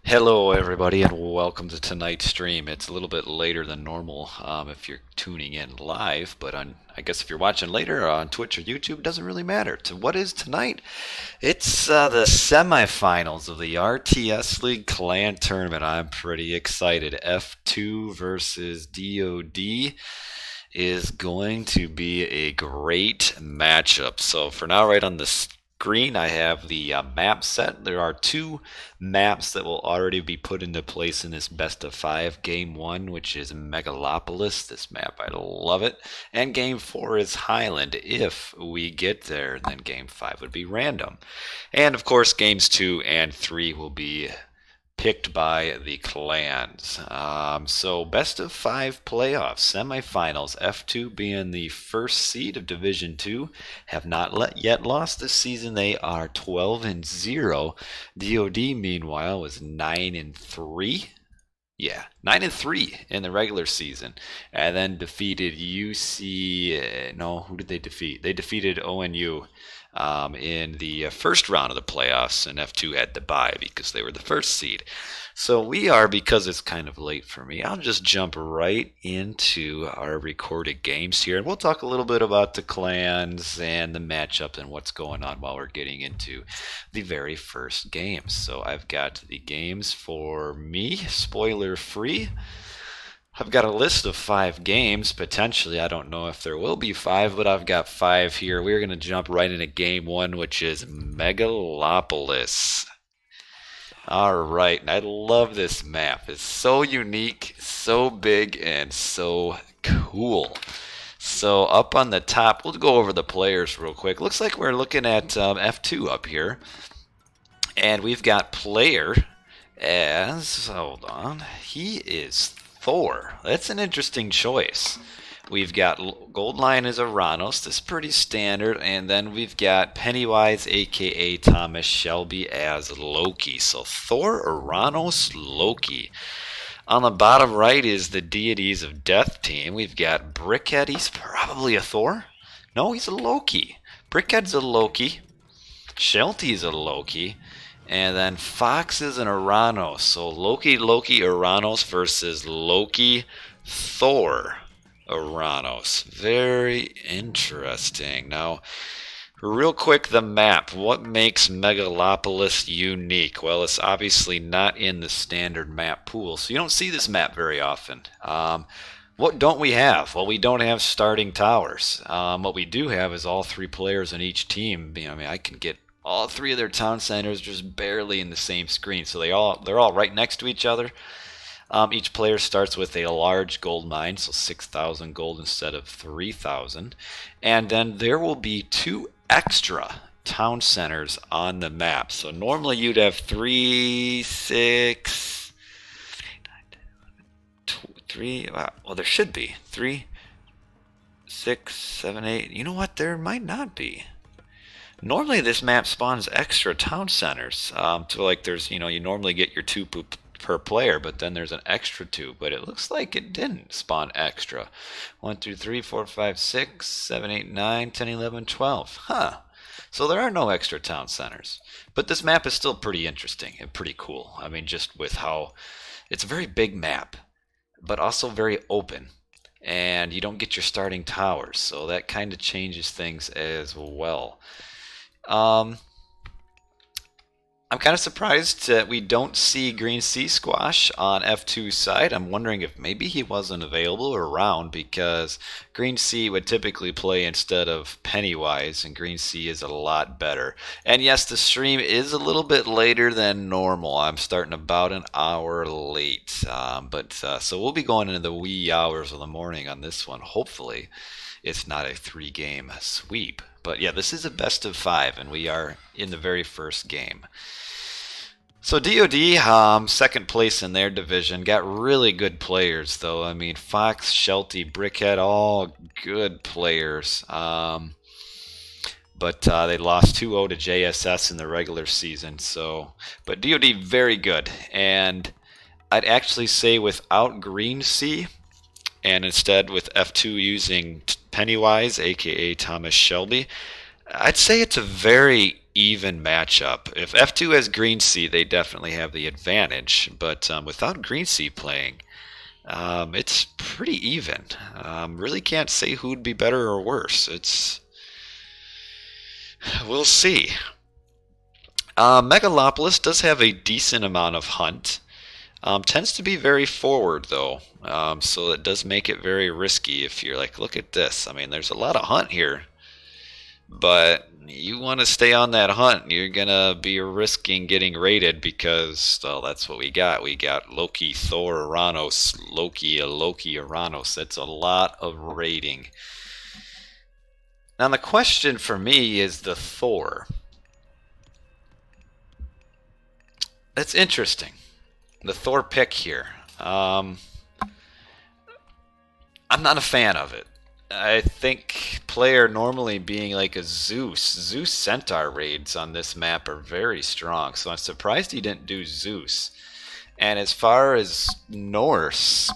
Hello, everybody, and welcome to tonight's stream. It's a little bit later than normal if you're tuning in live, but I guess if you're watching later on Twitch or YouTube, it doesn't really matter. What is tonight? It's the semifinals of the RTS League Clan Tournament. I'm pretty excited. F2 versus DoD is going to be a great matchup. So for now, right on the screen, I have the map set. There are two maps that will already be put into place in this best of five. Game one, which is Megalopolis. This map, I love it. And game four is Highland. If we get there, then game five would be random. And of course, games two and three will be picked by the clans. So best of five playoffs, semifinals. F2 being the first seed of Division 2, have not yet lost this season. They are 12-0. DoD meanwhile was 9-3. Yeah, 9-3 in the regular season, and then defeated UC. No, who did they defeat? They defeated ONU in the first round of the playoffs, and F2 had to bye because they were the first seed. So we are, because it's kind of late for me, I'll just jump right into our recorded games here, and we'll talk a little bit about the clans and the matchups and what's going on while we're getting into the very first games. So I've got the games for me, spoiler free. I've got a list of 5 games, potentially. I don't know if there will be 5, but I've got 5 here. We're going to jump right into game 1, which is Megalopolis. All right, and I love this map. It's so unique, so big, and so cool. So up on the top, we'll go over the players real quick. Looks like we're looking at F2 up here. And we've got player as, hold on, he is Thor. That's an interesting choice. We've got gold line as Aranos. This is pretty standard. And then we've got Pennywise, a.k.a. Thomas Shelby, as Loki. So Thor, Aranos, Loki. On the bottom right is the Deities of Death team. We've got Brickhead. He's probably a Thor. No, he's a Loki. Brickhead's a Loki. Shelty's a Loki. And then Fox is an Aranos. So Loki, Aranos versus Loki, Thor, Aranos. Very interesting. Now, real quick, the map. What makes Megalopolis unique? Well, it's obviously not in the standard map pool, so you don't see this map very often. What don't we have? Well, we don't have starting towers. What we do have is all 3 players on each team. I mean, I can get all 3 of their town centers just barely in the same screen, so they're all right next to each other. Each player starts with a large gold mine, so 6,000 gold instead of 3,000. And then there will be 2 extra town centers on the map. So normally you'd have 3, 6, 3, well, there should be 3, 6, 7, 8. You know what? There might not be. Normally this map spawns extra town centers. So like there's, you normally get your 2 per player, but then there's an extra 2, but it looks like it didn't spawn extra. 1, 2, 3, 4, 5, 6, 7, 8, 9, 10, 11, 12. Huh. So there are no extra town centers. But this map is still pretty interesting and pretty cool. I mean, just with how it's a very big map, but also very open. And you don't get your starting towers, so that kind of changes things as well. I'm kind of surprised that we don't see Green Sea Squash on F2's side. I'm wondering if maybe he wasn't available or around, because Green Sea would typically play instead of Pennywise, and Green Sea is a lot better. And yes, the stream is a little bit later than normal. I'm starting about an hour late. So we'll be going into the wee hours of the morning on this one. Hopefully it's not a 3-game sweep. But yeah, this is a best of 5, and we are in the very first game. So DoD, second place in their division, got really good players though. I mean, Fox, Shelty, Brickhead, all good players. But they lost 2-0 to JSS in the regular season. But DoD very good, and I'd actually say without Green Sea, and instead with F2 using Pennywise, aka Thomas Shelby, I'd say it's a very even matchup. If F2 has Green Sea, they definitely have the advantage. But without Green Sea playing, it's pretty even. Really can't say who'd be better or worse. We'll see. Megalopolis does have a decent amount of hunt. Tends to be very forward though, so it does make it very risky if you're like, look at this. I mean, there's a lot of hunt here, but you want to stay on that hunt. You're gonna be risking getting raided because, well, that's what we got. We got Loki, Thor, Uranus, Loki, Uranus. That's a lot of raiding. Now the question for me is the Thor. That's interesting. The Thor pick here. I'm not a fan of it. I think player normally being like a Zeus Centaur raids on this map are very strong, so I'm surprised he didn't do Zeus. And as far as Norse,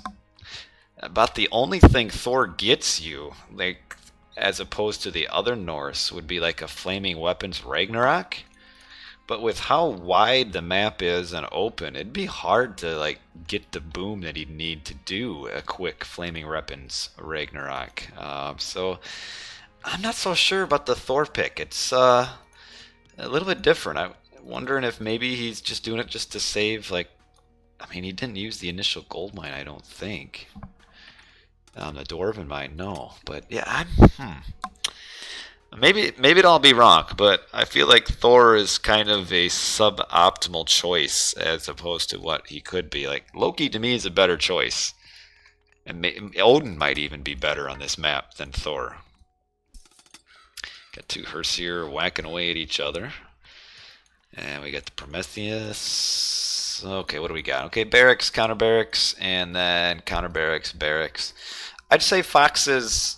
about the only thing Thor gets you, like as opposed to the other Norse, would be like a Flaming Weapons Ragnarok. But with how wide the map is and open, it'd be hard to like get the boom that he'd need to do a quick Flaming Weapons Ragnarok. So I'm not so sure about the Thor pick. It's a little bit different. I'm wondering if maybe he's just doing it just to save, like, I mean, he didn't use the initial gold mine, I don't think. The Dwarven mine, no. But yeah, Maybe I'll be wrong, but I feel like Thor is kind of a suboptimal choice as opposed to what he could be. Like Loki to me is a better choice, and Odin might even be better on this map than Thor. Got two Herseer whacking away at each other, and we got the Prometheus. Okay, what do we got? Okay, barracks, counter barracks, and then counter barracks, barracks. I'd say Fox's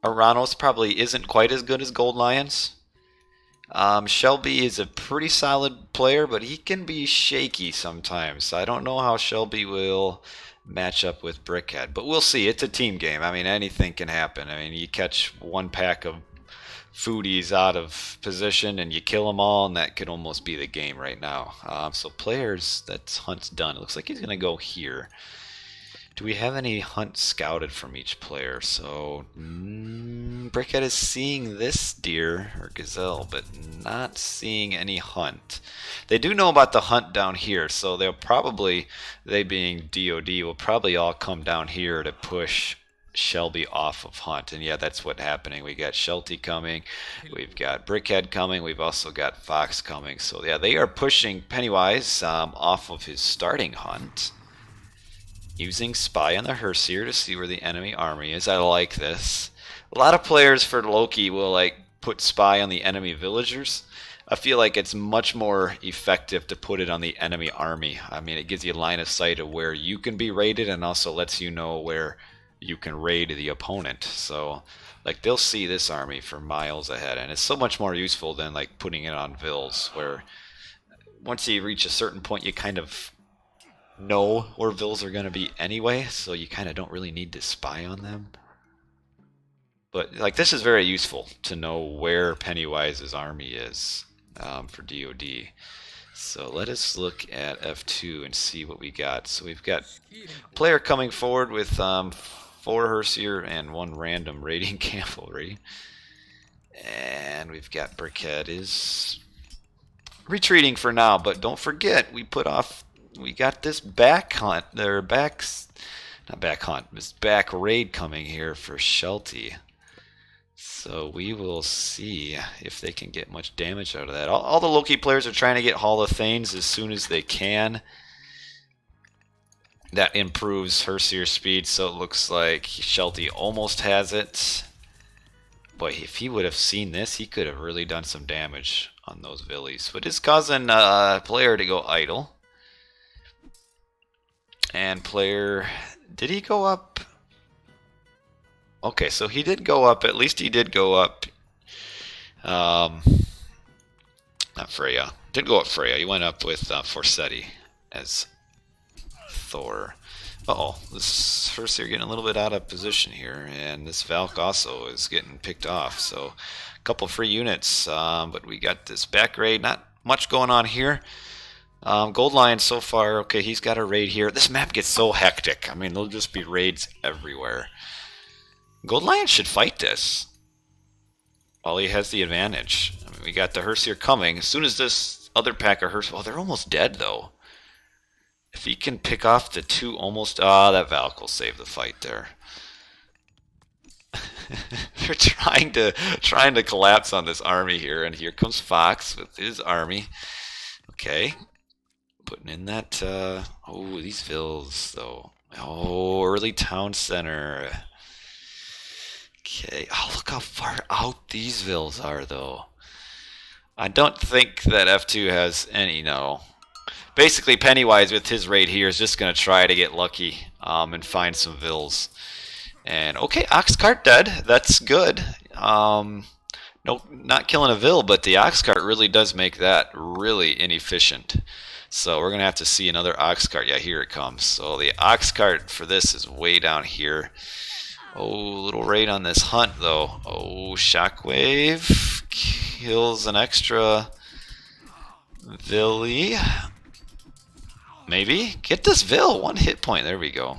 Uranus probably isn't quite as good as Gold Lions. Shelby is a pretty solid player, but he can be shaky sometimes. I don't know how Shelby will match up with Brickhead, but we'll see. It's a team game. I mean, anything can happen. I mean, you catch one pack of foodies out of position and you kill them all, and that could almost be the game right now. So players, that's hunt's done. It looks like he's going to go here. Do we have any hunt scouted from each player? So, Brickhead is seeing this deer or gazelle, but not seeing any hunt. They do know about the hunt down here, so they'll probably, they being DoD, will probably all come down here to push Shelby off of hunt. And yeah, that's what's happening. We got Shelty coming, we've got Brickhead coming, we've also got Fox coming. So yeah, they are pushing Pennywise off of his starting hunt. Using Spy on the Herseer to see where the enemy army is. I like this. A lot of players for Loki will like put Spy on the enemy villagers. I feel like it's much more effective to put it on the enemy army. I mean, it gives you line of sight of where you can be raided and also lets you know where you can raid the opponent. So, like, they'll see this army for miles ahead, and it's so much more useful than like putting it on vills, where once you reach a certain point, you kind of know where vills are going to be anyway, so you kind of don't really need to spy on them. But like, this is very useful to know where Pennywise's army is for DoD. So let us look at F2 and see what we got. So we've got a player coming forward with 4 Herseer and 1 random raiding cavalry, and we've got Brickhead is retreating for now, but don't forget we got this back hunt, this back raid coming here for Shelty. So we will see if they can get much damage out of that. All the Loki players are trying to get Hall of Thanes as soon as they can. That improves Herseer speed, so it looks like Shelty almost has it. But if he would have seen this, he could have really done some damage on those villies. But it's causing a player to go idle. And player, did he go up? Okay, so he did go up. At least he did go up. Not Freya. Didn't go up Freya. He went up with Forsetti as Thor. Uh-oh, this first they're getting a little bit out of position here, and this Valk also is getting picked off. So a couple free units, but we got this back raid. Not much going on here. Gold Lion so far, okay, he's got a raid here. This map gets so hectic. I mean, there'll just be raids everywhere. Gold Lion should fight this. Well, he has the advantage. I mean, we got the Herseer coming. As soon as this other pack of Herseer... Well, they're almost dead, though. If he can pick off the two almost... that Valk will save the fight there. They're trying to collapse on this army here, and here comes Fox with his army. Okay. Putting in that... oh, these vills, though. Oh, early town center. Okay. Oh, look how far out these vills are, though. I don't think that F2 has any, no. Basically, Pennywise with his raid here is just going to try to get lucky and find some vills. And, okay, Ox Cart dead. That's good. No, not killing a vill, but the Ox Cart really does make that really inefficient. So we're going to have to see another Ox Cart. Yeah, here it comes. So the Ox Cart for this is way down here. Oh, little raid on this hunt, though. Oh, Shockwave kills an extra Villy. Maybe? Get this Vill. 1 hit point. There we go.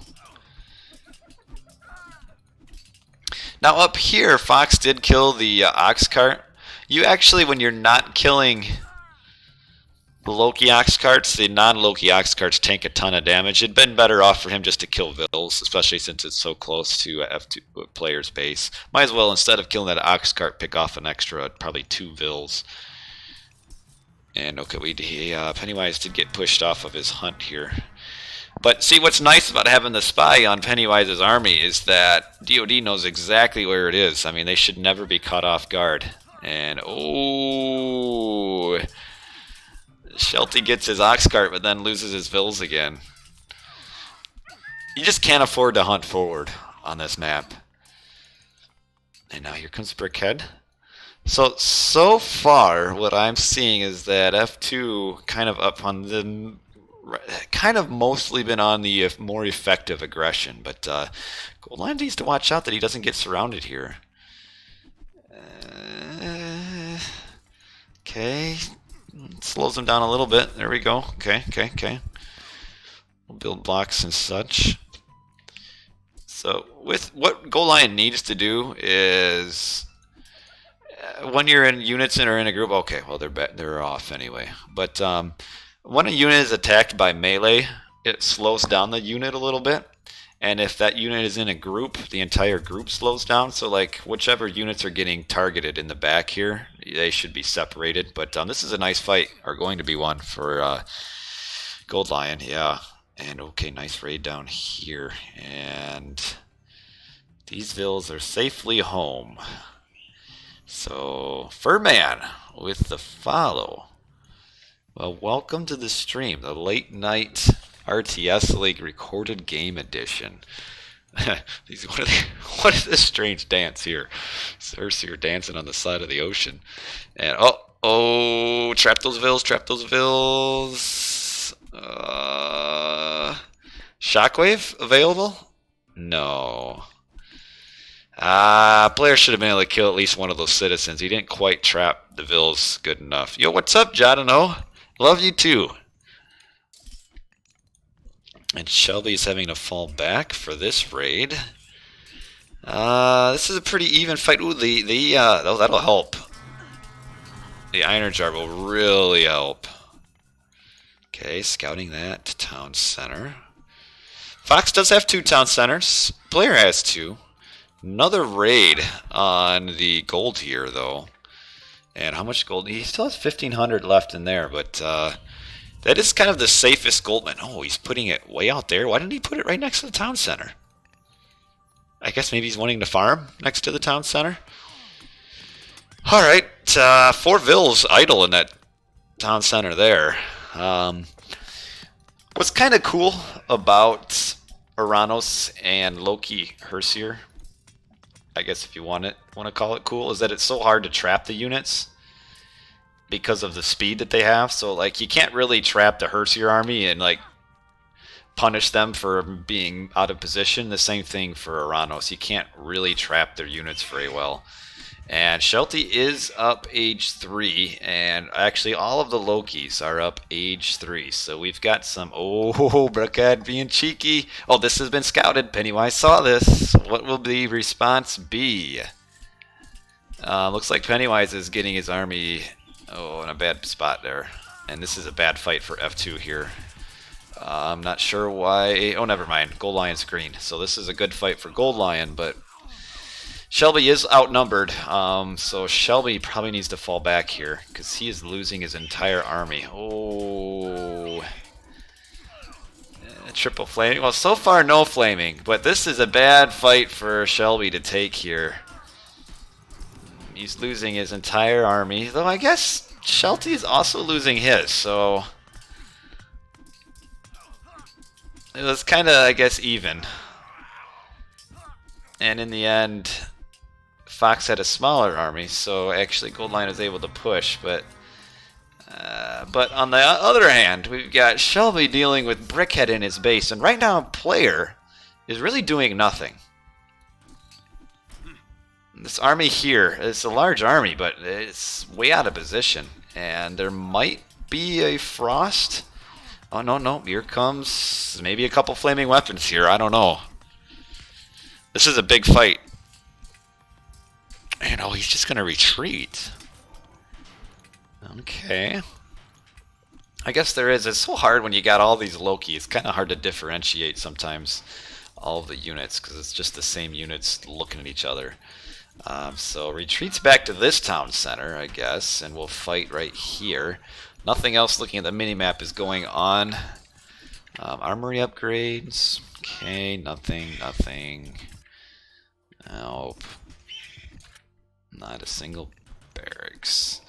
Now up here, Fox did kill the Ox Cart. You actually, when you're not killing the Loki Ox Carts, the non-Loki Ox Carts tank a ton of damage. It'd been better off for him just to kill Vills, especially since it's so close to F2 player's base. Might as well, instead of killing that Ox Cart, pick off an extra, probably 2 Vills. And okay, Pennywise did get pushed off of his hunt here. But see, what's nice about having the spy on Pennywise's army is that DoD knows exactly where it is. I mean, they should never be caught off guard. And, oh... Shelty gets his Ox Cart, but then loses his Vills again. You just can't afford to hunt forward on this map. And now here comes Brickhead. So far, what I'm seeing is that F2 kind of up on the... kind of mostly been on the more effective aggression, but Goldline needs to watch out that he doesn't get surrounded here. Okay. Slows him down a little bit. There we go. Okay. We'll build blocks and such. So, with what Gold Lion needs to do is, when you're in units and are in a group, okay, well they're off anyway. But when a unit is attacked by melee, it slows down the unit a little bit. And if that unit is in a group, the entire group slows down. So like whichever units are getting targeted in the back here, they should be separated. But this is a nice fight, or going to be one for Gold Lion. Yeah. And okay, nice raid down here. And these vills are safely home. So Furman with the follow. Well, welcome to the stream, the late night RTS League recorded game edition. What is this strange dance here? Cersei dancing on the side of the ocean. And trap those vills. Shockwave available? No. Player should have been able to kill at least one of those citizens. He didn't quite trap the vills good enough. Yo, what's up, Jadano? Love you too. And Shelby's having to fall back for this raid. This is a pretty even fight. Ooh, that'll help. The Iron Jar will really help. Okay, scouting that to town center. Fox does have 2 town centers. Player has 2. Another raid on the gold here, though. And how much gold? He still has 1,500 left in there, but that is kind of the safest goldman. Oh, he's putting it way out there. Why didn't he put it right next to the town center? I guess maybe he's wanting to farm next to the town center. All right, 4 vills idle in that town center there. What's kind of cool about Uranus and Loki Herseer, I guess if you want to call it cool, is that it's so hard to trap the units because of the speed that they have. So like you can't really trap the Herseer army and like punish them for being out of position. The same thing for Aranos. You can't really trap their units very well. And Shelty is up age 3, and actually all of the Lokis are up age 3. So we've got some, oh, Brickhead being cheeky. Oh, this has been scouted. Pennywise saw this. What will the response be? Looks like Pennywise is getting his army, in a bad spot there. And this is a bad fight for F2 here. I'm not sure why. Oh, never mind. Gold Lion's green. So this is a good fight for Gold Lion, but Shelby is outnumbered, so Shelby probably needs to fall back here because he is losing his entire army. Oh, triple flaming. Well, so far no flaming, but this is a bad fight for Shelby to take here. He's losing his entire army, though I guess Shelty is also losing his, so it was kind of, I guess, even. And in the end, Fox had a smaller army, so actually Gold Lion is able to push, but on the other hand, we've got Shelby dealing with Brickhead in his base, and right now Player is really doing nothing. This army here is a large army, but it's way out of position, and there might be a frost. Oh, no, here comes maybe a couple flaming weapons here, I don't know. This is a big fight. And oh, he's just going to retreat. Okay. I guess there is. It's so hard when you got all these Loki. It's kind of hard to differentiate sometimes all of the units because it's just the same units looking at each other. So retreats back to this town center, I guess, and we'll fight right here. Nothing else looking at the minimap is going on. Armory upgrades. Okay, nothing. Nope. Not a single barracks.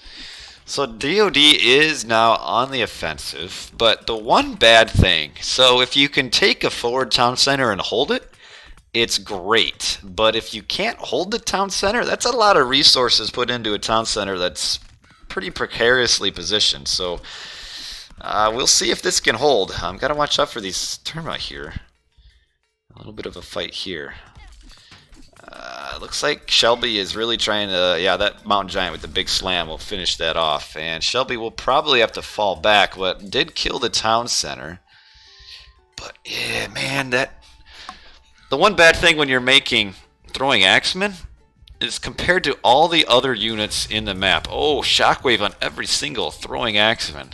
So DoD is now on the offensive, but the one bad thing, so if you can take a forward town center and hold it, it's great. But if you can't hold the town center, that's a lot of resources put into a town center that's pretty precariously positioned. So we'll see if this can hold. Got to watch out for these termite here. A little bit of a fight here. Looks like Shelby is really trying to, yeah, that mountain giant with the big slam will finish that off. And Shelby will probably have to fall back, but did kill the town center. But, yeah, man, the one bad thing when you're throwing axemen is compared to all the other units in the map. Oh, shockwave on every single throwing axeman.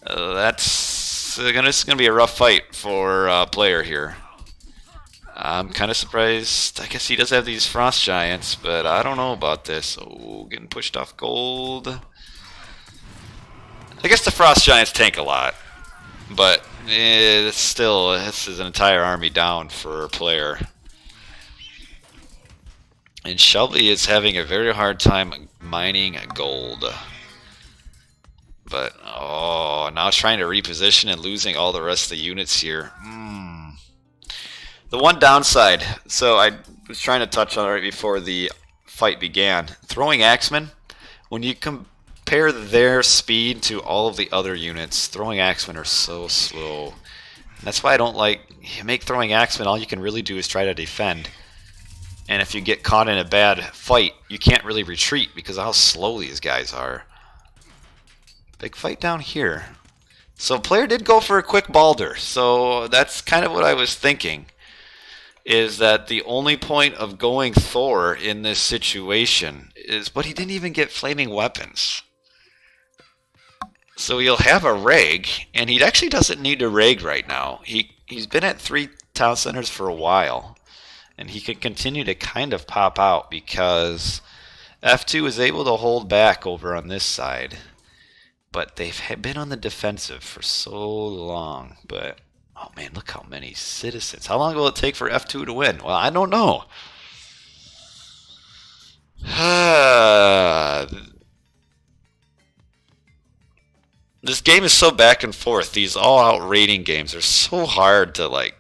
That's going to be a rough fight for Player here. I'm kind of surprised. I guess he does have these frost giants, but I don't know about this. Oh, getting pushed off gold. I guess the frost giants tank a lot, but still, this is an entire army down for Player. And Shelby is having a very hard time mining gold. But, oh, now trying to reposition and losing all the rest of the units here. The one downside, so I was trying to touch on it right before the fight began. Throwing axemen, when you compare their speed to all of the other units, throwing axemen are so slow. And that's why I don't make throwing axemen, all you can really do is try to defend. And if you get caught in a bad fight, you can't really retreat because of how slow these guys are. Big fight down here. So Player did go for a quick Balder, so that's kind of what I was thinking. Is that the only point of going Thor in this situation is, but he didn't even get flaming weapons. So he'll have a rag, and he actually doesn't need a rag right now. He's been at 3 town centers for a while, and he could continue to kind of pop out because F2 is able to hold back over on this side. But they've been on the defensive for so long, but oh man, look how many citizens. How long will it take for F2 to win? Well, I don't know. This game is so back and forth. These all-out rating games are so hard to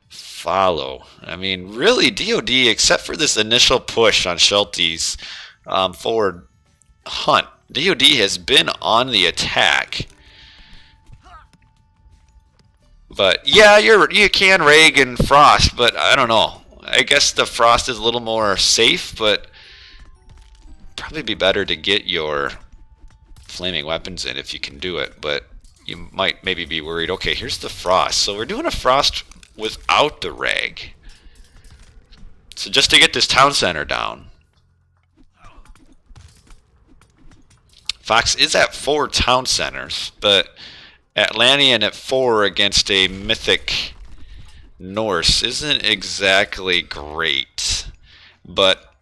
follow. I mean, really, DoD, except for this initial push on Shelty's forward hunt, DoD has been on the attack. But yeah, you can rag and frost, but I don't know. I guess the frost is a little more safe, but probably be better to get your flaming weapons in if you can do it. But you might maybe be worried. Okay, here's the frost. So we're doing a frost without the rag. So just to get this town center down. Fox is at 4 town centers, but Atlantean at 4 against a mythic Norse isn't exactly great. But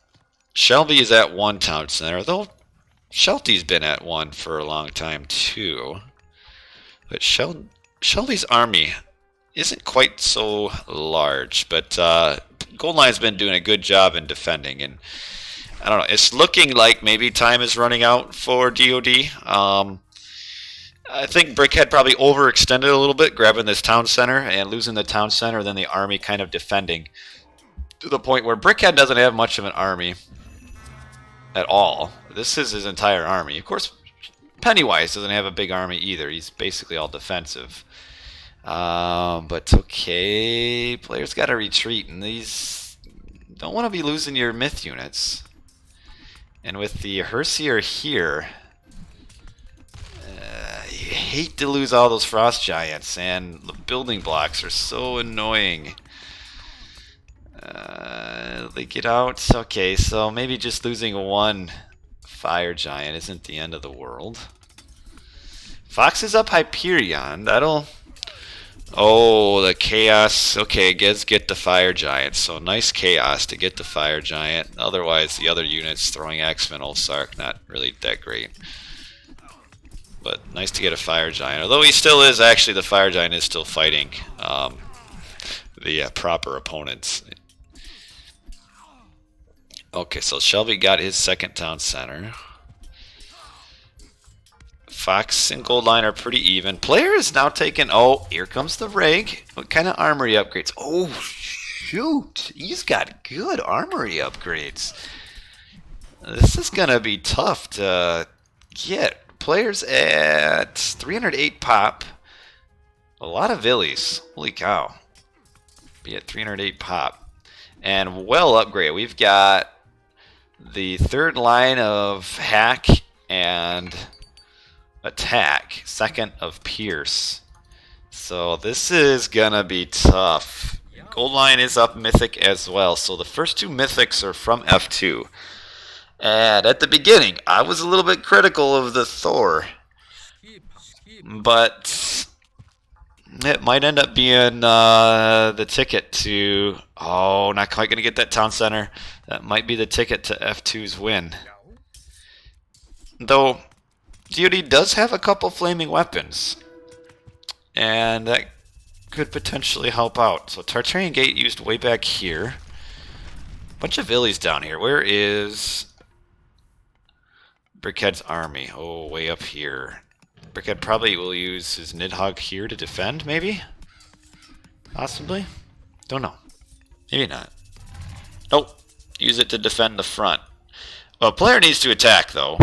Shelby is at 1 town center, though Shelty's been at 1 for a long time too. But Shelby's army isn't quite so large, but Gold Line's been doing a good job in defending, and I don't know, it's looking like maybe time is running out for DoD. I think Brickhead probably overextended a little bit, grabbing this town center and losing the town center, then the army kind of defending to the point where Brickhead doesn't have much of an army at all. This is his entire army. Of course, Pennywise doesn't have a big army either. He's basically all defensive. But okay, players got to retreat, and these don't want to be losing your myth units. And with the Hersier here, you hate to lose all those frost giants, and the building blocks are so annoying. They get out. Okay, so maybe just losing 1 fire giant isn't the end of the world. Fox is up Hyperion. That'll... Oh, the chaos. Okay, get the fire giant. So nice chaos to get the fire giant. Otherwise, the other units throwing Axeman, Ulsark, not really that great. But nice to get a fire giant. Although he still is, actually, the fire giant is still fighting the proper opponents. Okay, so Shelby got his 2nd town center. Fox and Gold Line are pretty even. Player is now taking... Oh, here comes the rag. What kind of armory upgrades? Oh, shoot. He's got good armory upgrades. This is going to be tough to get. Players at 308 pop. A lot of Villies. Holy cow. Be at 308 pop. And well upgrade. We've got the 3rd line of hack and attack. 2nd of pierce. So this is gonna be tough. Gold line is up mythic as well. So the first 2 mythics are from F2. And at the beginning, I was a little bit critical of the Thor. But it might end up being the ticket to... Oh, not quite going to get that town center. That might be the ticket to F2's win. Though, DoD does have a couple flaming weapons. And that could potentially help out. So Tartarian Gate used way back here. Bunch of Villies down here. Where is Brickhead's army? Oh, way up here. Brickhead probably will use his Nidhogg here to defend, maybe? Possibly? Don't know. Maybe not. Nope. Use it to defend the front. Well, player needs to attack, though.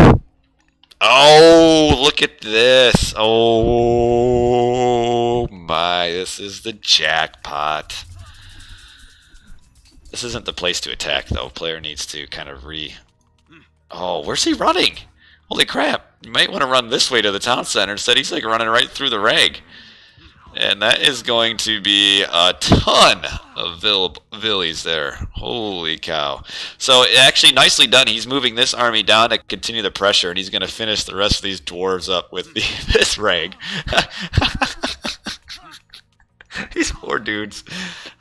Oh, look at this. Oh, my. This is the jackpot. This isn't the place to attack, though. Player needs to kind of Oh, where's he running? Holy crap. You might want to run this way to the town center. Instead, he's like running right through the rag. And that is going to be a ton of Villies there. Holy cow. So, actually, nicely done. He's moving this army down to continue the pressure, and he's going to finish the rest of these dwarves up with this rag. These poor dudes.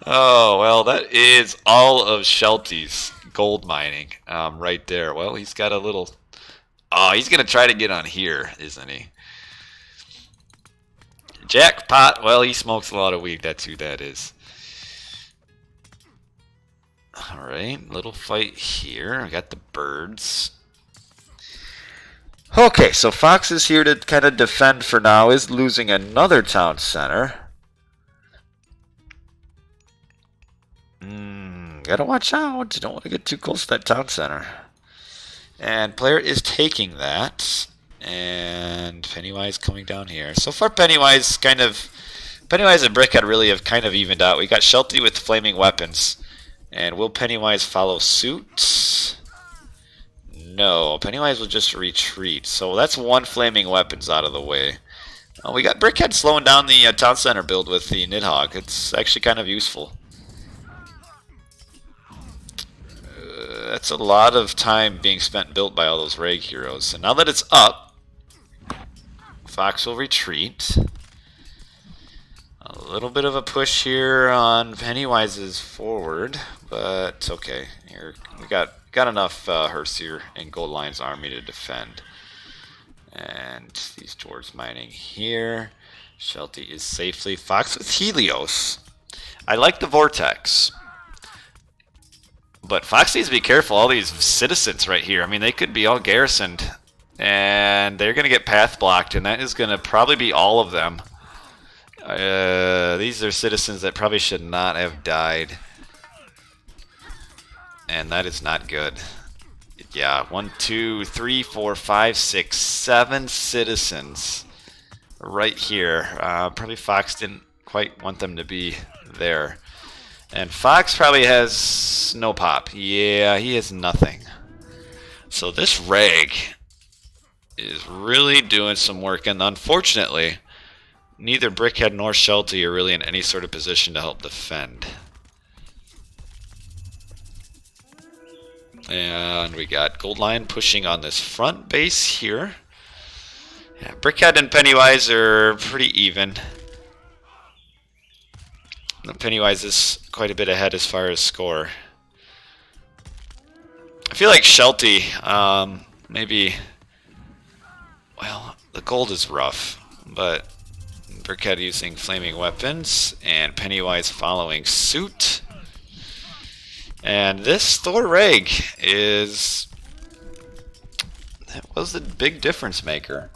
Oh, well, that is all of Shelty's gold mining right there. Well, he's got a little... Oh, he's going to try to get on here, isn't he? Jackpot. Well, he smokes a lot of weed. That's who that is. Alright, little fight here. I got the birds. Okay, so Fox is here to kind of defend for now. Is losing another town center. Gotta watch out. You don't want to get too close to that town center. And player is taking that. And Pennywise coming down here. So far, Pennywise kind of Pennywise and Brickhead really have kind of evened out. We got Shelty with flaming weapons. And will Pennywise follow suit? No, Pennywise will just retreat. So that's one flaming weapons out of the way. We got Brickhead slowing down the town center build with the Nidhogg. It's actually kind of useful. That's a lot of time being spent built by all those Reg heroes. And now that it's up, Fox will retreat. A little bit of a push here on Pennywise's forward, but okay. Here we got enough Herseer and Gold Lion's army to defend. And these dwarves mining here. Shelty is safely. Fox with Helios. I like the Vortex. But Fox needs to be careful. All these citizens right here. I mean, they could be all garrisoned. And they're going to get path blocked. And that is going to probably be all of them. These are citizens that probably should not have died. And that is not good. Yeah, 1, 2, 3, 4, 5, 6, 7 citizens right here. Probably Fox didn't quite want them to be there. And Fox probably has no pop. Yeah, he has nothing. So this Reg is really doing some work. And unfortunately, neither Brickhead nor Shelty are really in any sort of position to help defend. And we got Gold Lion pushing on this front base here. Yeah, Brickhead and Pennywise are pretty even. Pennywise is quite a bit ahead as far as score. I feel like Shelty, maybe, well, the gold is rough, but Brickhead using flaming weapons and Pennywise following suit. And this Thor Reg was the big difference maker.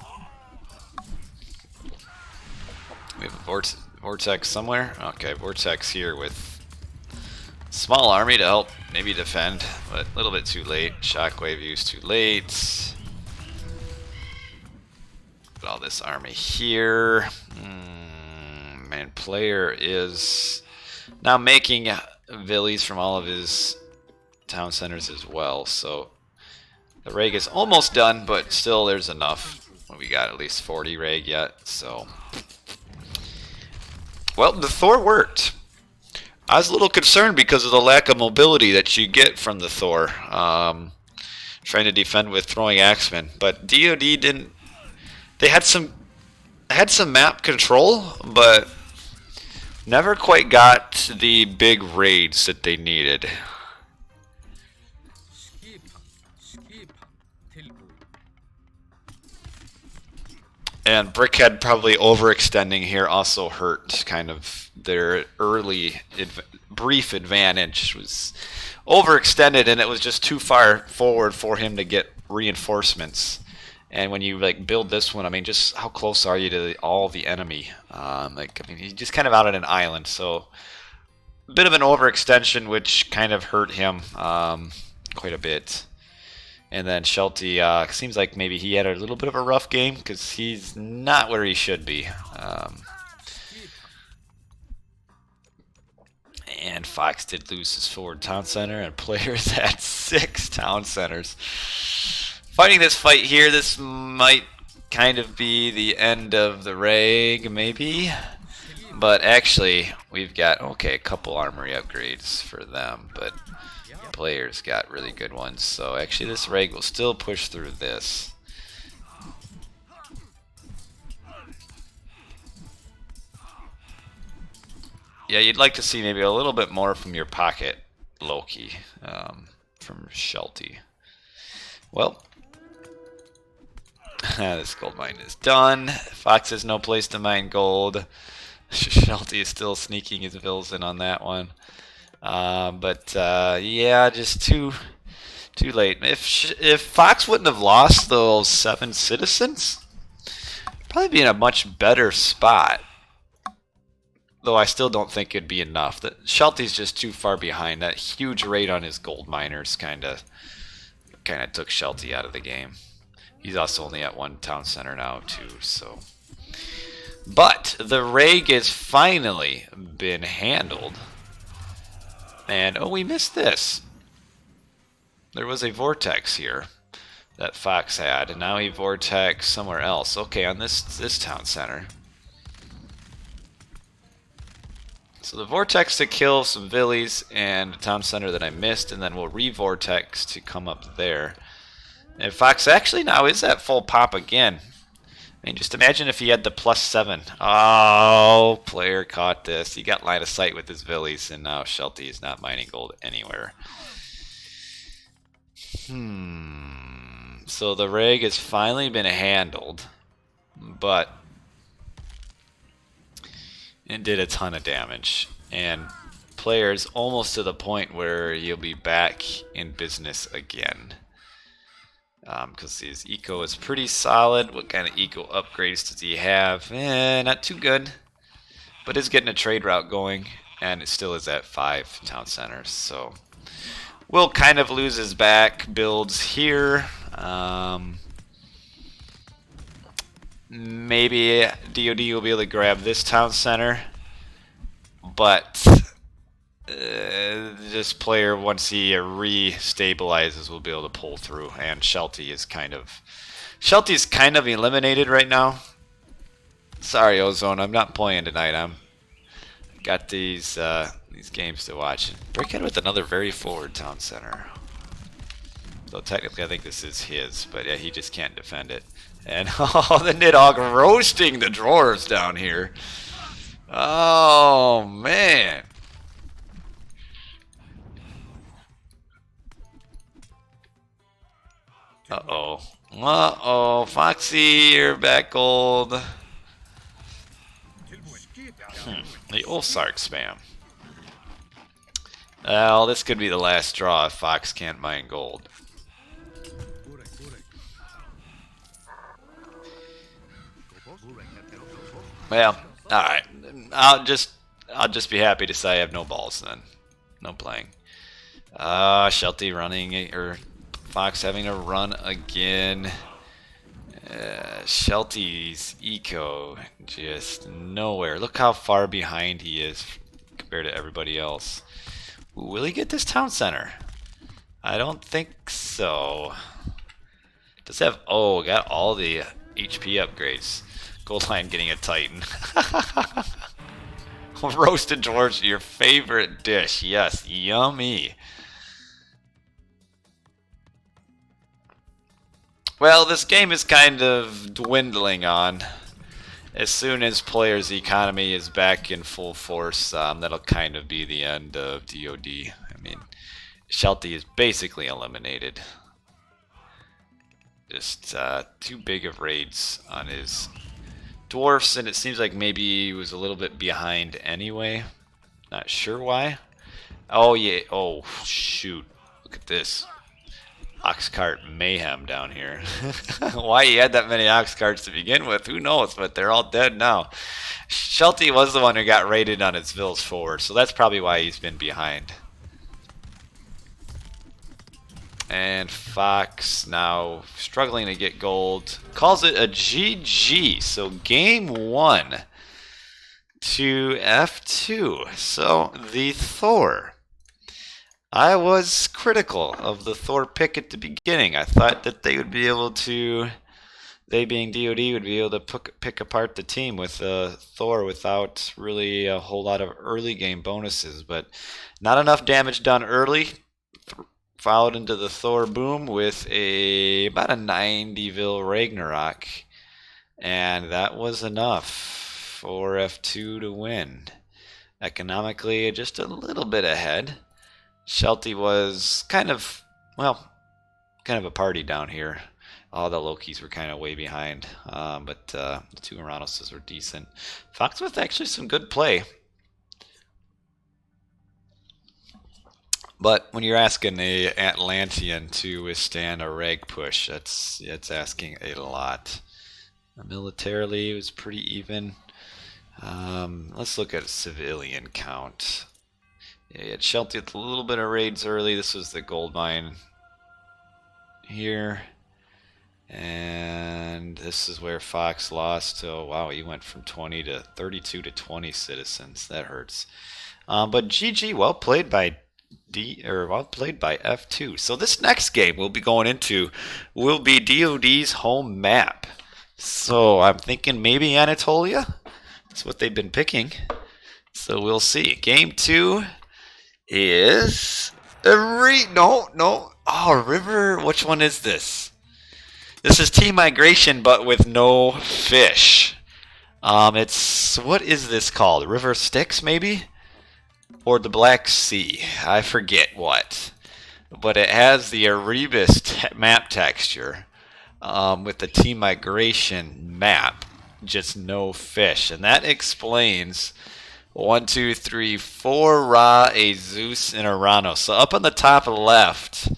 We have a Vortex somewhere. Okay, Vortex here with small army to help maybe defend, but a little bit too late. Shockwave used too late. Put all this army here. Man, player is now making villies from all of his town centers as well, so the Reg is almost done, but still there's enough. We got at least 40 Reg yet, so well, the Thor worked. I was a little concerned because of the lack of mobility that you get from the Thor, trying to defend with throwing axemen, but DoD didn't. They had some map control, but never quite got the big raids that they needed. And Brickhead probably overextending here also hurt kind of their early brief advantage. Was overextended and it was just too far forward for him to get reinforcements. And when you like build this one, I mean, just how close are you to all the enemy? He's just kind of out on an island, so a bit of an overextension, which kind of hurt him quite a bit. And then Shelty seems like maybe he had a little bit of a rough game because he's not where he should be. And Fox did lose his forward town center, and players had 6 town centers. Fighting this fight here, this might kind of be the end of the Reg, maybe. But actually, we've got, okay, a couple armory upgrades for them, but players got really good ones. So actually this Reg will still push through this. Yeah, you'd like to see maybe a little bit more from your pocket, Loki, from Shelty. Well, this gold mine is done. Fox has no place to mine gold. Shelty is still sneaking his bills in on that one. Yeah, just too late. If Fox wouldn't have lost those 7 citizens, probably be in a much better spot. Though I still don't think it'd be enough. That Shelty's just too far behind. That huge raid on his gold miners kind of took Shelty out of the game. He's also only at 1 town center now too. So But the Reg has finally been handled. And, oh, we missed this. There was a vortex here that Fox had, and now he vortex somewhere else. Okay, on this town center. So the vortex to kill some villies and a town center that I missed, and then we'll re-vortex to come up there. And Fox actually now is at full pop again. I mean, just imagine if he had the +7. Oh, player caught this. He got line of sight with his villies, and now Shelty is not mining gold anywhere. So the Reg has finally been handled, but it did a ton of damage. And players almost to the point where you'll be back in business again. Because his eco is pretty solid. What kind of eco upgrades does he have? Not too good. But is getting a trade route going. And it still is at 5 town centers. So will kind of lose his back builds here. Maybe DoD will be able to grab this town center. But this player, once he re-stabilizes, will be able to pull through. And Shelty's kind of eliminated right now. Sorry, Ozone, I'm not playing tonight. I'm got these games to watch. Brickhead with another very forward town center. Though technically, I think this is his, but yeah, he just can't defend it. And oh, the Nidhogg roasting the drawers down here. Oh man. Uh-oh. Uh-oh. Foxy, you're back gold. The Ulsark spam. Well, this could be the last straw if Fox can't mine gold. Well, alright. I'll just be happy to say I have no balls then. No playing. Shelty running, or Fox having to run again. Shelty's eco just nowhere. Look how far behind he is compared to everybody else. Will he get this town center? I don't think so. Does have got all the HP upgrades. Goldline getting a Titan. Roasted dwarves, your favorite dish. Yes, yummy. Well, this game is kind of dwindling on. As soon as players' economy is back in full force, that'll kind of be the end of DoD. I mean, Shelty is basically eliminated. Just too big of raids on his dwarfs, and it seems like maybe he was a little bit behind anyway. Not sure why. Oh yeah, oh shoot. Look at this. Ox cart mayhem down here. Why he had that many ox carts to begin with, who knows, but they're all dead now. Shelty was the one who got raided on his vills forward, so that's probably why he's been behind. And Fox now struggling to get gold. Calls it a GG. So game 1 to F2. So the Thor. I was critical of the Thor pick at the beginning. I thought that they would be able to, they being DoD, would be able to pick apart the team with Thor without really a whole lot of early game bonuses. But not enough damage done early. Followed into the Thor boom with about a 90-ville Ragnarok. And that was enough for F2 to win. Economically, just a little bit ahead. Shelty was kind of a party down here. All the Lokis were kind of way behind. But the two Uranoses were decent. Fox with actually some good play. But when you're asking a Atlantean to withstand a reg push, that's asking a lot. Militarily, it was pretty even. Let's look at civilian count. Yeah, Shelty with a little bit of raids early. This was the gold mine here. And this is where Fox lost. Oh wow, he went from 20 to 32 to 20 citizens. That hurts. But GG, well played by well played by F2. So this next game we'll be going into will be DoD's home map. So I'm thinking maybe Anatolia. That's what they've been picking. So we'll see. Game 2 is no. Oh, River. Which one is this? This is Team Migration, but with no fish. It's, what is this called? River Styx, maybe? Or the Black Sea. I forget what. But it has the Erebus map texture with the Team Migration map. Just no fish. And that explains 1, 2, 3, 4 Ra, a Zeus, and a Rano. So up on the top left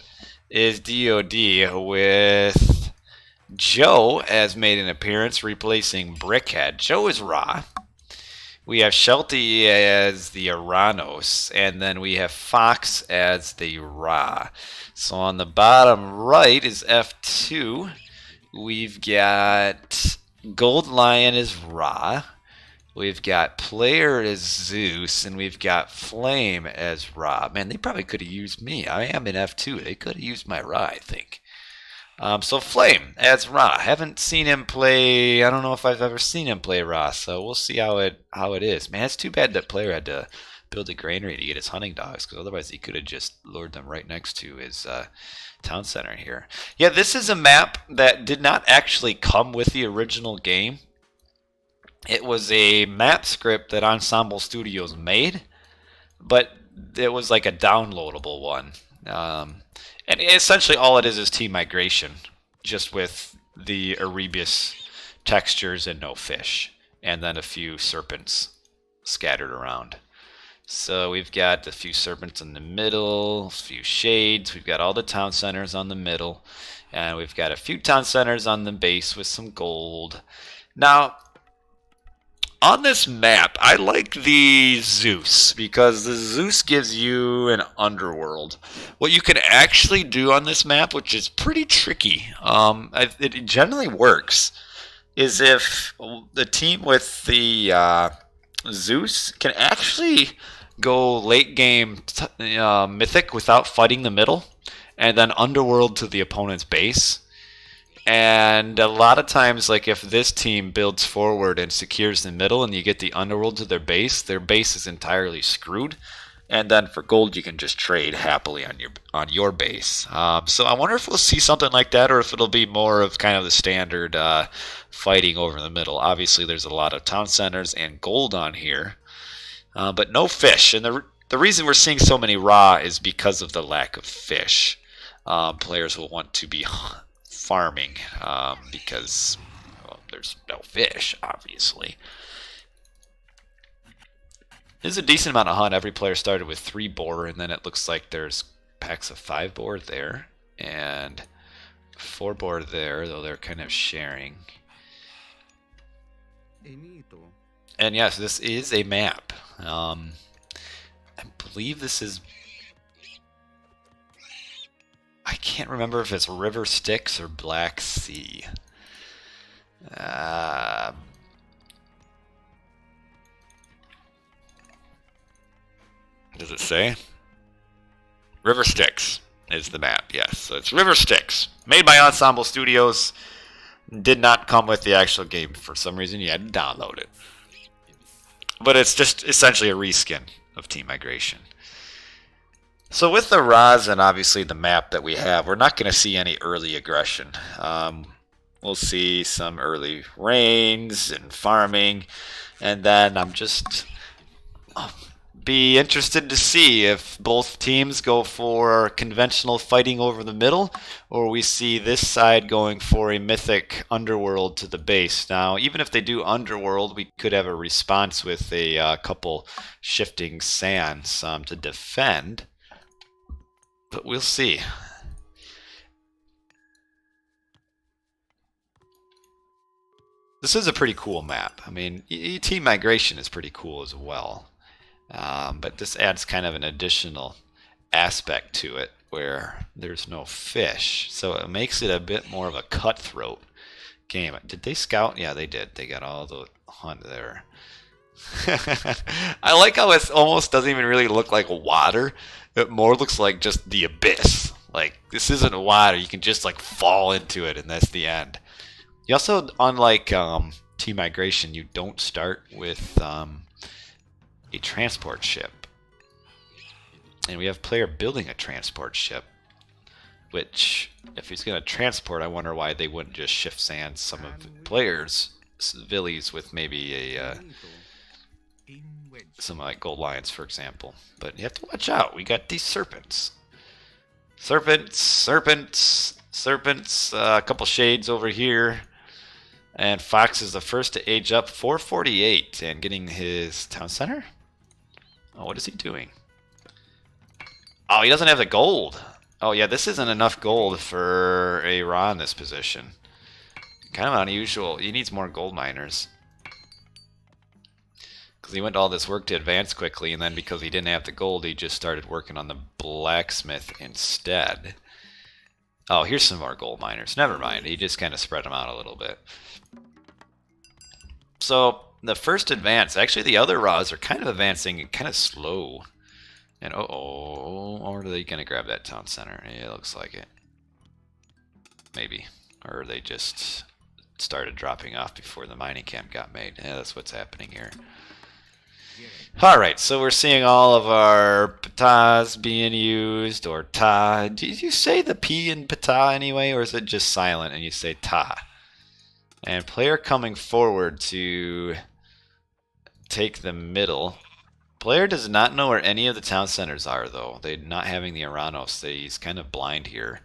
is DoD with Joe has made an appearance replacing Brickhead. Joe is Ra. We have Shelty as the Aranos, and then we have Fox as the Ra. So on the bottom right is F2. We've got Gold Lion as Ra. We've got Player as Zeus, and we've got Flame as Ra. Man, they probably could have used me. I am in F2. They could have used my Ra, I think. So Flame as Ra. Haven't seen him play. I don't know if I've ever seen him play Ra. So we'll see how it is. Man, it's too bad that Player had to build a granary to get his hunting dogs, because otherwise he could have just lured them right next to his town center here. Yeah, this is a map that did not actually come with the original game. It was a map script that Ensemble Studios made, but it was like a downloadable one. And essentially all it is Team Migration, just with the Erebus textures and no fish, and then a few serpents scattered around. So we've got a few serpents in the middle, a few shades, we've got all the town centers on the middle, and we've got a few town centers on the base with some gold. Now, on this map, I like the Zeus, because the Zeus gives you an underworld. What you can actually do on this map, which is pretty tricky, it generally works, is if the team with the Zeus can actually go late game Mythic without fighting the middle, and then underworld to the opponent's base. And a lot of times, like if this team builds forward and secures the middle and you get the underworld to their base is entirely screwed. And then for gold, you can just trade happily on your base. So I wonder if we'll see something like that, or if it'll be more of kind of the standard fighting over the middle. Obviously, there's a lot of town centers and gold on here, but no fish. And the reason we're seeing so many Ra is because of the lack of fish. Players will want to be farming because there's no fish, obviously. There's a decent amount of hunt. Every player started with 3 boar, and then it looks like there's packs of 5 boar there and 4 boar there, though they're kind of sharing. And yes, this is a map. I believe this is, I can't remember if it's River Styx or Black Sea. Does it say? River Styx is the map, yes. So it's River Styx. Made by Ensemble Studios. Did not come with the actual game. For some reason, you had to download it. But it's just essentially a reskin of Team Migration. So with the Raz and obviously the map that we have, we're not going to see any early aggression. We'll see some early rains and farming, and then I'm just be interested to see if both teams go for conventional fighting over the middle, or we see this side going for a mythic underworld to the base. Now, even if they do underworld, we could have a response with a couple shifting sands to defend. But we'll see. This is a pretty cool map. I mean, Team Migration is pretty cool as well. But this adds kind of an additional aspect to it. where there's no fish, so it makes it a bit more of a cutthroat game. Did they scout? Yeah, they did. They got all the hunt there. I like how it almost doesn't even really look like water. It more looks like just the abyss. Like, this isn't water. You can just like fall into it and that's the end. You also, unlike T-Migration, you don't start with a transport ship. And we have player building a transport ship, which, if he's going to transport, I wonder why they wouldn't just shift sand some of the players' villies with maybe some like gold lions, for example. But you have to watch out. We got these serpents. Serpents. A couple shades over here. And Fox is the first to age up, 448, and getting his town center. Oh, what is he doing? Oh, he doesn't have the gold. Oh, yeah, this isn't enough gold for a Ra in this position. Kind of unusual. He needs more gold miners. Because he went to all this work to advance quickly, and then because he didn't have the gold, he just started working on the blacksmith instead. Oh, here's some more gold miners. Never mind. He just kind of spread them out a little bit. So, the first advance, actually the other Raws are kind of advancing kind of slow. And or are they going to grab that town center? Yeah, it looks like it. Maybe. Or they just started dropping off before the mining camp got made. Yeah, that's what's happening here. Alright, so we're seeing all of our patas being used, or ta. Did you say the P in pata anyway, or is it just silent and you say ta? And player coming forward to take the middle. Player does not know where any of the town centers are, though. They're not having the Aranos. He's kind of blind here.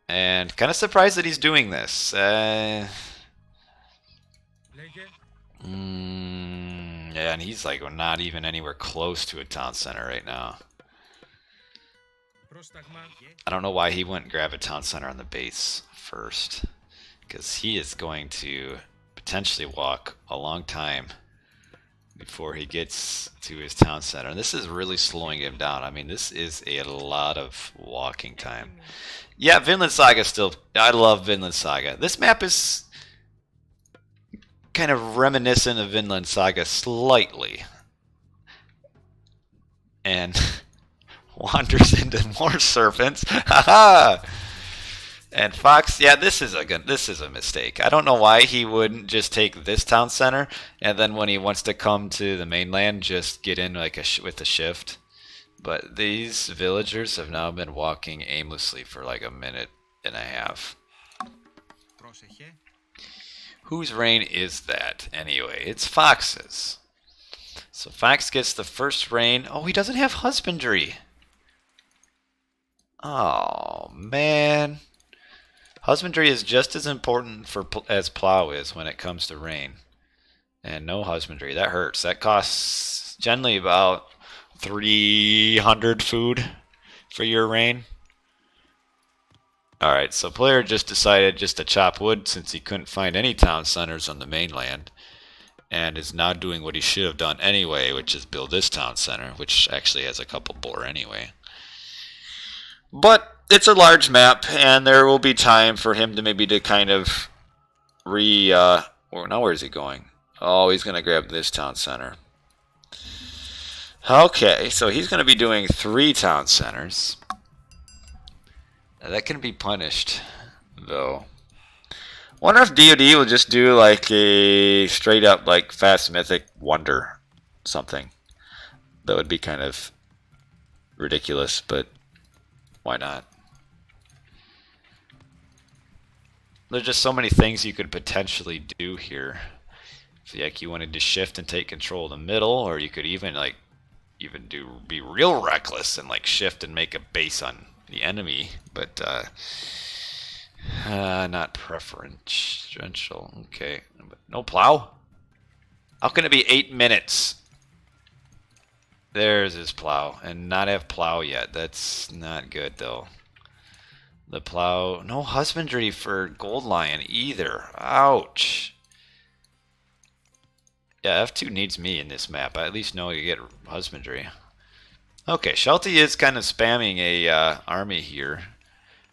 And kind of surprised that he's doing this. Yeah, and he's like not even anywhere close to a town center right now. I don't know why he wouldn't grab a town center on the base first. Because he is going to potentially walk a long time before he gets to his town center. And this is really slowing him down. I mean, this is a lot of walking time. Yeah, Vinland Saga still... I love Vinland Saga. This map is kind of reminiscent of Vinland Saga slightly. And wanders into more serpents. Haha! And Fox, yeah, this is a mistake. I don't know why he wouldn't just take this town center, and then when he wants to come to the mainland, just get in like with a shift. But these villagers have now been walking aimlessly for like a minute and a half. Whose reign is that anyway? It's Fox's. So Fox gets the first reign. Oh, he doesn't have husbandry. Oh man. Husbandry is just as important as plow is when it comes to rain. And no husbandry. That hurts. That costs generally about 300 food for your rain. Alright, so player just decided just to chop wood since he couldn't find any town centers on the mainland. And is now doing what he should have done anyway, which is build this town center, which actually has a couple boar anyway. But it's a large map, and there will be time for him to maybe to kind of now where is he going? Oh, he's going to grab this town center. Okay, so he's going to be doing 3 town centers. Now, that can be punished, though. Wonder if DoD will just do like a straight up like fast mythic wonder something. That would be kind of ridiculous, but why not? There's just so many things you could potentially do here. If like you wanted to shift and take control of the middle, or you could even like be real reckless and like shift and make a base on the enemy, but not preferential. Okay, no plow. How can it be 8 minutes? There's his plow, and not have plow yet. That's not good though. The plow, no husbandry for Gold Lion either. Ouch. Yeah, F2 needs me in this map. I at least know you get husbandry. Okay, Shelty is kind of spamming a army here.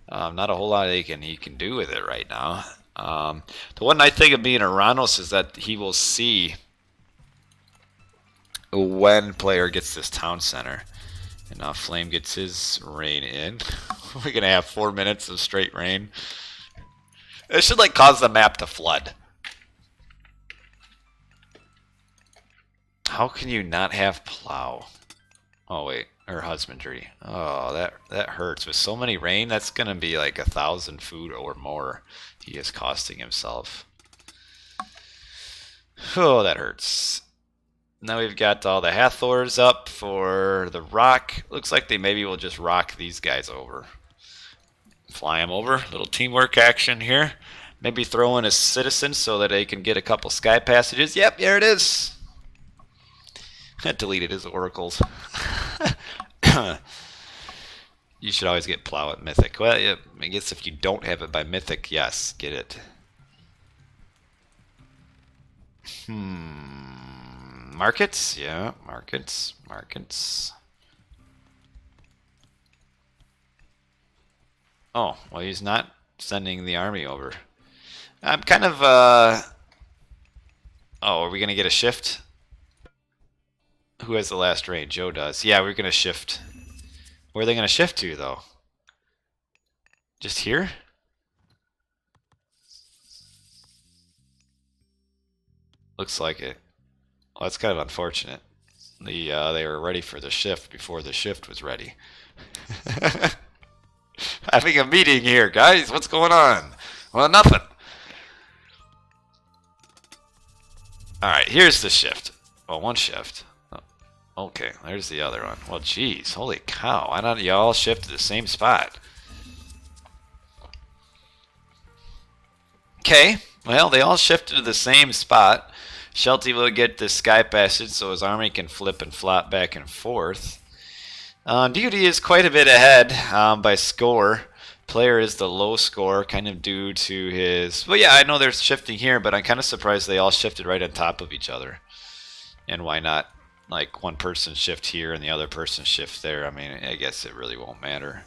Not a whole lot he can do with it right now. The one nice thing of being Aranos is that he will see when player gets this town center. And now Flame gets his rain in. We're gonna have 4 minutes of straight rain. It should like cause the map to flood. How can you not have plow? Oh wait, or husbandry. Oh, that hurts. With so many rain, that's gonna be like 1,000 food or more he is costing himself. Oh, that hurts. Now we've got all the Hathors up for the rock. Looks like they maybe will just rock these guys over. Fly them over. Little teamwork action here. Maybe throw in a citizen so that they can get a couple sky passages. Yep, there it is. I deleted his oracles. You should always get plow at mythic. Well, yeah, I guess if you don't have it by mythic, yes, get it. Markets? Yeah, markets. Markets. Oh, well, he's not sending the army over. I'm kind of, Oh, are we going to get a shift? Who has the last rain? Joe does. Yeah, we're going to shift. Where are they going to shift to, though? Just here? Looks like it. Well, that's kind of unfortunate. They were ready for the shift before the shift was ready. Having a meeting here, guys. What's going on? Well, nothing. Alright, here's the shift. Well, one shift. Okay, there's the other one. Well, geez, holy cow. Why don't you all shift to the same spot? Okay, well, they all shifted to the same spot. Shelty will get the sky passage so his army can flip and flop back and forth. DoD is quite a bit ahead by score. Player is the low score, kind of due to his... Well, yeah, I know they're shifting here, but I'm kind of surprised they all shifted right on top of each other. And why not, like, one person shift here and the other person shift there? I mean, I guess it really won't matter.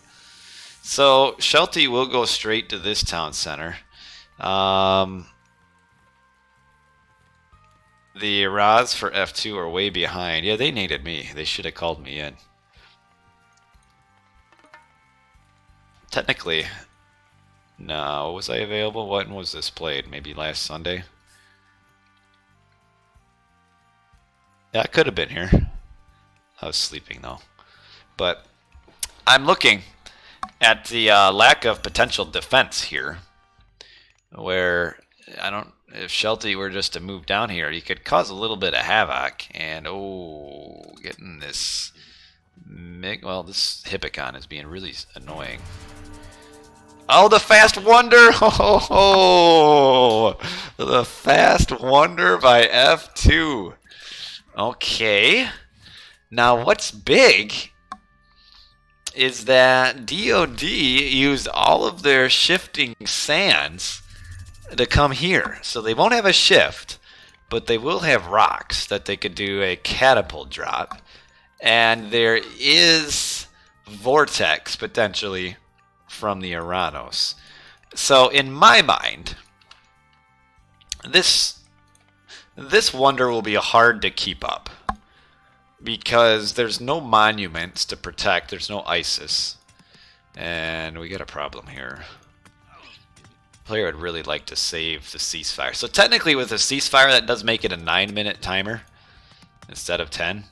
So, Shelty will go straight to this town center. The Raz for F2 are way behind. Yeah, they needed me. They should have called me in. Technically, no. Was I available? When was this played? Maybe last Sunday? Yeah, I could have been here. I was sleeping though. But I'm looking at the lack of potential defense here. Where, I don't... If Shelty were just to move down here, he could cause a little bit of havoc. And, oh, getting this... Well, this Hippicon is being really annoying. Oh, the Fast Wonder! Oh, the Fast Wonder by F2. Okay. Now, what's big is that DoD used all of their shifting sands to come here. So they won't have a shift, but they will have rocks that they could do a catapult drop. And there is vortex, potentially, from the Aranos. So in my mind, this wonder will be hard to keep up because there's no monuments to protect. There's no ISIS, and we got a problem here. Player would really like to save the ceasefire. So technically, with a ceasefire, that does make it a 9-minute timer instead of 10.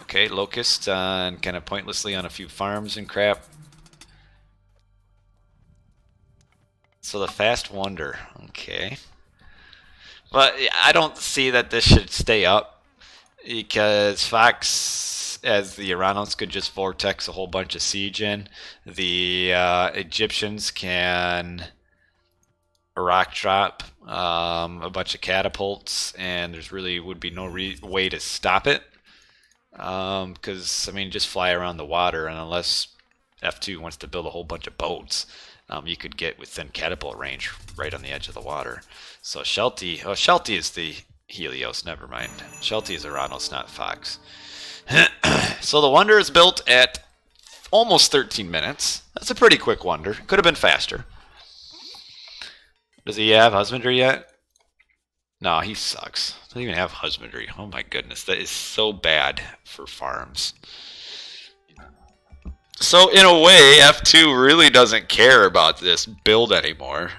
Okay, Locust on kind of pointlessly on a few farms and crap. So the Fast Wonder, okay. But I don't see that this should stay up because Fox, as the Iranos, could just vortex a whole bunch of siege in. The Egyptians can rock drop a bunch of catapults, and there's really would be no way to stop it. Because, I mean, just fly around the water, and unless F2 wants to build a whole bunch of boats, you could get within catapult range right on the edge of the water. So Shelty is the Helios, never mind. Shelty is Aranos, not Fox. So the Wonder is built at almost 13 minutes. That's a pretty quick Wonder. Could have been faster. Does he have husbandry yet? No, he sucks. Doesn't even have husbandry. Oh my goodness, that is so bad for farms. So in a way, F2 really doesn't care about this build anymore.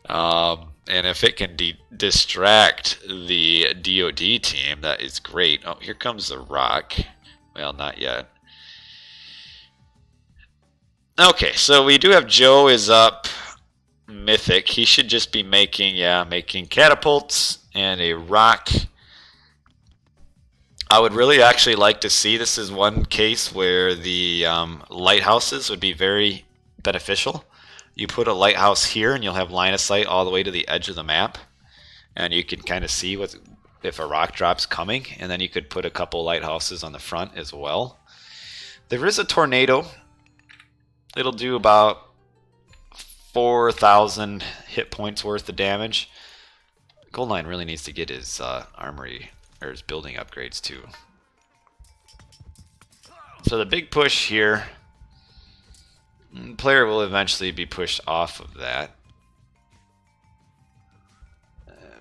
And if it can distract the DoD team, that is great. Oh, here comes the rock. Well, not yet. Okay, so we do have Joe is up mythic. He should just be making catapults and a rock. I would really actually like to see, this is one case where the lighthouses would be very beneficial. You put a lighthouse here and you'll have line of sight all the way to the edge of the map, and you can kind of see what if a rock drop's coming, and then you could put a couple lighthouses on the front as well. There is a tornado. It'll do about 4,000 hit points worth of damage. Goldline really needs to get his armory or his building upgrades too. So the big push here, player will eventually be pushed off of that.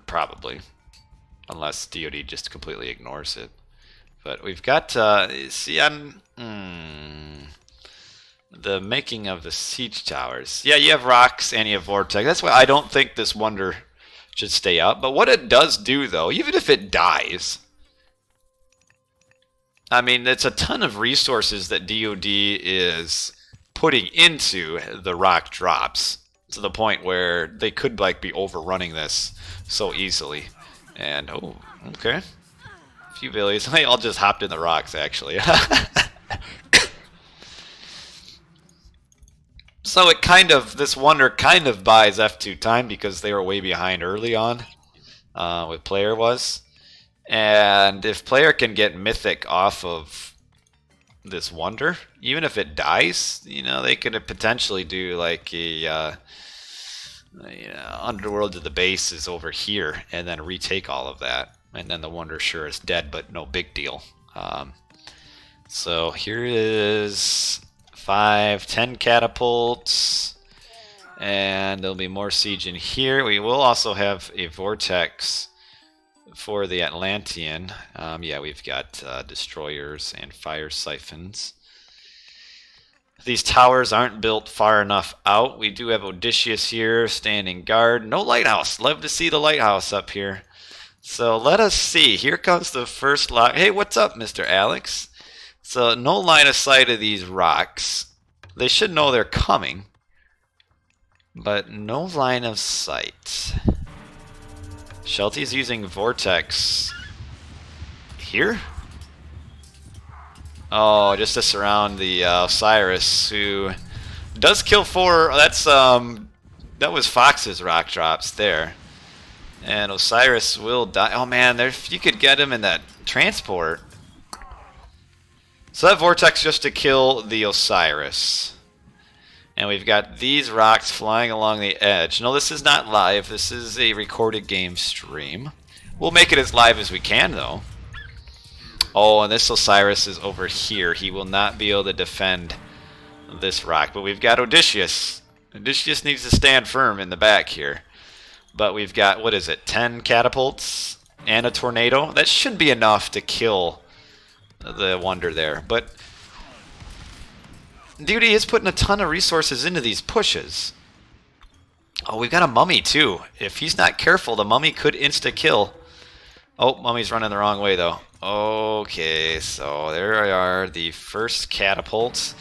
Probably. Unless DoD just completely ignores it. But we've got, see, the making of the siege towers. Yeah, you have rocks and you have vortex. That's why I don't think this Wonder should stay up. But what it does do, though, even if it dies, I mean, it's a ton of resources that DoD is putting into the rock drops to the point where they could like be overrunning this so easily. And oh, okay, a few villies. They all just hopped in the rocks actually. So it kind of, this Wonder kind of buys F2 time because they were way behind early on with player was. And if player can get mythic off of this Wonder, even if it dies, you know, they could potentially do like a Underworld to the base is over here and then retake all of that. And then the Wonder sure is dead, but no big deal. So here is 5, 10 catapults, and there'll be more siege in here. We will also have a vortex for the Atlantean. Yeah, we've got destroyers and fire siphons. These towers aren't built far enough out. We do have Odysseus here standing guard. No lighthouse. Love to see the lighthouse up here. So let us see. Here comes the first lock. Hey, what's up, Mr. Alex? So no line of sight of these rocks. They should know they're coming, but no line of sight. Shelty's using Vortex here. Oh, just to surround the Osiris, who does kill 4. That's that was Fox's rock drops there, and Osiris will die. Oh man, there you could get him in that transport. So that Vortex just to kill the Osiris. And we've got these rocks flying along the edge. No, this is not live. This is a recorded game stream. We'll make it as live as we can, though. Oh, and this Osiris is over here. He will not be able to defend this rock. But we've got Odysseus. Odysseus needs to stand firm in the back here. But we've got, what is it, 10 catapults and a tornado? That should be enough to kill the Wonder there. But DoD is putting a ton of resources into these pushes. Oh, we've got a mummy too. If he's not careful, the mummy could insta-kill. Oh, mummy's running the wrong way though. Okay, so there are the first catapults.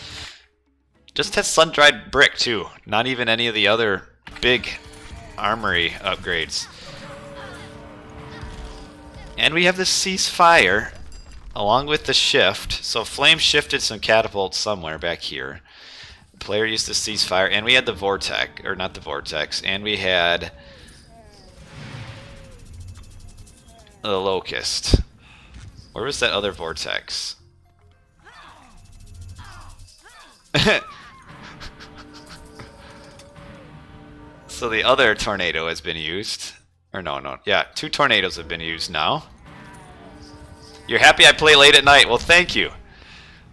Just has sun-dried brick too. Not even any of the other big armory upgrades. And we have the ceasefire along with the shift. So Flame shifted some catapults somewhere back here. The player used the ceasefire, and we had the vortex, or not the vortex, and we had the locust. Where was that other vortex? So the other tornado has been used. Or no, yeah, 2 tornadoes have been used now. You're happy I play late at night. Well, thank you.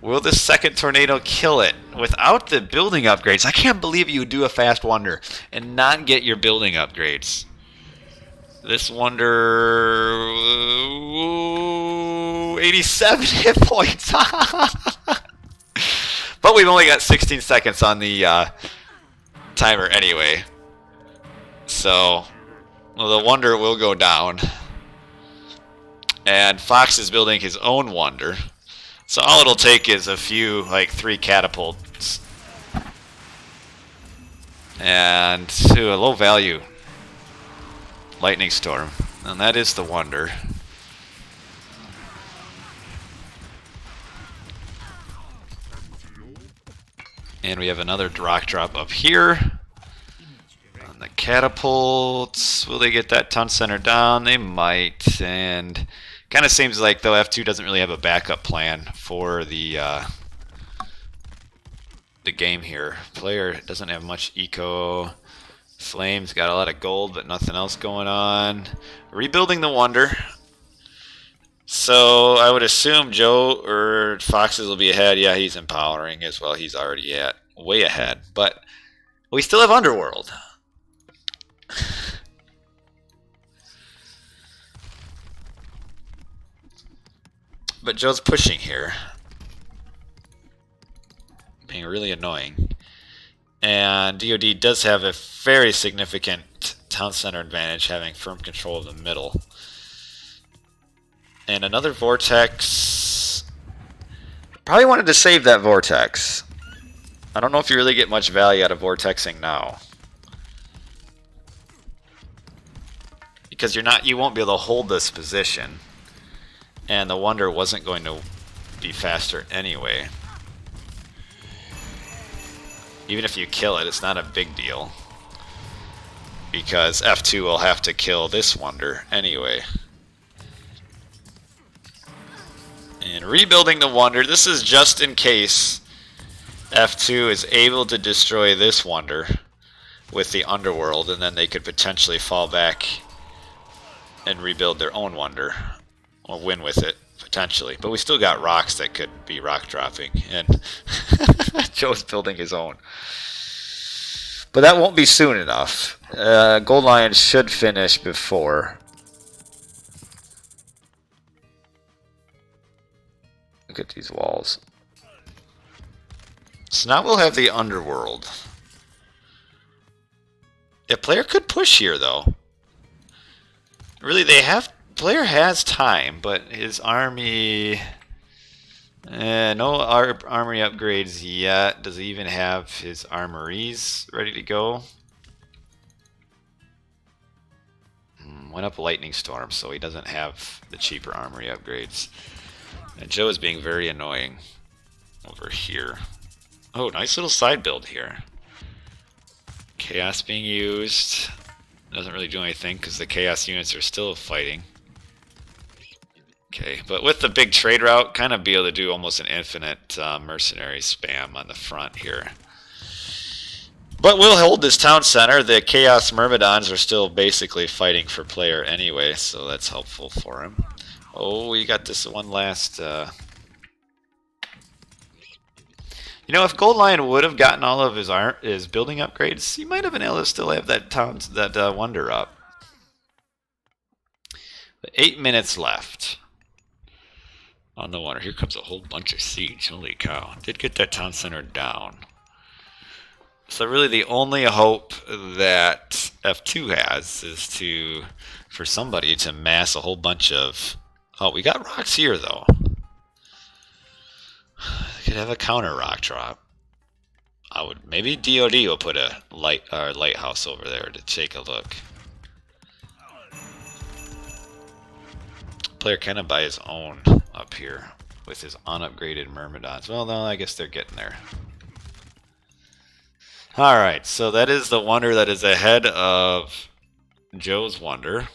Will the second tornado kill it? Without the building upgrades, I can't believe you would do a fast wonder and not get your building upgrades. This wonder... 87 hit points. But we've only got 16 seconds on the timer anyway. So, well, the wonder will go down. And Fox is building his own wonder. So all it'll take is a few, like 3 catapults. And to a low value lightning storm. And that is the wonder. And we have another rock drop up here. On the catapults, will they get that town center down? They might. And kind of seems like though F2 doesn't really have a backup plan for the game here. Player doesn't have much eco. Flames got a lot of gold, but nothing else going on. Rebuilding the wonder. So I would assume Joe or Foxes will be ahead. Yeah, he's empowering as well. He's already way ahead. But we still have Underworld. But Joe's pushing here. Being really annoying. And DoD does have a very significant town center advantage, having firm control of the middle. And another vortex. Probably wanted to save that vortex. I don't know if you really get much value out of vortexing now. Because you won't be able to hold this position. And the wonder wasn't going to be faster anyway. Even if you kill it, it's not a big deal. Because F2 will have to kill this wonder anyway. And rebuilding the wonder, this is just in case F2 is able to destroy this wonder with the underworld, and then they could potentially fall back and rebuild their own wonder. Or win with it, potentially. But we still got rocks that could be rock dropping. And Joe's building his own. But that won't be soon enough. Gold Lion should finish before. Look at these walls. So now we'll have the underworld. A player could push here, though. Really, player has time, but his army... no armory upgrades yet. Does he even have his armories ready to go? Went up a lightning storm, so he doesn't have the cheaper armory upgrades. And Joe is being very annoying over here. Oh, nice little side build here. Chaos being used. Doesn't really do anything because the chaos units are still fighting. Okay, but with the big trade route, kind of be able to do almost an infinite mercenary spam on the front here. But we'll hold this town center. The Chaos Myrmidons are still basically fighting for player anyway, so that's helpful for him. Oh, we got this one last... You know, if Gold Lion would have gotten all of his building upgrades, he might have been able to still have that wonder up. But 8 minutes left on the wonder. Here comes a whole bunch of siege. Holy cow. Did get that town center down. So really the only hope that F2 has is for somebody to mass a whole bunch of... Oh, we got rocks here though. Could have a counter rock drop. Maybe DoD will put a lighthouse over there to take a look. Player can buy his own up here with his unupgraded Myrmidons. Well, no, I guess they're getting there. Alright, so that is the wonder that is ahead of Joe's wonder.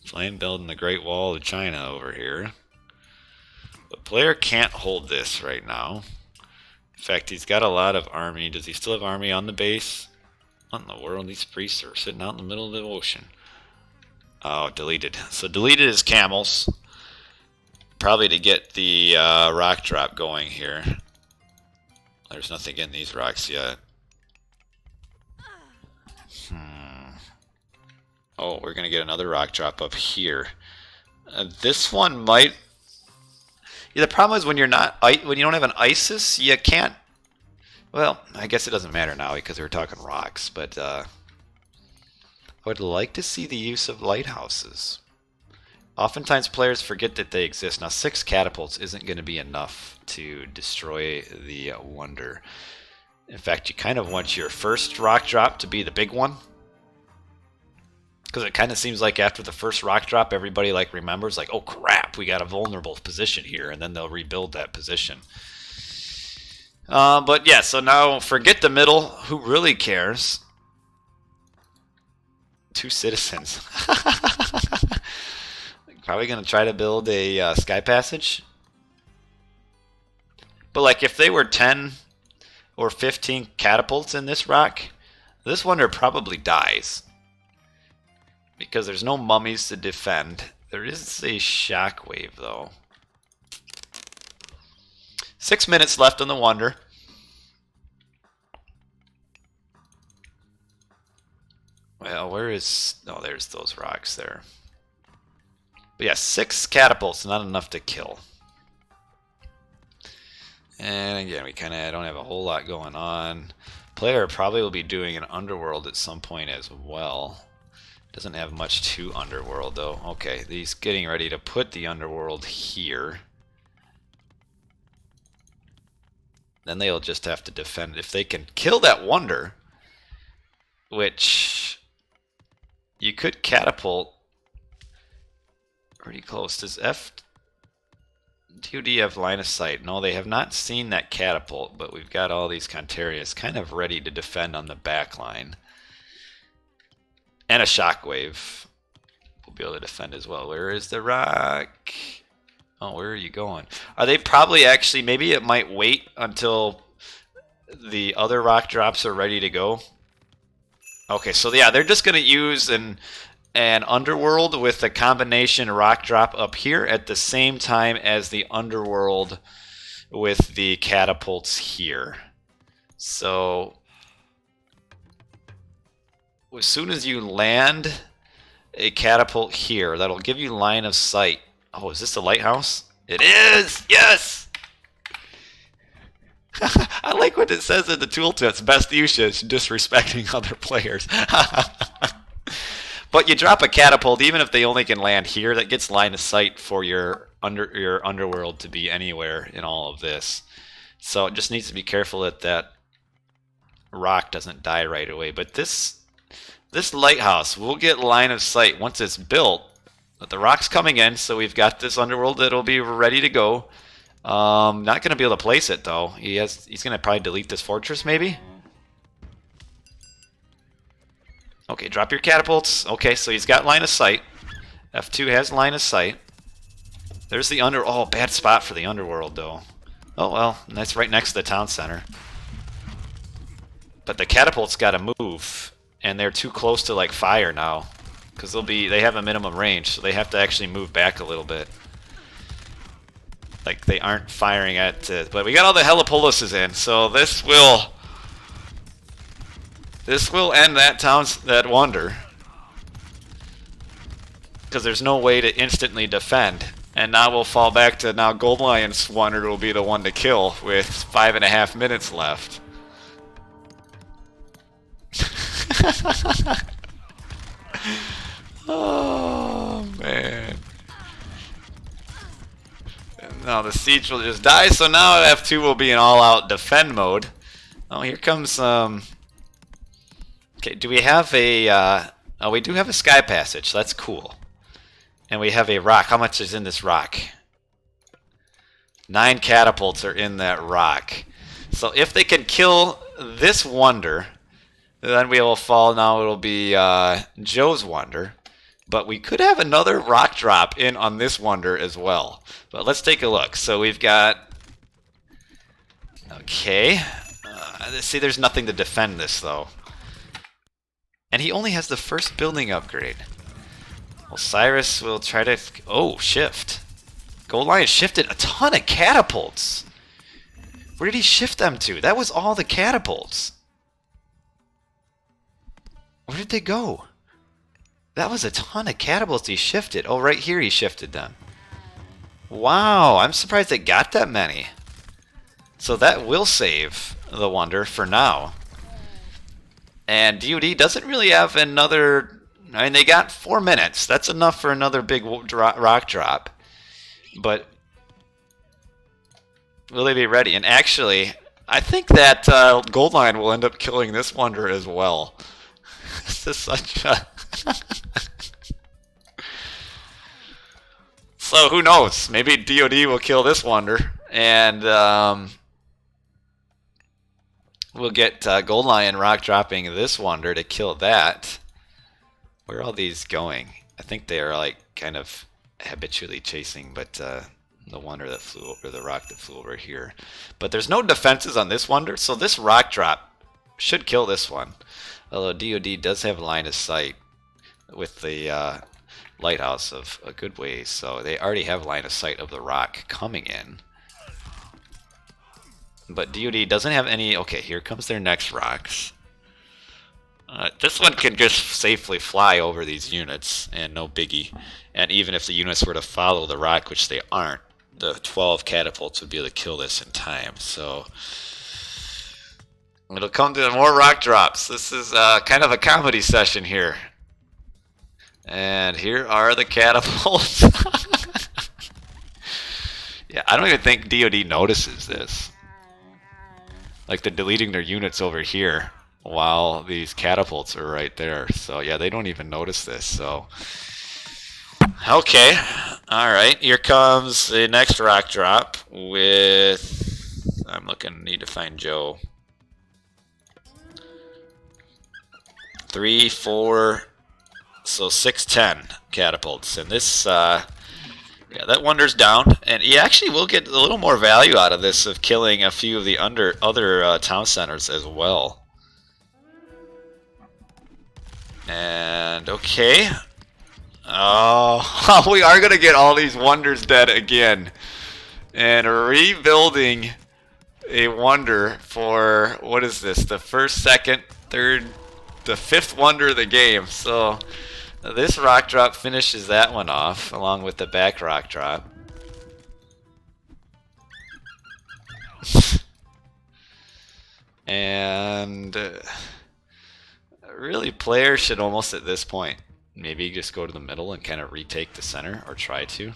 Flame building the Great Wall of China over here. The player can't hold this right now. In fact, he's got a lot of army. Does he still have army on the base? What in the world? These priests are sitting out in the middle of the ocean. Oh, deleted. So deleted is camels. Probably to get the rock drop going here. There's nothing in these rocks yet. Oh, we're gonna get another rock drop up here. This one might. Yeah, the problem is when you're not when you don't have an ISIS, you can't. Well, I guess it doesn't matter now because we're talking rocks, but I would like to see the use of lighthouses. Oftentimes players forget that they exist. Now 6 catapults isn't going to be enough to destroy the wonder. In fact, you kind of want your first rock drop to be the big one. Because it kind of seems like after the first rock drop, everybody like remembers like, oh crap, we got a vulnerable position here, and then they'll rebuild that position. But yeah, so now forget the middle. Who really cares? 2 citizens. Probably going to try to build a sky passage. But like if they were 10 or 15 catapults in this rock, this wonder probably dies. Because there's no mummies to defend. There is a shockwave though. 6 minutes left on the wonder. Well, where is... Oh, there's those rocks there. But yeah, 6 catapults, not enough to kill. And again, we kind of don't have a whole lot going on. Player probably will be doing an underworld at some point as well. Doesn't have much to underworld though. Okay, he's getting ready to put the underworld here. Then they'll just have to defend. If they can kill that wonder, which you could catapult pretty close. Does DoD have line of sight? No, they have not seen that catapult, but we've got all these Contarius kind of ready to defend on the back line. And a shockwave will be able to defend as well. Where is the rock? Oh, where are you going? Are they probably actually, maybe it might wait until the other rock drops are ready to go. Okay, so yeah, they're just going to use an underworld with a combination rock drop up here at the same time as the underworld with the catapults here. So as soon as you land a catapult here, that'll give you line of sight. Oh, is this the lighthouse? It is! Yes! I like what it says in the tooltips. Best usage, disrespecting other players. But you drop a catapult, even if they only can land here, that gets line of sight for your underworld to be anywhere in all of this. So it just needs to be careful that that rock doesn't die right away. But this lighthouse will get line of sight once it's built. But the rock's coming in, so we've got this underworld that'll be ready to go. Not going to be able to place it though. He's going to probably delete this fortress maybe. Okay, drop your catapults. Okay, so he's got line of sight. F2 has line of sight. There's the oh, bad spot for the underworld though. Oh well, that's right next to the town center. But the catapults got to move, and they're too close to like fire now, because they have a minimum range, so they have to actually move back a little bit. Like they aren't firing at, but we got all the Helipolises in, so this will end that wonder, because there's no way to instantly defend. And now we'll fall back to now Gold Lion's wonder will be the one to kill with 5.5 minutes left. Oh man. And now the siege will just die, so now F2 will be in all-out defend mode. Oh, here comes okay, do we have a oh, we do have a sky passage, so that's cool. And we have a rock. How much is in this rock? 9 catapults are in that rock. So if they can kill this wonder, then we will fall. Now it'll be Joe's wonder. But we could have another rock drop in on this wonder as well. But let's take a look. So we've got... Okay. See, there's nothing to defend this, though. And he only has the first building upgrade. Osiris will try to... Oh, shift. Gold Lion shifted a ton of catapults. Where did he shift them to? That was all the catapults. Where did they go? That was a ton of catapults he shifted. Oh, right here he shifted them. Wow, I'm surprised they got that many. So that will save the Wonder for now. And DoD doesn't really have another... I mean, they got 4 minutes. That's enough for another big rock drop. But will they be ready? And actually, I think that Gold Lion will end up killing this Wonder as well. This is such a... So who knows? Maybe DoD will kill this Wonder, and we'll get Gold Lion rock dropping this Wonder to kill that. Where are all these going? I think they are like kind of habitually chasing, but the Wonder that flew over, the rock that flew over here. But there's no defenses on this Wonder, so this rock drop should kill this one. Although DoD does have line of sight with the lighthouse of a good ways, so they already have line of sight of the rock coming in. But DoD doesn't have any... Okay, here comes their next rocks. This one can just safely fly over these units, and no biggie. And even if the units were to follow the rock, which they aren't, the 12 catapults would be able to kill this in time. So it'll come to more rock drops. This is kind of a comedy session here. And here are the catapults. Yeah, I don't even think DoD notices this. Like, they're deleting their units over here while these catapults are right there. So yeah, they don't even notice this. So okay, all right, here comes the next rock drop with... I'm looking, need to find Joe. 3, 4, so 6, 10 catapults, and this yeah, that Wonder's down, and he actually will get a little more value out of this of killing a few of the other town centers as well. And okay, oh, we are gonna get all these Wonders dead again, and rebuilding a Wonder for, what is this, the first, second, third, the fifth Wonder of the game. So this rock drop finishes that one off, along with the back rock drop. And really, players should almost at this point maybe just go to the middle and kind of retake the center, or try to.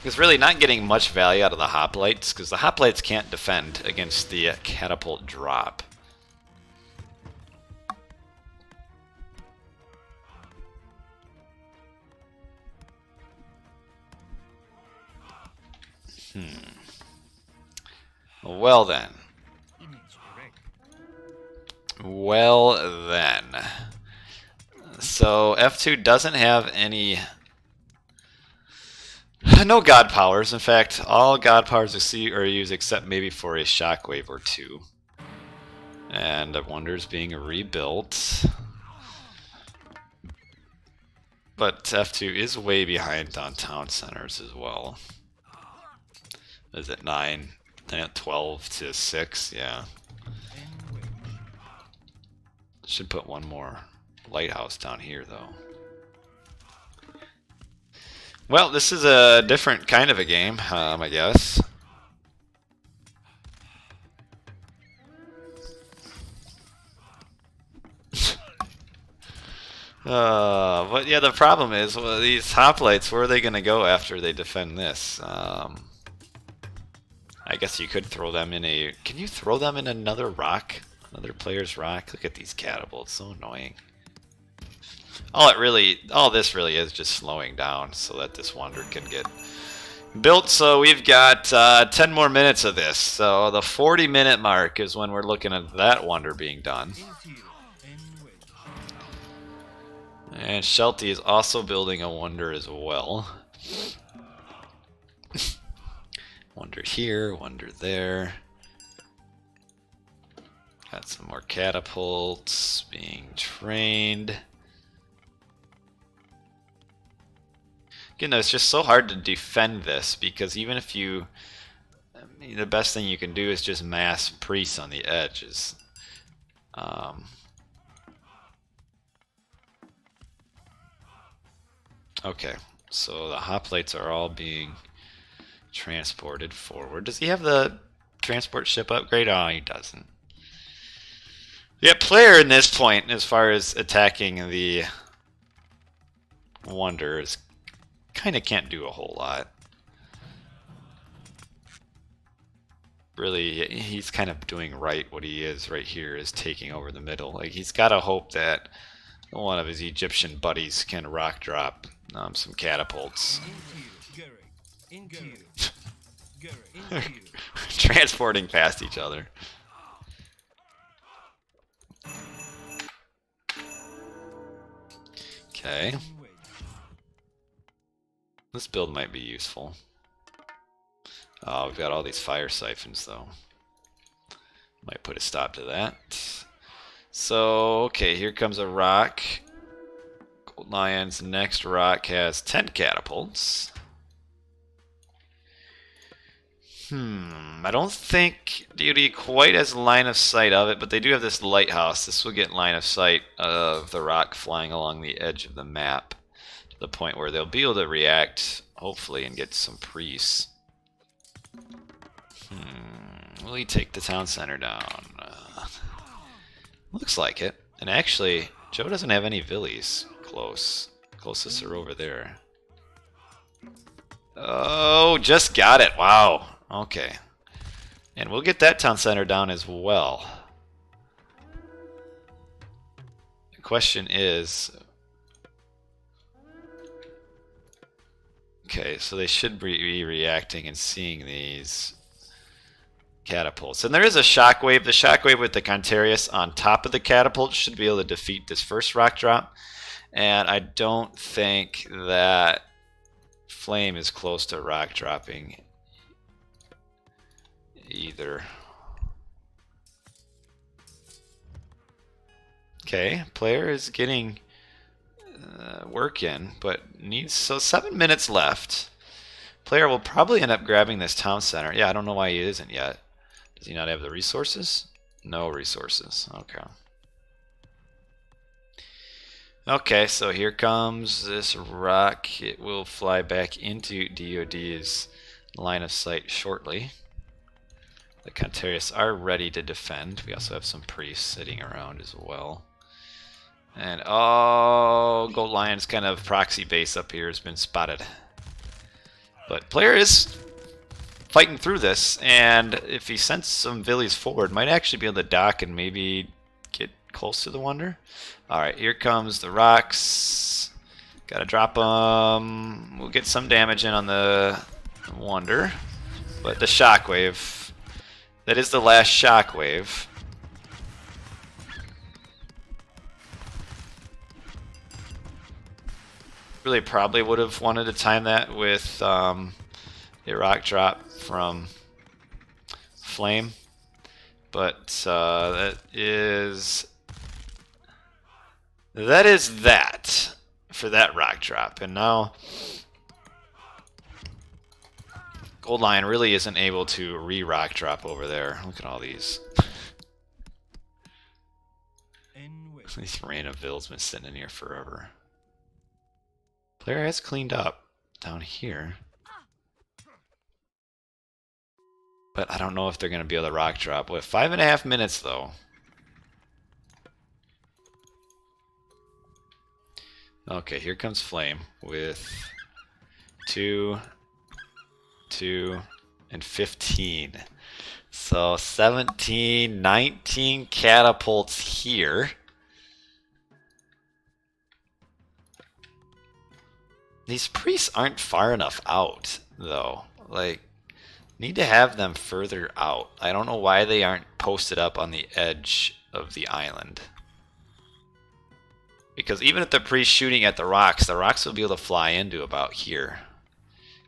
Because really not getting much value out of the hoplites, because the hoplites can't defend against the catapult drop. Well then. Well then. So F2 doesn't have any... no god powers. In fact, all god powers you see are used except maybe for a shockwave or two. And the Wonder's being rebuilt. But F2 is way behind on town centers as well. Is it 9? 12 to 6? Yeah. Should put one more lighthouse down here, though. Well, this is a different kind of a game, I guess. But yeah, the problem is, well, these hoplites, where are they going to go after they defend this? I guess you could throw them in a... Can you throw them in another rock? Another player's rock? Look at these catapults, so annoying. All this really is just slowing down so that this Wonder can get built. So we've got 10 more minutes of this. So the 40-minute mark is when we're looking at that Wonder being done. And Shelty is also building a Wonder as well. Wonder here, Wonder there. Got some more catapults being trained. You know, it's just so hard to defend this because even if you, I mean, the best thing you can do is just mass priests on the edges. Okay, so the hoplites are all being transported forward. Does he have the transport ship upgrade? Oh, he doesn't. Yeah, player in this point, as far as attacking the Wonders, kind of can't do a whole lot. Really, he's kind of doing right what he is right here, is taking over the middle. Like, he's got to hope that one of his Egyptian buddies can rock drop some catapults. Transporting past each other. Okay. This build might be useful. Oh, we've got all these fire siphons, though. Might put a stop to that. So, okay, here comes a rock. Gold Lion's next rock has 10 catapults. I don't think DoD quite has line of sight of it, but they do have this lighthouse. This will get line of sight of the rock flying along the edge of the map to the point where they'll be able to react, hopefully, and get some priests. Will he take the town center down? Looks like it. And actually, Joe doesn't have any villies close. Closest are over there. Oh, just got it. Wow. Okay. And we'll get that town center down as well. The question is... Okay, so they should be reacting and seeing these catapults. And there is a shockwave. The shockwave with the Contarius on top of the catapult should be able to defeat this first rock drop. And I don't think that Flame is close to rock dropping either. Okay, player is getting work in, but needs, so 7 minutes left. Player will probably end up grabbing this town center. Yeah, I don't know why he isn't yet. Does he not have the resources? No resources. Okay. Okay, so here comes this rock. It will fly back into DoD's line of sight shortly. The Contarius are ready to defend. We also have some priests sitting around as well. And oh, Gold Lion's kind of proxy base up here has been spotted. But player is fighting through this, and if he sends some villies forward, might actually be able to dock and maybe get close to the Wonder. Alright, here comes the rocks. Gotta drop them. We'll get some damage in on the Wonder. But the shockwave, that is the last shockwave. Really probably would have wanted to time that with a rock drop from Flame. But that is that for that rock drop. And now Gold Lion really isn't able to re-rock drop over there. Look at all these. These random vills been sitting in here forever. Player has cleaned up down here. But I don't know if they're going to be able to rock drop. With 5.5 minutes, though. Okay, here comes Flame with 2, 2, and 15. So 17, 19 catapults here. These priests aren't far enough out, though. Like, need to have them further out. I don't know why they aren't posted up on the edge of the island. Because even if the priest's shooting at the rocks will be able to fly into about here.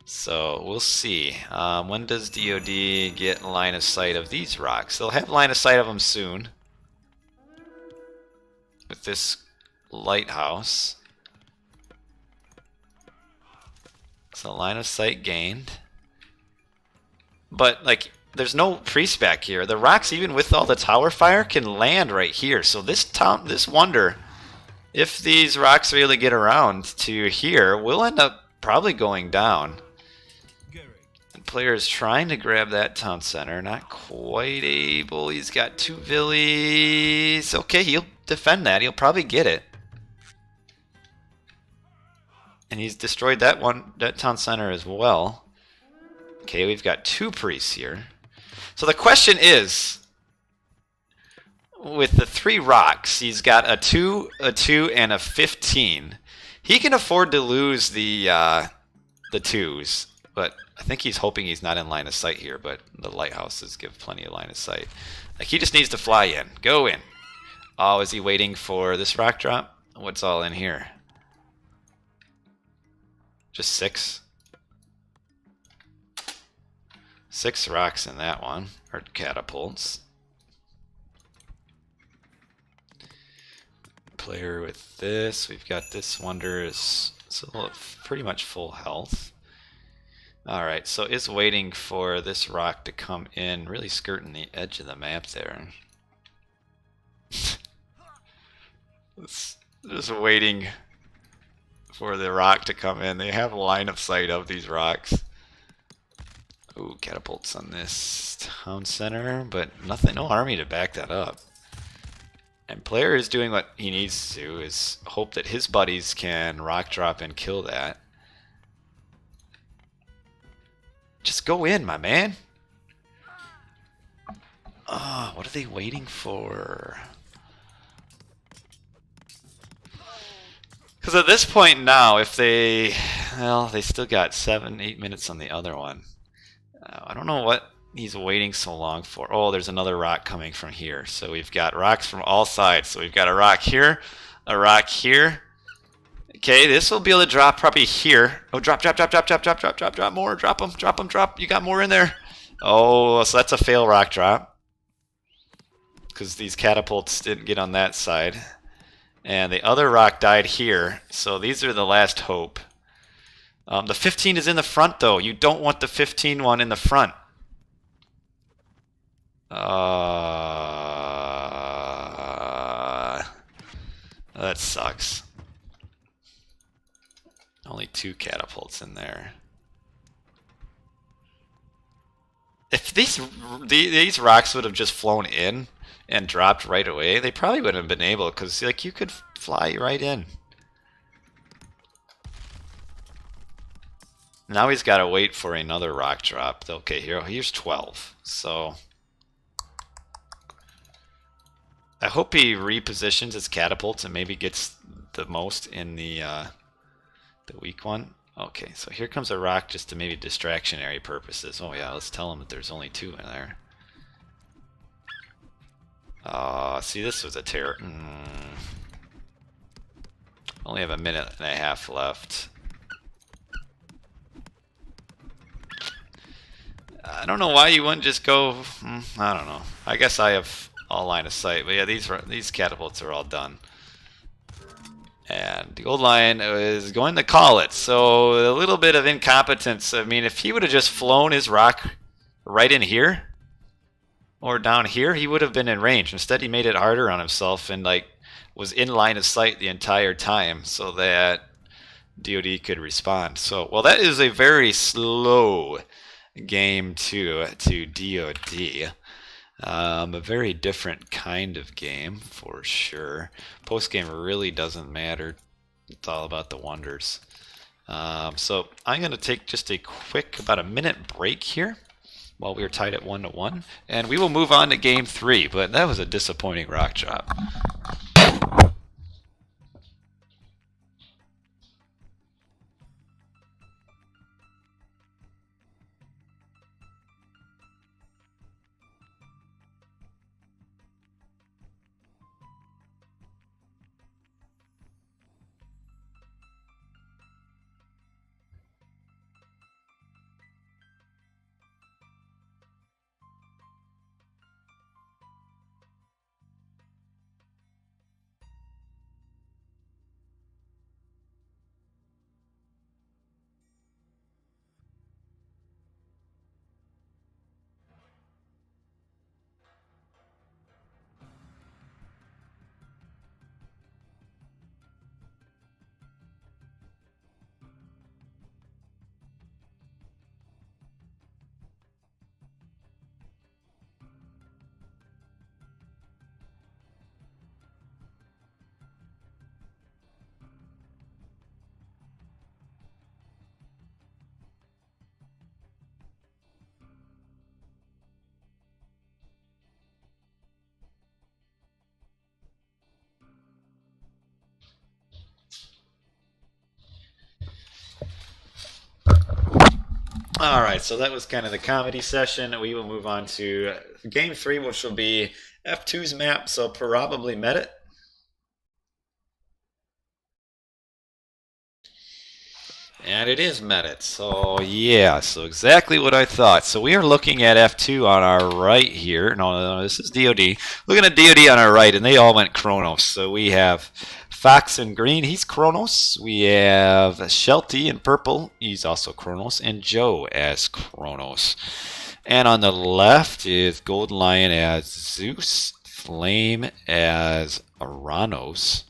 So, we'll see. When does DoD get line of sight of these rocks? They'll have line of sight of them soon. With this lighthouse. So line of sight gained. But, like, there's no priest back here. The rocks, even with all the tower fire, can land right here. So this wonder, if these rocks really get around to here, will end up probably going down. The player is trying to grab that town center. Not quite able. He's got 2 villies. Okay, he'll defend that. He'll probably get it. And he's destroyed that town center as well. Okay, we've got 2 priests here. So the question is, with the 3 rocks, he's got a 2, and a 15. He can afford to lose the 2s, but I think he's hoping he's not in line of sight here, but the lighthouses give plenty of line of sight. Like, he just needs to fly in. Go in. Oh, is he waiting for this rock drop? What's all in here? Just 6. 6 rocks in that one, or catapults. Player with this. We've got this wonder is still pretty much full health. Alright, so it's waiting for this rock to come in, really skirting the edge of the map there. It's just waiting for the rock to come in. They have a line of sight of these rocks. Ooh, catapults on this town center, but nothing, no army to back that up. And player is doing what he needs to, is hope that his buddies can rock drop and kill that. Just go in, my man. Oh, what are they waiting for? Because at this point now, if they, well, they still got 7-8 minutes on the other one. I don't know what he's waiting so long for. Oh, there's another rock coming from here. So we've got rocks from all sides. So we've got a rock here, a rock here. Okay, this will be able to drop probably here. Oh, drop more. Drop them. You got more in there. Oh, so that's a fail rock drop. Because these catapults didn't get on that side. And the other rock died here. So these are the last hope. The 15 is in the front, though. You don't want the 15 one in the front. That sucks. Only 2 catapults in there. If these rocks would have just flown in and dropped right away, they probably wouldn't have been able, because like you could fly right in. Now he's got to wait for another rock drop. Okay, here's 12. So I hope he repositions his catapults and maybe gets the most in the weak one. Okay, so here comes a rock just to maybe distractionary purposes. Oh yeah, let's tell him that there's only 2 in there. See, this was a terror. Only have a minute and a half left. I don't know why you wouldn't just go. I don't know. I guess I have all line of sight, but yeah, these catapults are all done. And the old lion is going to call it. So a little bit of incompetence. I mean, if he would have just flown his rock right in here or down here, he would have been in range. Instead, he made it harder on himself and like was in line of sight the entire time so that DoD could respond. So, well, that is a very slow game to DoD. A very different kind of game for sure. Post game really doesn't matter. It's all about the wonders. So I'm going to take just a quick, about a minute break here while we are tied at 1-1, and we will move on to game 3. But that was a disappointing rock drop. All right, so that was kind of the comedy session. We will move on to game 3, which will be F2's map, so probably met it. And it is Metit. So yeah, so exactly what I thought. So we are looking at F2 on our right here. No, this is DoD. Looking at DoD on our right, and they all went Chronos. So we have Fox in green, he's Chronos. We have Shelty in purple, he's also Chronos, and Joe as Chronos. And on the left is Gold Lion as Zeus, Flame as Aranos,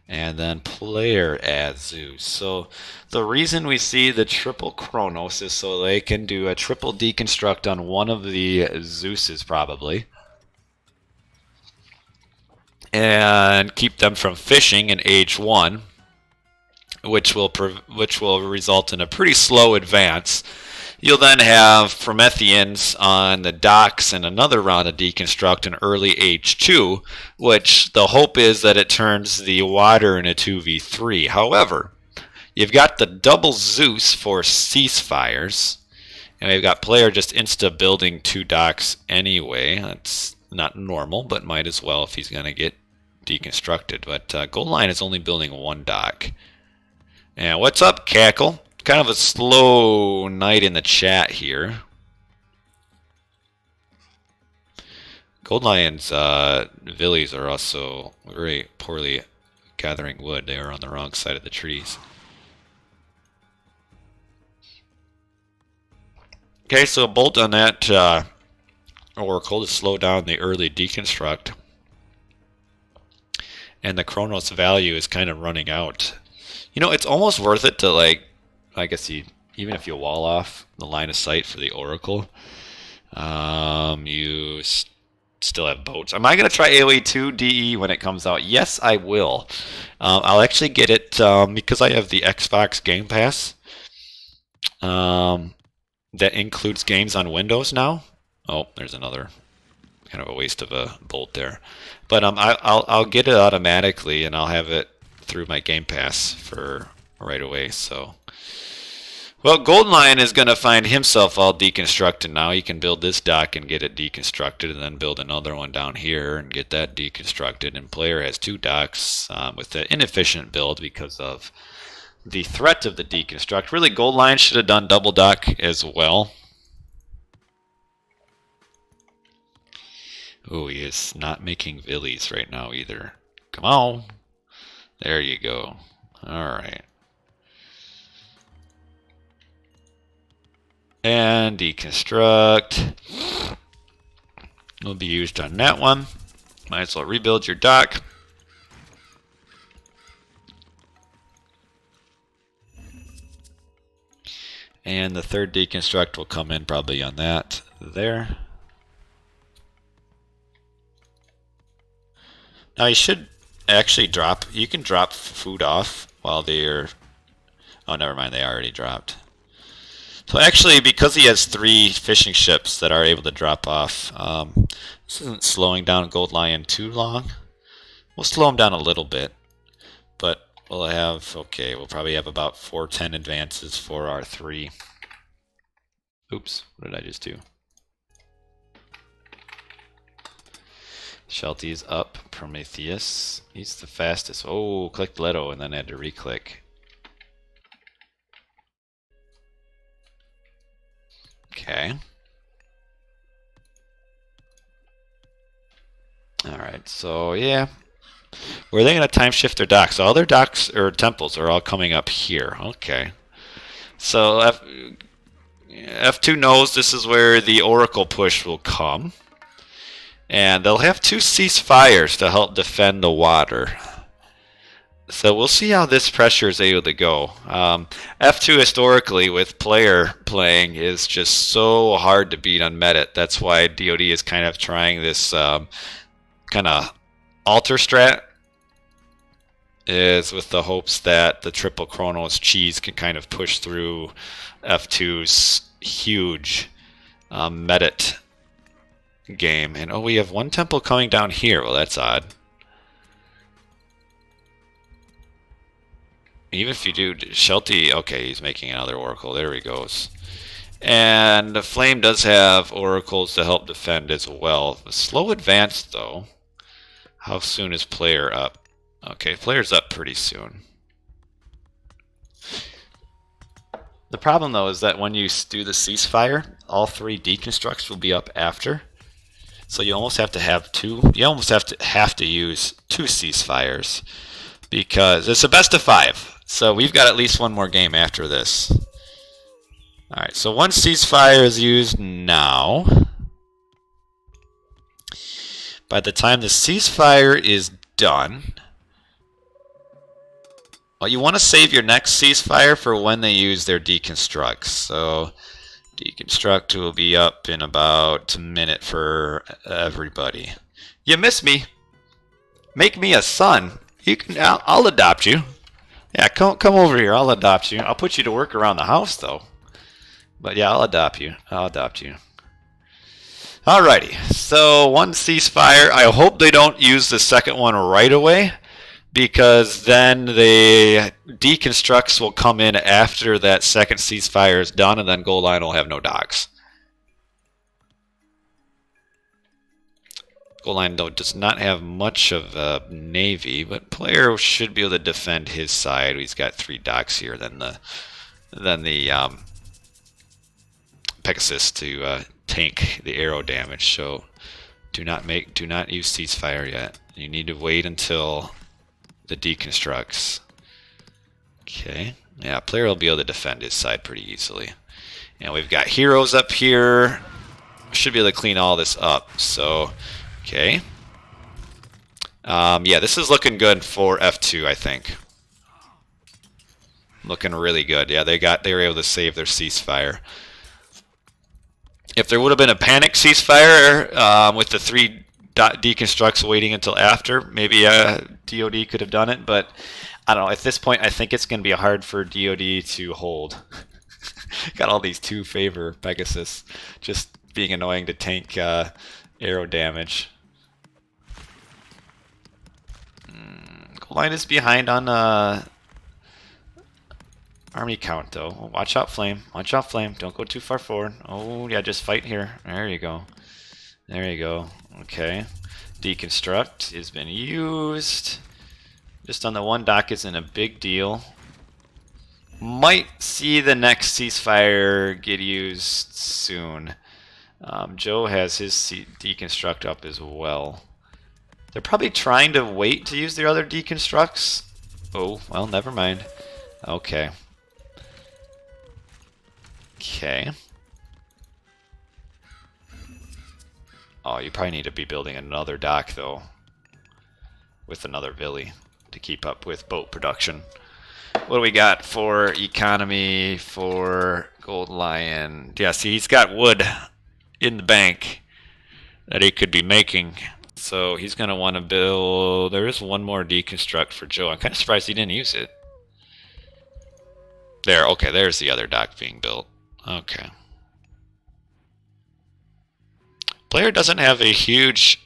and then player as Zeus. So the reason we see the triple Chronos is so they can do a triple deconstruct on one of the Zeuses probably, and keep them from fishing in age 1, which will result in a pretty slow advance. You'll then have Prometheans on the docks and another round of deconstruct in early H2, which the hope is that it turns the water into 2v3. However, you've got the double Zeus for ceasefires, and we've got player just insta building 2 docks anyway. That's not normal, but might as well if he's going to get deconstructed. But Gold Line is only building 1 dock. And what's up, Cackle? Kind of a slow night in the chat here. Gold Lion's villies are also very poorly gathering wood. They are on the wrong side of the trees. Okay, so bolt on that Oracle to slow down the early deconstruct. And the Chronos value is kind of running out. You know, it's almost worth it to, like, I guess even if you wall off the line of sight for the Oracle, you still have boats. Am I going to try AoE 2 DE when it comes out? Yes, I will. I'll actually get it because I have the Xbox Game Pass that includes games on Windows now. Oh, there's another kind of a waste of a bolt there. But I'll get it automatically, and I'll have it through my Game Pass for right away. So, well, Gold Lion is going to find himself all deconstructed now. He can build this dock and get it deconstructed, and then build another one down here and get that deconstructed. And player has 2 docks with an inefficient build because of the threat of the deconstruct. Really, Gold Lion should have done double dock as well. Oh, he is not making villies right now either. Come on. There you go. Alright. And deconstruct will be used on that one. Might as well rebuild your dock. And the third deconstruct will come in probably on that there. Now you should actually drop, you can drop food off while they're, oh never mind, they already dropped. So actually, because he has 3 fishing ships that are able to drop off, this isn't slowing down Gold Lion too long. We'll slow him down a little bit, but we'll have, okay, we'll probably have about 410 advances for our 3. Oops, what did I just do? Shelty's up. Prometheus. He's the fastest. Oh, clicked Leto and then had to re-click. Okay. Alright, so yeah. Where are they going to time shift their docks? All their docks or temples are all coming up here. Okay. So F2 knows this is where the Oracle push will come. And they'll have 2 ceasefires to help defend the water. So we'll see how this pressure is able to go. F2 historically with player playing is just so hard to beat on Metit. That's why DoD is kind of trying this kind of alter strat, is with the hopes that the triple Chronos cheese can kind of push through F2's huge Metit game. And oh, we have 1 temple coming down here. Well, that's odd. Even if you do Shelty, okay, he's making another Oracle. There he goes. And the Flame does have oracles to help defend as well. The slow advance, though. How soon is player up? Okay, player's up pretty soon. The problem, though, is that when you do the ceasefire, all 3 deconstructs will be up after. So you almost have to have 2. You almost have to use 2 ceasefires because it's a best of 5. So we've got at least one more game after this. All right, so 1 ceasefire is used now. By the time the ceasefire is done, well, you want to save your next ceasefire for when they use their deconstructs. So deconstruct will be up in about a minute for everybody. You miss me? Make me a son. You can. I'll adopt you. Yeah, come over here. I'll adopt you. I'll put you to work around the house, though. But yeah, I'll adopt you. I'll adopt you. Alrighty. So 1 ceasefire. I hope they don't use the second one right away, because then the deconstructs will come in after that second ceasefire is done, and then Gold Line will have no docks. Gold Line, though, does not have much of a navy, but player should be able to defend his side. He's got 3 docks here. Then the Pegasus to tank the arrow damage. So do not use ceasefire yet. You need to wait until the deconstructs. Okay. Yeah, player will be able to defend his side pretty easily. And we've got heroes up here. Should be able to clean all this up. So, okay. Yeah, this is looking good for F2, I think. Looking really good. Yeah, they were able to save their ceasefire. If there would have been a panic ceasefire with the 3 deconstructs waiting until after, maybe DoD could have done it, but I don't know. At this point, I think it's going to be hard for DoD to hold. Got all these 2 favor Pegasus just being annoying to tank arrow damage. Gold Line is behind on army count, though. Oh, watch out, Flame. Watch out, Flame. Don't go too far forward. Oh, yeah, just fight here. There you go. There you go. Okay. Deconstruct has been used. Just on the 1 dock isn't a big deal. Might see the next ceasefire get used soon. Joe has his deconstruct up as well. They're probably trying to wait to use their other deconstructs. Oh, well, never mind. Okay. Okay. Oh, you probably need to be building another dock, though, with another Villi to keep up with boat production. What do we got for economy for Gold Lion? Yeah, see, he's got wood in the bank that he could be making. So he's going to want to build... There is 1 more deconstruct for Joe. I'm kind of surprised he didn't use it. There, okay, there's the other dock being built. Okay. Player doesn't have a huge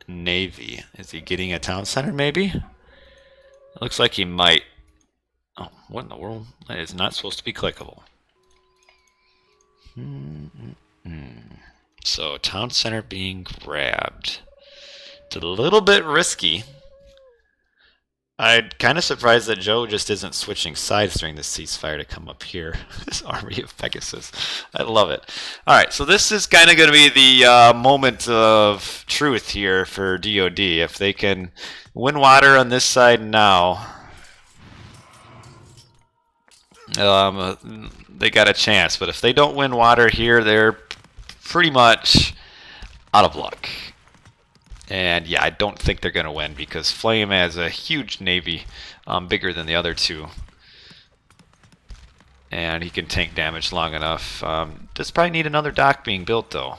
navy. Is he getting a town center, maybe? It looks like he might. Oh, what in the world? That is not supposed to be clickable. So, town center being grabbed. It's a little bit risky. I'm kind of surprised that Joe just isn't switching sides during the ceasefire to come up here. This army of Pegasus. I love it. Alright, so this is kind of going to be the moment of truth here for DoD. If they can win water on this side now, they got a chance. But if they don't win water here, they're pretty much out of luck. And yeah, I don't think they're going to win because Flame has a huge navy, bigger than the other 2. And he can tank damage long enough. Does probably need another dock being built, though.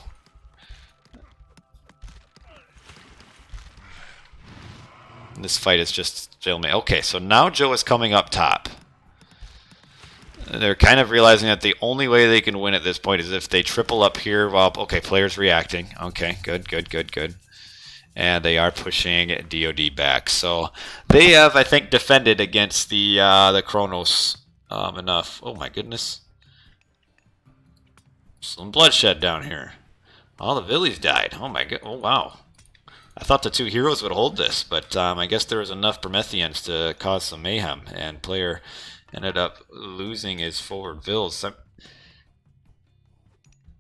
And this fight is just stalemate. Okay, so now Joe is coming up top. They're kind of realizing that the only way they can win at this point is if they triple up here while... Okay, player's reacting. Okay, good, good, good, good. And they are pushing DoD back. So they have, I think, defended against the Kronos enough. Oh my goodness. Some bloodshed down here. All the villies died. Oh my god. Oh wow. I thought the two heroes would hold this, but I guess there was enough Prometheans to cause some mayhem, and player ended up losing his forward vills.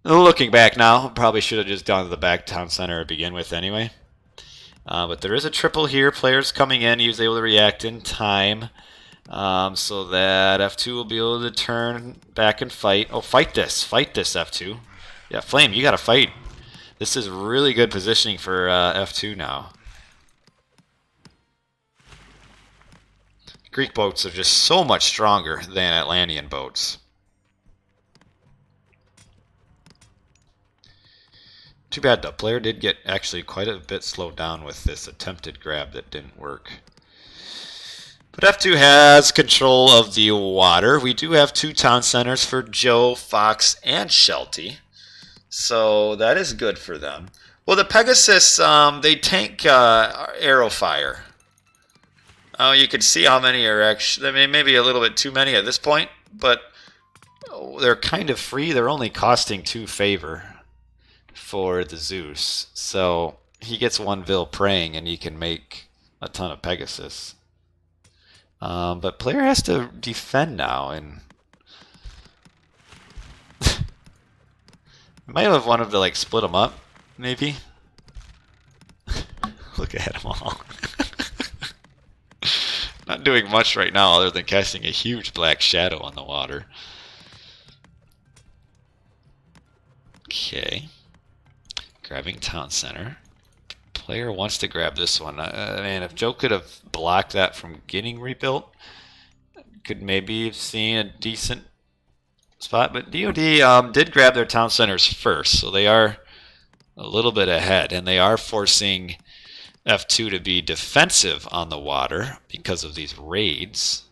Looking back now, probably should have just gone to the back town center to begin with anyway. But there is a triple here. Players coming in, he was able to react in time. So that F2 will be able to turn back and fight. Oh, fight this, F2. Yeah, Flame, you gotta fight. This is really good positioning for F2 now. Greek boats are just so much stronger than Atlantean boats. Too bad the player did get actually quite a bit slowed down with this attempted grab that didn't work. But F2 has control of the water. We do have two town centers for Joe, Fox, and Shelty. So that is good for them. Well, the Pegasus, they tank arrow fire. Oh, you can see how many are actually, I mean, maybe a little bit too many at this point, but they're kind of free. They're only costing 2 favor for the Zeus. So he gets 1 Vil praying and he can make a ton of Pegasus. But player has to defend now, and might have wanted to like split them up, maybe. Look at them all. Not doing much right now other than casting a huge black shadow on the water. Okay. Grabbing town center. Player wants to grab this one. I mean, if Joe could have blocked that from getting rebuilt, could maybe have seen a decent spot. But DoD did grab their town centers first, so they are a little bit ahead, and they are forcing F2 to be defensive on the water because of these raids.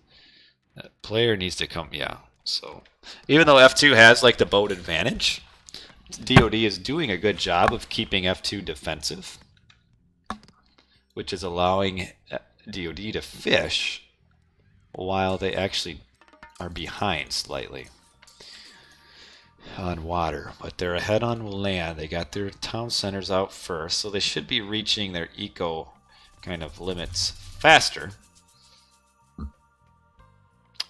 That player needs to come, yeah. So even though F2 has like the boat advantage, DoD is doing a good job of keeping F2 defensive, which is allowing DoD to fish while they actually are behind slightly on water. But they're ahead on land. They got their town centers out first, so they should be reaching their eco kind of limits faster.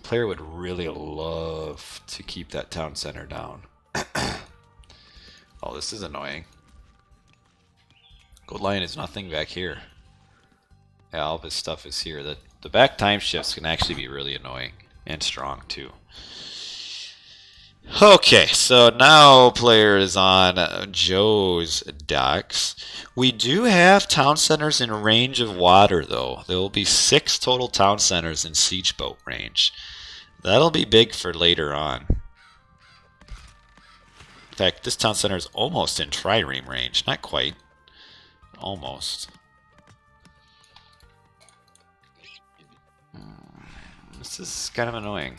Player would really love to keep that town center down. Oh, this is annoying. Gold Lion is nothing back here. Yeah, all of his stuff is here. The back time shifts can actually be really annoying and strong too. Okay, so now player is on Joe's docks. We do have town centers in range of water though. There will be 6 total town centers in siege boat range. That'll be big for later on. In fact, this town center is almost in trireme range. Not quite. Almost. This is kind of annoying.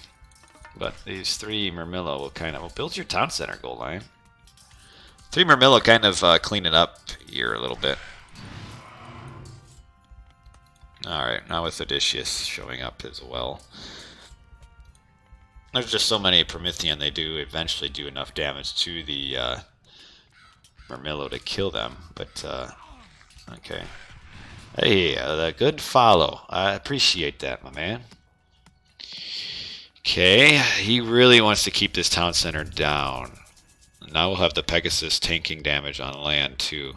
But these 3 Murmillo will kind of... Well, build your town center, Gold Lion. 3 Murmillo kind of clean it up here a little bit. Alright, now with Odysseus showing up as well. There's just so many Promethean, they do eventually do enough damage to the Murmillo to kill them. But, okay. Hey, a good follow. I appreciate that, my man. Okay, he really wants to keep this town center down. Now we'll have the Pegasus tanking damage on land too.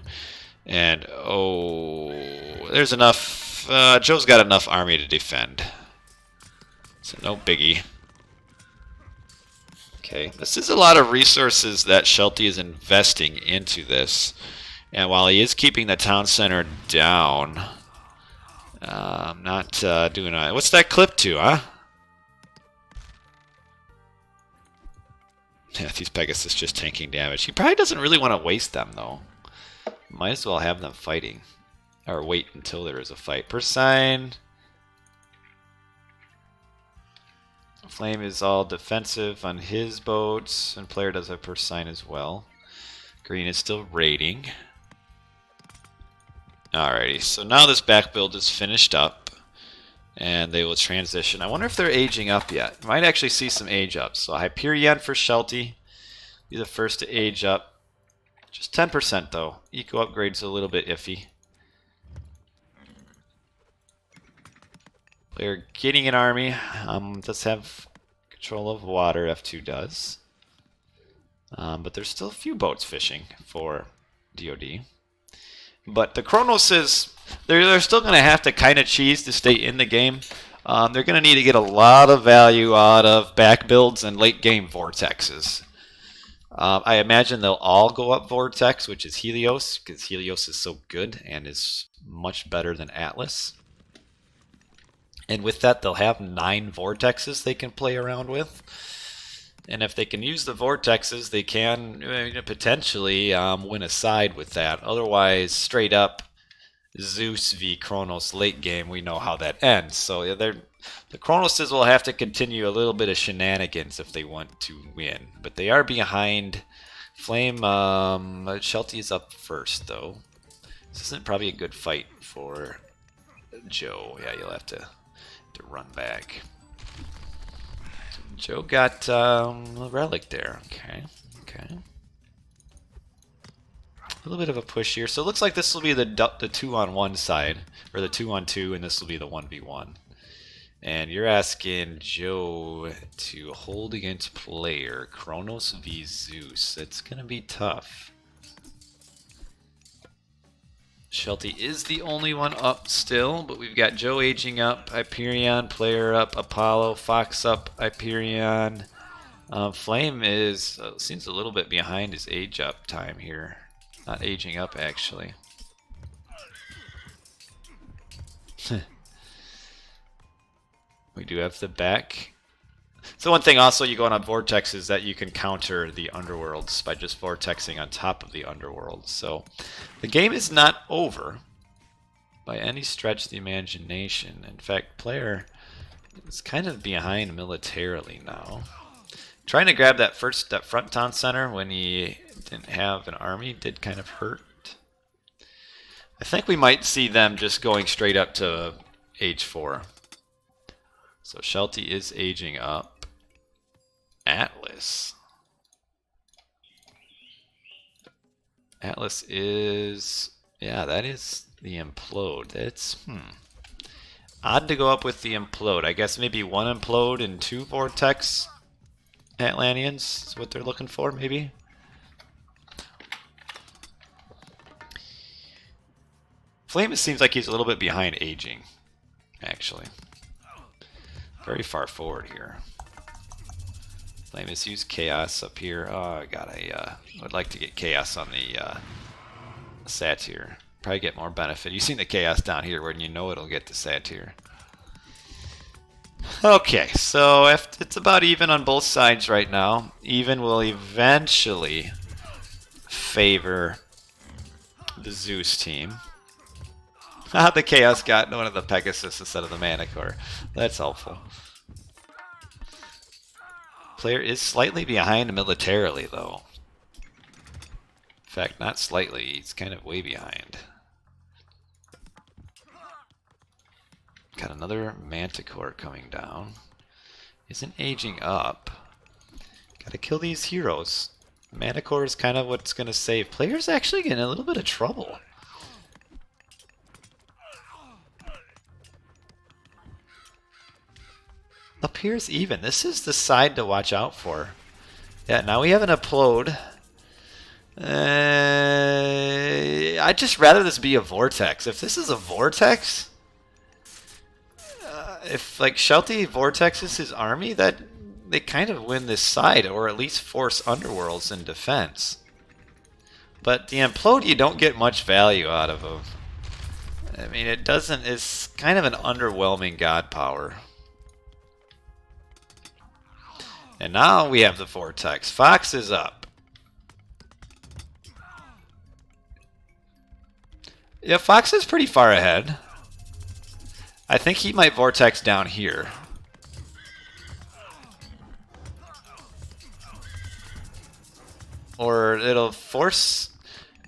And, oh, there's enough. Joe's got enough army to defend. So no biggie. Okay, this is a lot of resources that Shelty is investing into this. And while he is keeping the town center down, I'm not doing it. What's that clip to, huh? Yeah, these Pegasus just tanking damage. He probably doesn't really want to waste them, though. Might as well have them fighting. Or wait until there is a fight. Persine. Flame is all defensive on his boats. And player does have Persine as well. Green is still raiding. Alrighty, so now this back build is finished up. And they will transition. I wonder if they're aging up yet. Might actually see some age ups. So Hyperion for Shelty. Be the first to age up. Just 10% though. Eco upgrade's a little bit iffy. Player getting an army. Does have control of water, F2 does. But there's still a few boats fishing for DoD. But the Kronos is, they're still going to have to kind of cheese to stay in the game. They're going to need to get a lot of value out of back builds and late game vortexes. I imagine they'll all go up Vortex, which is Helios, because Helios is so good and is much better than Atlas. And with that, they'll have 9 Vortexes they can play around with. And if they can use the Vortexes, they can potentially win a side with that. Otherwise, straight up Zeus v Kronos late game, we know how that ends. So the Kronoses will have to continue a little bit of shenanigans if they want to win. But they are behind Flame. Shelty is up first, though. This isn't probably a good fight for Joe. Yeah, you'll have to run back. Joe got a relic there. Okay. A little bit of a push here. So it looks like this will be the 2-on-1 side, or the 2-on-2, and this will be the 1v1. And you're asking Joe to hold against player Kronos v Zeus. It's gonna be tough. Shelty is the only one up still, but we've got Joe aging up, Hyperion, player up, Apollo, Fox up, Hyperion. Flame is seems a little bit behind his age up time here. Not aging up, actually. We do have the back. So one thing also you go on Vortex is that you can counter the underworlds by just vortexing on top of the underworld. So the game is not over by any stretch of the imagination. In fact, player is kind of behind militarily now. Trying to grab that front town center when he didn't have an army did kind of hurt. I think we might see them just going straight up to age 4. So Shelty is aging up. Atlas. Atlas is, yeah, that is the implode. It's odd to go up with the implode. I guess maybe 1 implode and 2 vortex Atlanteans is what they're looking for, maybe. Flame, it seems like he's a little bit behind aging, actually. Very far forward here. Flame has used Chaos up here. Oh god, I would like to get Chaos on the Satyr. Probably get more benefit using the Chaos down here when you know it'll get the Satyr. Okay, so it's about even on both sides right now. Even will eventually favor the Zeus team. The Chaos got one of the Pegasus instead of the Manticore. That's helpful. Player is slightly behind militarily, though. In fact, not slightly. He's kind of way behind. Got another Manticore coming down. Isn't aging up. Gotta kill these heroes. Manticore is kind of what's going to save. Player's actually getting a little bit of trouble. Up here's even. This is the side to watch out for. Yeah, now we have an upload. I'd just rather this be a vortex. If this is a vortex, if like Shelty vortexes his army, that they kind of win this side, or at least force underworlds in defense. But the implode, you don't get much value out of him. I mean, it doesn't. It's kind of an underwhelming god power. And now we have the vortex. Fox is up. Yeah, Fox is pretty far ahead. I think he might vortex down here. Or it'll force...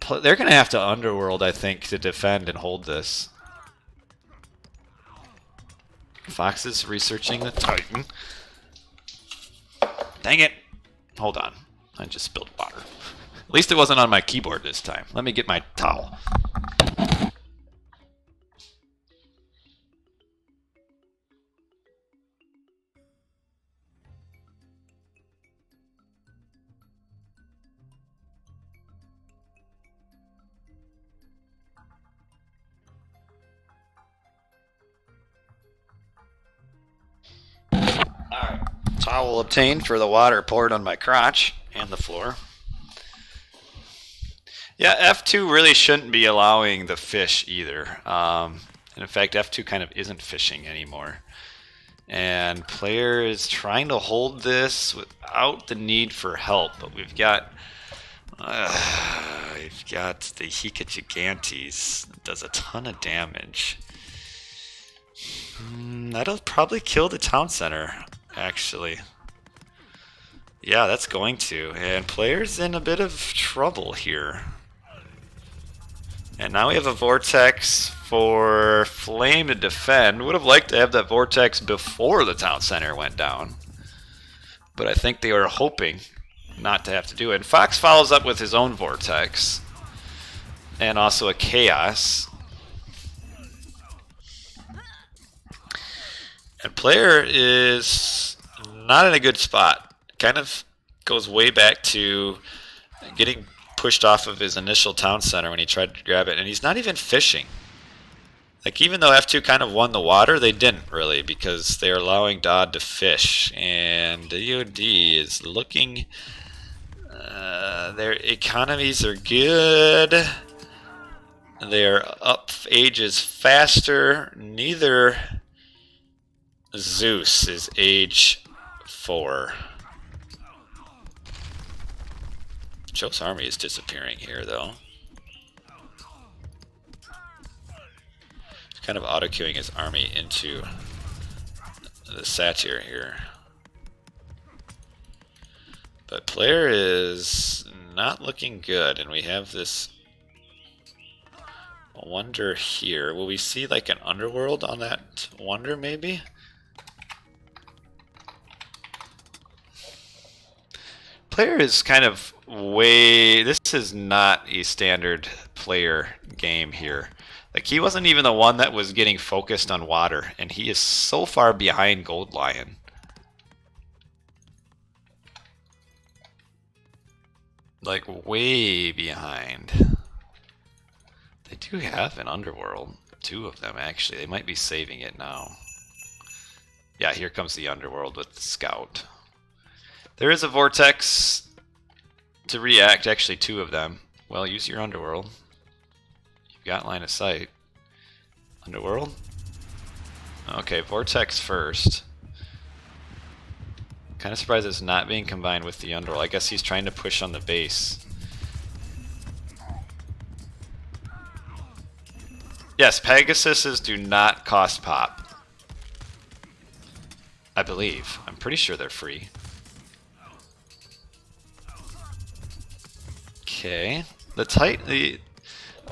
They're going to have to underworld, I think, to defend and hold this. Fox is researching the Titan. Dang it. Hold on. I just spilled water. At least it wasn't on my keyboard this time. Let me get my towel. Alright, towel obtained for the water poured on my crotch and the floor. Yeah, F2 really shouldn't be allowing the fish either. And in fact, F2 kind of isn't fishing anymore. And player is trying to hold this without the need for help, but we've got the Hika Gigantes that does a ton of damage. That'll probably kill the town center, actually. Yeah, that's going to. And player's in a bit of trouble here. And now we have a vortex for Flame to defend. Would have liked to have that vortex before the town center went down. But I think they were hoping not to have to do it. And Fox follows up with his own vortex. And also a chaos. And player is not in a good spot. Kind of goes way back to getting pushed off of his initial town center when he tried to grab it. And he's not even fishing. Like, even though F2 kind of won the water, they didn't really, because they're allowing DoD to fish. And DoD is looking... their economies are good. They're up ages faster. Neither Zeus is age 4. Joe's army is disappearing here, though. He's kind of auto-queuing his army into the satyr here. But player is not looking good, and we have this wonder here. Will we see like an underworld on that wonder, maybe? Player is kind of way... This is not a standard player game here. Like, he wasn't even the one that was getting focused on water, and he is so far behind Gold Lion. Like, way behind. They do have an underworld. 2 of them, actually. They might be saving it now. Yeah, here comes the underworld with the scout. There is a vortex to react. Actually, 2 of them. Well, use your underworld. You've got line of sight. Underworld? Okay, vortex first. Kind of surprised it's not being combined with the underworld. I guess he's trying to push on the base. Yes, Pegasuses do not cost pop. I believe. I'm pretty sure they're free. Okay.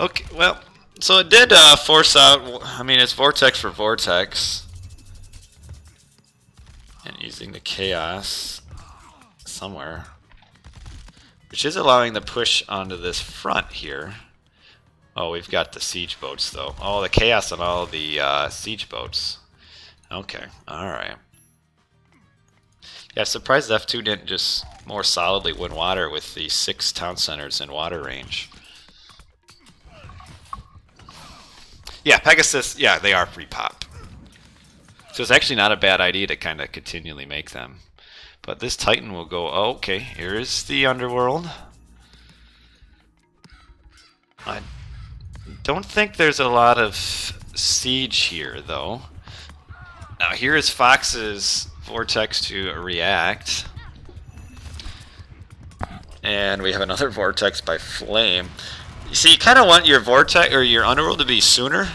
Okay, well, so it did force out, I mean, it's vortex for vortex. And using the chaos somewhere. Which is allowing the push onto this front here. Oh, we've got the siege boats, though. Oh, the chaos on all the siege boats. Okay, alright. Yeah, surprised F2 didn't just more solidly win water with the 6 town centers in water range. Yeah, Pegasus, yeah, they are free pop. So it's actually not a bad idea to kind of continually make them. But this Titan will go, oh, okay, here's the underworld. I don't think there's a lot of siege here, though. Now here is Fox's vortex to react. And we have another vortex by Flame. You see, you kind of want your vortex or your underworld to be sooner,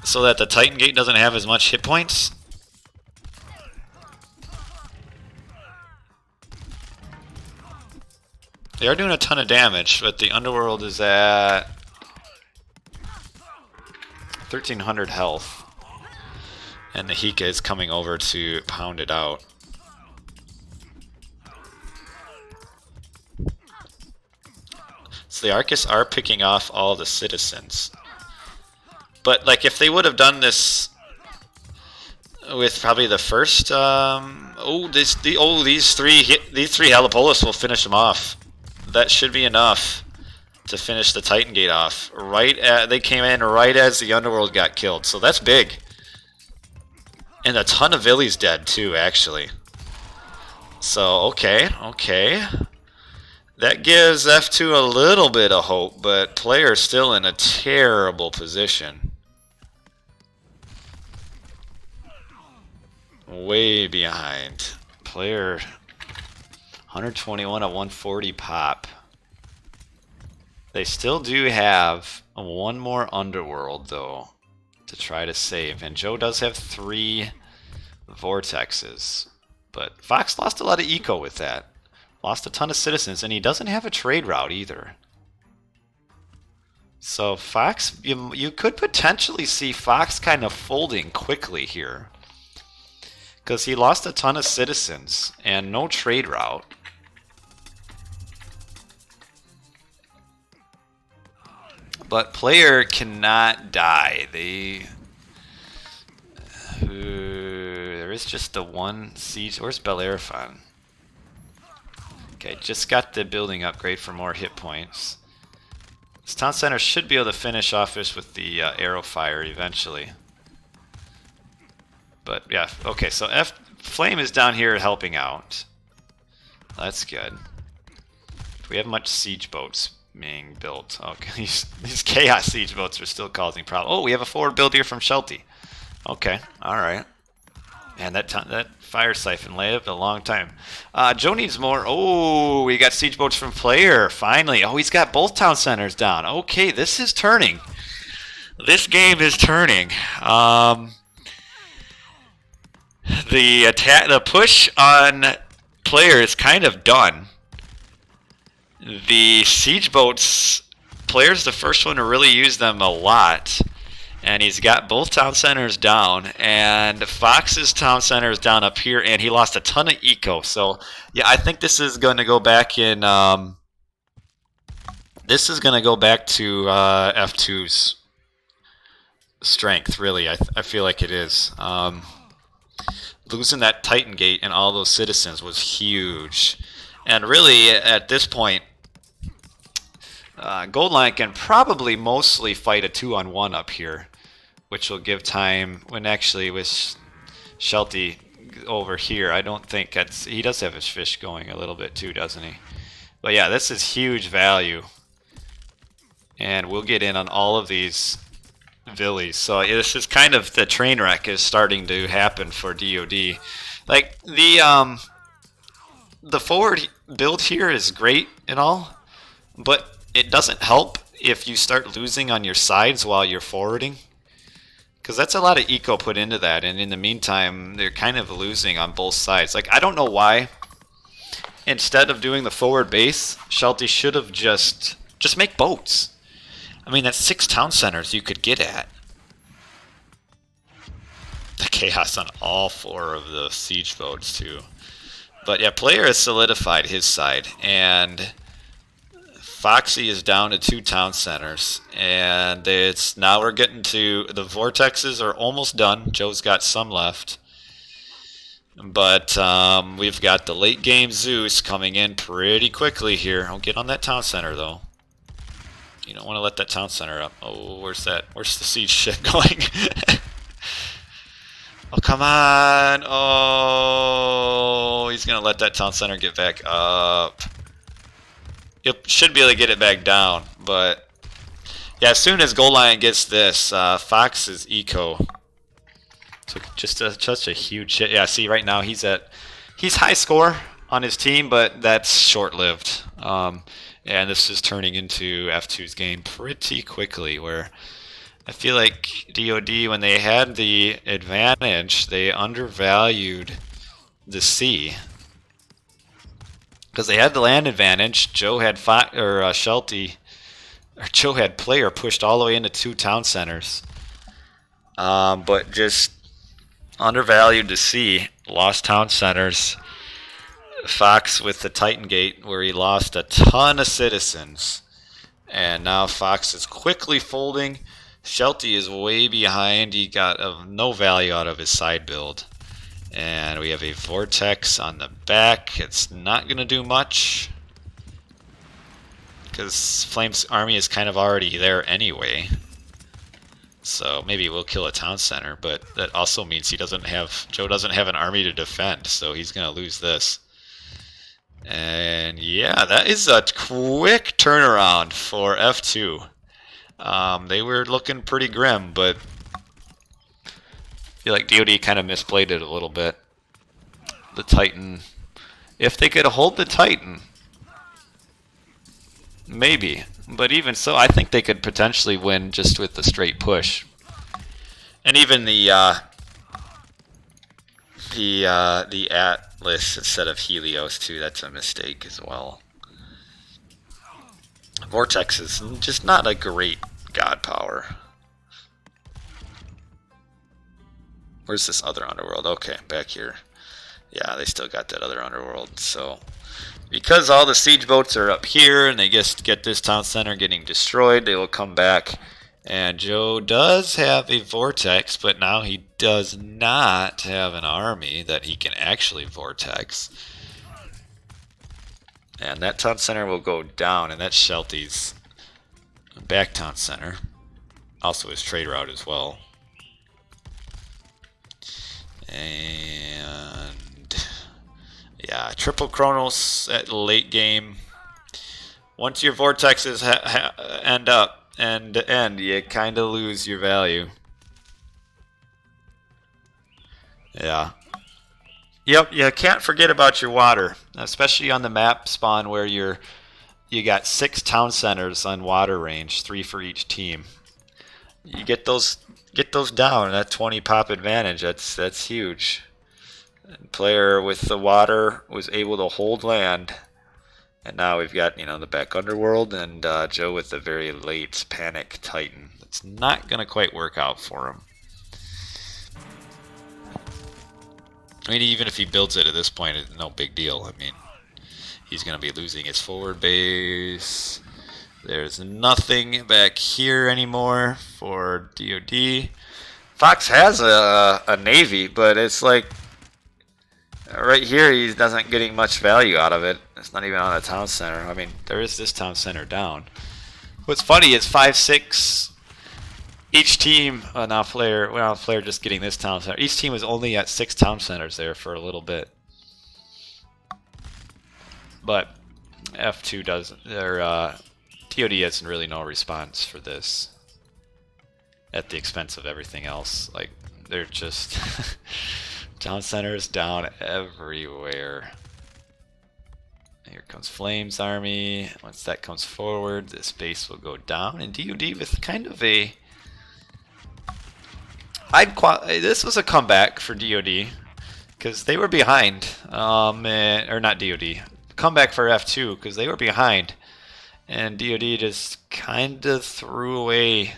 so that the Titan Gate doesn't have as much hit points. They are doing a ton of damage, but the underworld is at 1300 health. And the Hika is coming over to pound it out. the Arcus are picking off all the citizens. But like if they would have done this with probably the first, these three Helipolis will finish them off. That should be enough to finish the Titan Gate off. They came in right as the Underworld got killed, so that's big. And a ton of Villies dead too, actually. So okay. That gives F2 a little bit of hope, but player's still in a terrible position. Way behind. Player 121 at 140 pop. They still do have one more Underworld though to try to save, and Joe does have 3 vortexes, but Fox lost a lot of eco with that. Lost a ton of citizens, and he doesn't have a trade route either. So Fox, you could potentially see Fox kind of folding quickly here, because he lost a ton of citizens and no trade route. But player cannot die. There is just the one siege. Where's Bellerophon? Okay, just got the building upgrade for more hit points. This town center should be able to finish off this with the arrow fire eventually. But yeah, okay, so Flame is down here helping out. That's good. Do we have much siege boats being built? Okay, these chaos siege boats are still causing problems. Oh, we have a forward build here from Shelty. Okay, all right. And that fire siphon lived a long time. Joe needs more. Oh, we got siege boats from player finally. Oh, he's got both town centers down. Okay, this is turning. This game is turning. The push on player is kind of done. The siege boats, player's the first one to really use them a lot. And he's got both town centers down, and Fox's town center is down up here, and he lost a ton of eco. So yeah, I think this is going to go back in. This is going to go back to F2's strength. Really, I feel like it is. Losing that Titan Gate and all those citizens was huge, and really at this point, Gold Lion can probably mostly fight a 2-on-1 up here, which will give time when actually with Shelty over here, I don't think he does have his fish going a little bit too, doesn't he? But yeah, this is huge value. And we'll get in on all of these Villies. So this is kind of the train wreck is starting to happen for DoD. Like the forward build here is great and all, but it doesn't help if you start losing on your sides while you're forwarding, because that's a lot of eco put into that, and in the meantime they're kind of losing on both sides. Like I don't know why instead of doing the forward base, Shelty should have just make boats. I mean, that's 6 town centers you could get at. The chaos on all 4 of the siege boats too. But yeah, player has solidified his side, and Foxy is down to 2 town centers, and now we're getting to the vortexes are almost done. Joe's got some left, but we've got the late game Zeus coming in pretty quickly here. I'll get on that town center though. You don't want to let that town center up. Oh, where's the siege ship going? Oh, come on. Oh, he's gonna let that town center get back up. It should be able to get it back down, but yeah, as soon as Gold Lion gets this, Fox's eco took just such a huge hit. Yeah, see, right now he's high score on his team, but that's short-lived. And this is turning into F2's game pretty quickly, where I feel like DoD, when they had the advantage, they undervalued the sea. Because they had the land advantage. Joe had Shelty, or Joe had player pushed all the way into 2 town centers, but just undervalued the sea. Lost town centers. Fox with the Titan Gate, where he lost a ton of citizens, And now Fox is quickly folding. Shelty is way behind. He got no value out of his side build. And we have a Vortex on the back. It's not going to do much, because Flame's army is kind of already there anyway. So maybe we'll kill a town center, but that also means Joe doesn't have an army to defend, so he's going to lose this. And yeah, that is a quick turnaround for F2. They were looking pretty grim, but I feel like DoD kind of misplayed it a little bit. The Titan, if they could hold the Titan, maybe. But even so, I think they could potentially win just with the straight push. And even the Atlas instead of Helios too, that's a mistake as well. Vortex is just not a great god power. Where's this other underworld? Okay, back here. Yeah, they still got that other underworld. So because all the siege boats are up here and they just get this town center getting destroyed, they will come back. And Joe does have a Vortex, but now he does not have an army that he can actually Vortex. And that town center will go down, and that's Shelty's back town center. Also his trade route as well. And yeah, triple Chronos at late game. Once your vortexes end, you kind of lose your value. Yeah. Yep, you can't forget about your water, especially on the map spawn where you got 6 town centers on water range, 3 for each team. You get those down, that 20 pop advantage, that's huge. And player with the water was able to hold land. And now we've got, the back underworld and Joe with the very late panic Titan. It's not going to quite work out for him. I mean, even if he builds it at this point, it's no big deal. I mean, he's going to be losing his forward base. There's nothing back here anymore for DoD. Fox has a navy, but it's like right here he doesn't getting much value out of it. It's not even on a town center. I mean, there is this town center down. What's funny is 5-6. Each team, Flair just getting this town center. Each team was only at 6 town centers there for a little bit. But F2 doesn't, DoD has really no response for this. At the expense of everything else. Like, they're just town centers down everywhere. Here comes Flame's army. Once that comes forward, this base will go down. And DoD with kind of a... this was a comeback for DoD because they were behind, or not DoD. Comeback for F2 because they were behind, and DoD just kind of threw away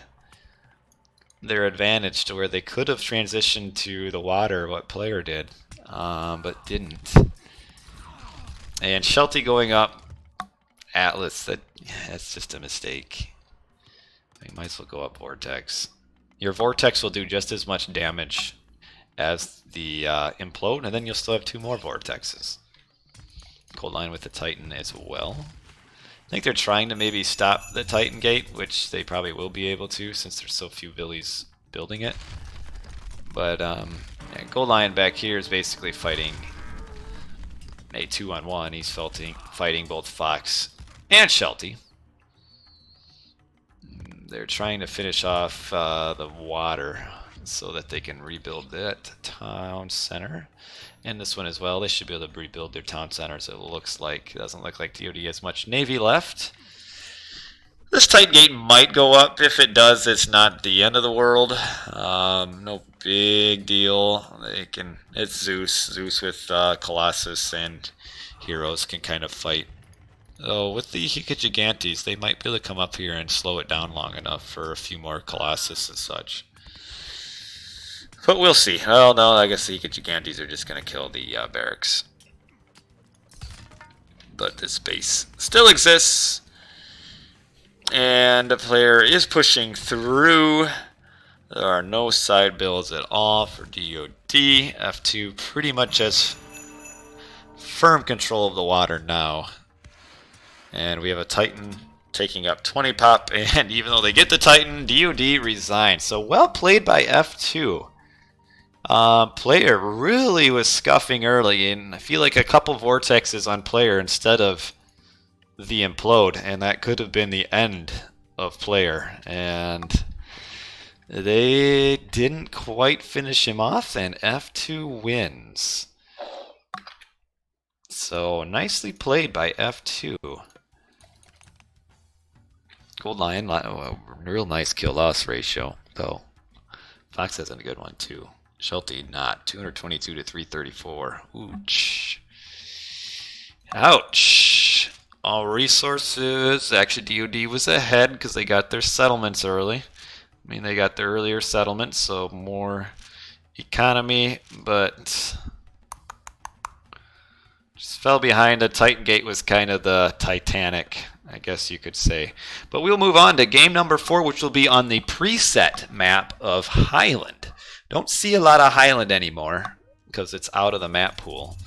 their advantage to where they could have transitioned to the water, what player did, but didn't. And Shelty going up, Atlas. That's just a mistake. We might as well go up Vortex. Your Vortex will do just as much damage as the Implode, and then you'll still have 2 more Vortexes. Cold line with the Titan as well. I think they're trying to maybe stop the Titan Gate, which they probably will be able to since there's so few villies building it. But yeah, Gold Lion back here is basically fighting a 2-on-1. He's fighting both Fox and Shelty. They're trying to finish off the water so that they can rebuild that town center. And this one as well. They should be able to rebuild their town centers. It looks like, it doesn't look like DoD has much navy left. This Titan Gate might go up. If it does, it's not the end of the world. No big deal. It's Zeus. Zeus with Colossus and heroes can kind of fight. Oh, with the Gigantes, they might be able to come up here and slow it down long enough for a few more Colossus and such. But we'll see. Oh no, I guess the Gigantes are just going to kill the barracks. But this base still exists. And the player is pushing through. There are no side builds at all for DoD. F2 pretty much has firm control of the water now. And we have a Titan taking up 20 pop, and even though they get the Titan, DoD resigns. So well played by F2. Player really was scuffing early, and I feel like a couple vortexes on player instead of the implode, and that could have been the end of player. And they didn't quite finish him off, and F2 wins. So nicely played by F2. Gold Lion, real nice kill loss ratio, though. Fox has a good one too. Shelty not 222 to 334. Ouch. Ouch. All resources. Actually, DoD was ahead because they got their settlements early. I mean, they got their earlier settlements, so more economy, but just fell behind. The Titan Gate was kind of the Titanic, I guess you could say. But we'll move on to game number 4, which will be on the preset map of Highland. Don't see a lot of Highland anymore because it's out of the map pool.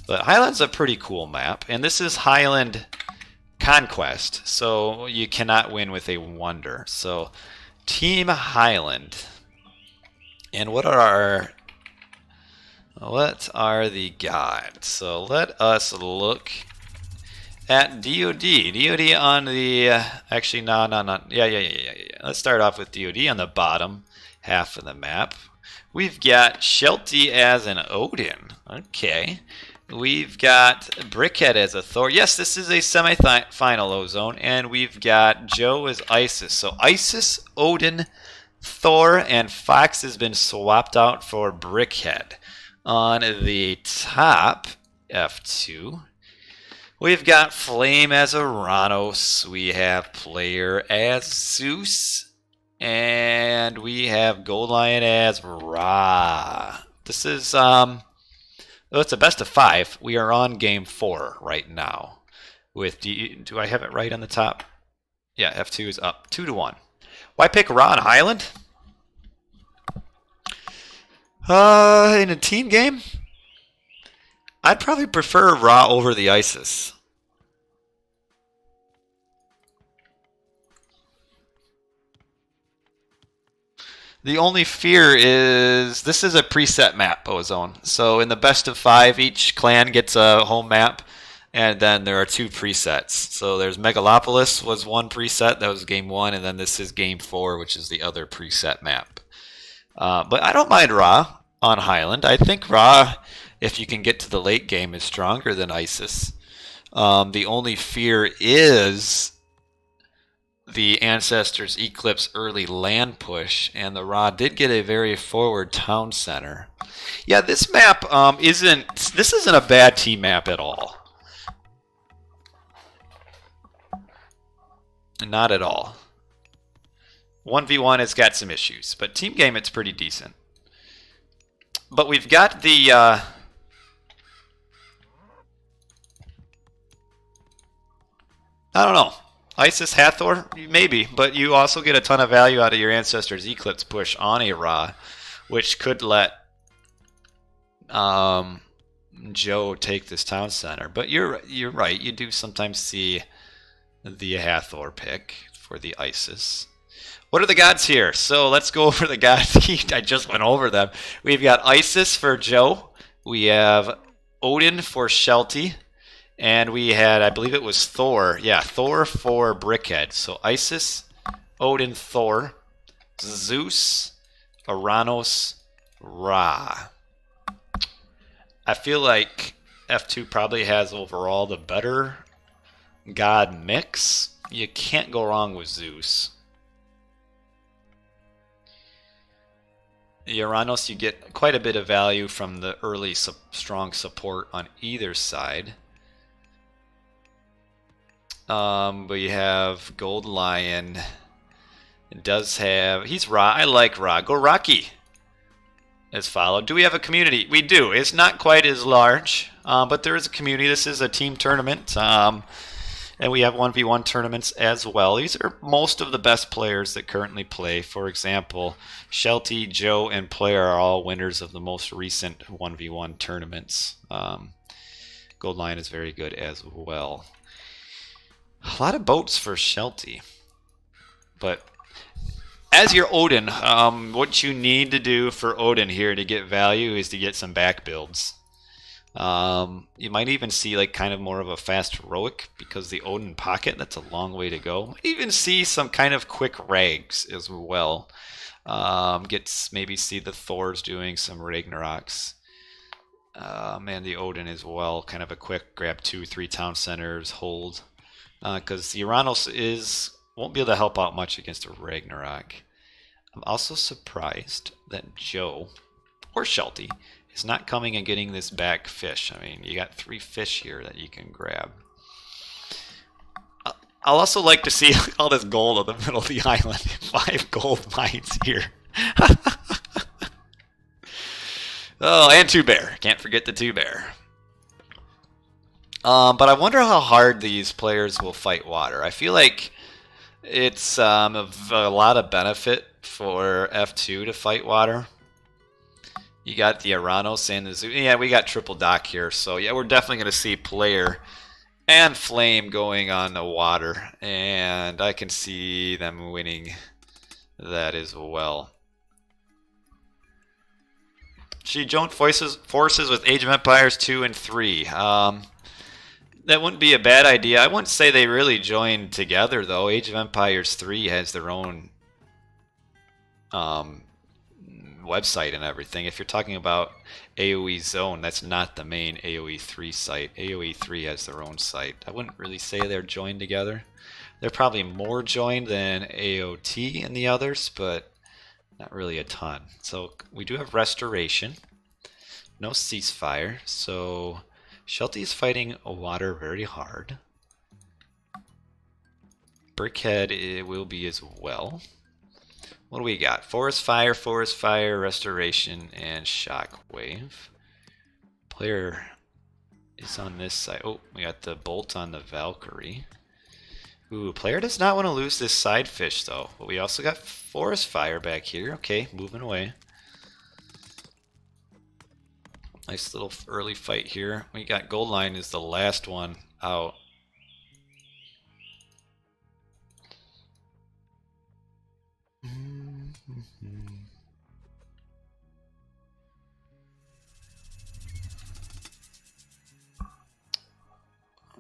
But Highland's a pretty cool map, and this is Highland Conquest, so you cannot win with a wonder. So Team Highland. And what are the gods? So let us look at DoD. DoD on the actually no. Yeah. Let's start off with DoD on the bottom half of the map. We've got Shelty as an Odin. Okay. We've got Brickhead as a Thor. Yes, this is a semi-final ozone, and we've got Joe as Isis. So Isis, Odin, Thor, and Fox has been swapped out for Brickhead. On the top, F2, we've got Flame as Uranus. We have Player as Zeus, and we have Gold Lion as Ra. This is well, it's a best of 5. We are on game 4 right now. With do I have it right on the top? Yeah, F2 is up 2-1. Why pick Ra on Highland? In a team game, I'd probably prefer Ra over the Isis. The only fear is this is a preset map, Ozone. So in the best of 5, each clan gets a home map, and then there are 2 presets. So there's Megalopolis was one preset, that was game 1, and then this is game 4, which is the other preset map. But I don't mind Ra on Highland. I think Ra, if you can get to the late game, is stronger than Isis. The only fear is the Ancestors Eclipse early land push, and the Ra did get a very forward town center. Yeah, this map isn't a bad team map at all. Not at all. 1v1 has got some issues, but team game it's pretty decent. But we've got the I don't know. Isis Hathor, maybe, but you also get a ton of value out of your Ancestors Eclipse push on a Ra, which could let Joe take this town center. But you're right. You do sometimes see the Hathor pick for the Isis. What are the gods here? So let's go over the gods. I just went over them. We've got Isis for Joe. We have Odin for Shelty. And we had, I believe it was Thor. Yeah, Thor for Brickhead. So Isis, Odin, Thor, Zeus, Uranus, Ra. I feel like F2 probably has overall the better god mix. You can't go wrong with Zeus. Uranus, you get quite a bit of value from the early strong support on either side. We have Gold Lion. It does have... He's Ra. I like Ra. Go Rocky is followed. Do we have a community? We do. It's not quite as large, but there is a community. This is a team tournament. And we have 1v1 tournaments as well. These are most of the best players that currently play. For example, Shelty, Joe, and Player are all winners of the most recent 1v1 tournaments. Gold Lion is very good as well. A lot of boats for Shelty. But as your Odin, what you need to do for Odin here to get value is to get some back builds. You might even see like kind of more of a fast heroic because the Odin pocket, that's a long way to go. Might even see some kind of quick rags as well. Maybe see the Thors doing some Ragnaroks. And the Odin as well, kind of a quick grab 2-3 town centers, hold. Because the Uranus won't be able to help out much against a Ragnarok. I'm also surprised that Joe or Shelty is not coming and getting this back fish. I mean, you got 3 fish here that you can grab. I'll also like to see all this gold in the middle of the island. 5 gold mines here. Oh, and 2 bear. Can't forget the 2 bear. But I wonder how hard these players will fight water. I feel like it's of a lot of benefit for F2 to fight water. You got the Aranos and the Zoo. Yeah, we got triple dock here. So, yeah, we're definitely going to see Player and Flame going on the water. And I can see them winning that as well. She joined forces with Age of Empires 2 and 3. That wouldn't be a bad idea. I wouldn't say they really joined together, though. Age of Empires 3 has their own website and everything. If you're talking about AoE Zone, that's not the main AoE 3 site. AoE 3 has their own site. I wouldn't really say they're joined together. They're probably more joined than AOT and the others, but not really a ton. So we do have Restoration. No Ceasefire. So Shelty is fighting water very hard. Brickhead it will be as well. What do we got? Forest Fire, Restoration, and Shockwave. Player is on this side. Oh, we got the Bolt on the Valkyrie. Ooh, player does not want to lose this side fish, though. But we also got Forest Fire back here. Okay, moving away. Nice little early fight here. We got Gold Line is the last one out.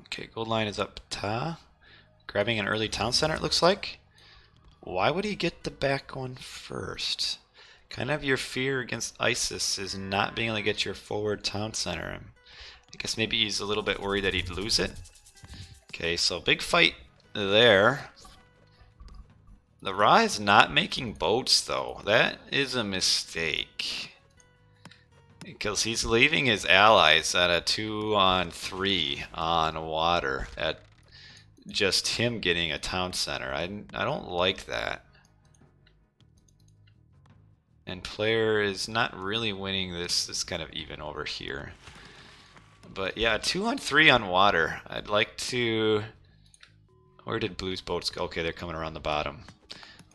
Okay, Gold Line is up top. Grabbing an early town center, it looks like. Why would he get the back one first? Kind of your fear against ISIS is not being able to get your forward town center. I guess maybe he's a little bit worried that he'd lose it. Okay, so big fight there. The Ra is not making boats, though. That is a mistake. Because he's leaving his allies at a 2-on-3 on water at just him getting a town center. I don't like that. And player is not really winning this. This kind of even over here. But yeah, 2-on-3 on water. I'd like to... Where did Blue's boats go? Okay, they're coming around the bottom.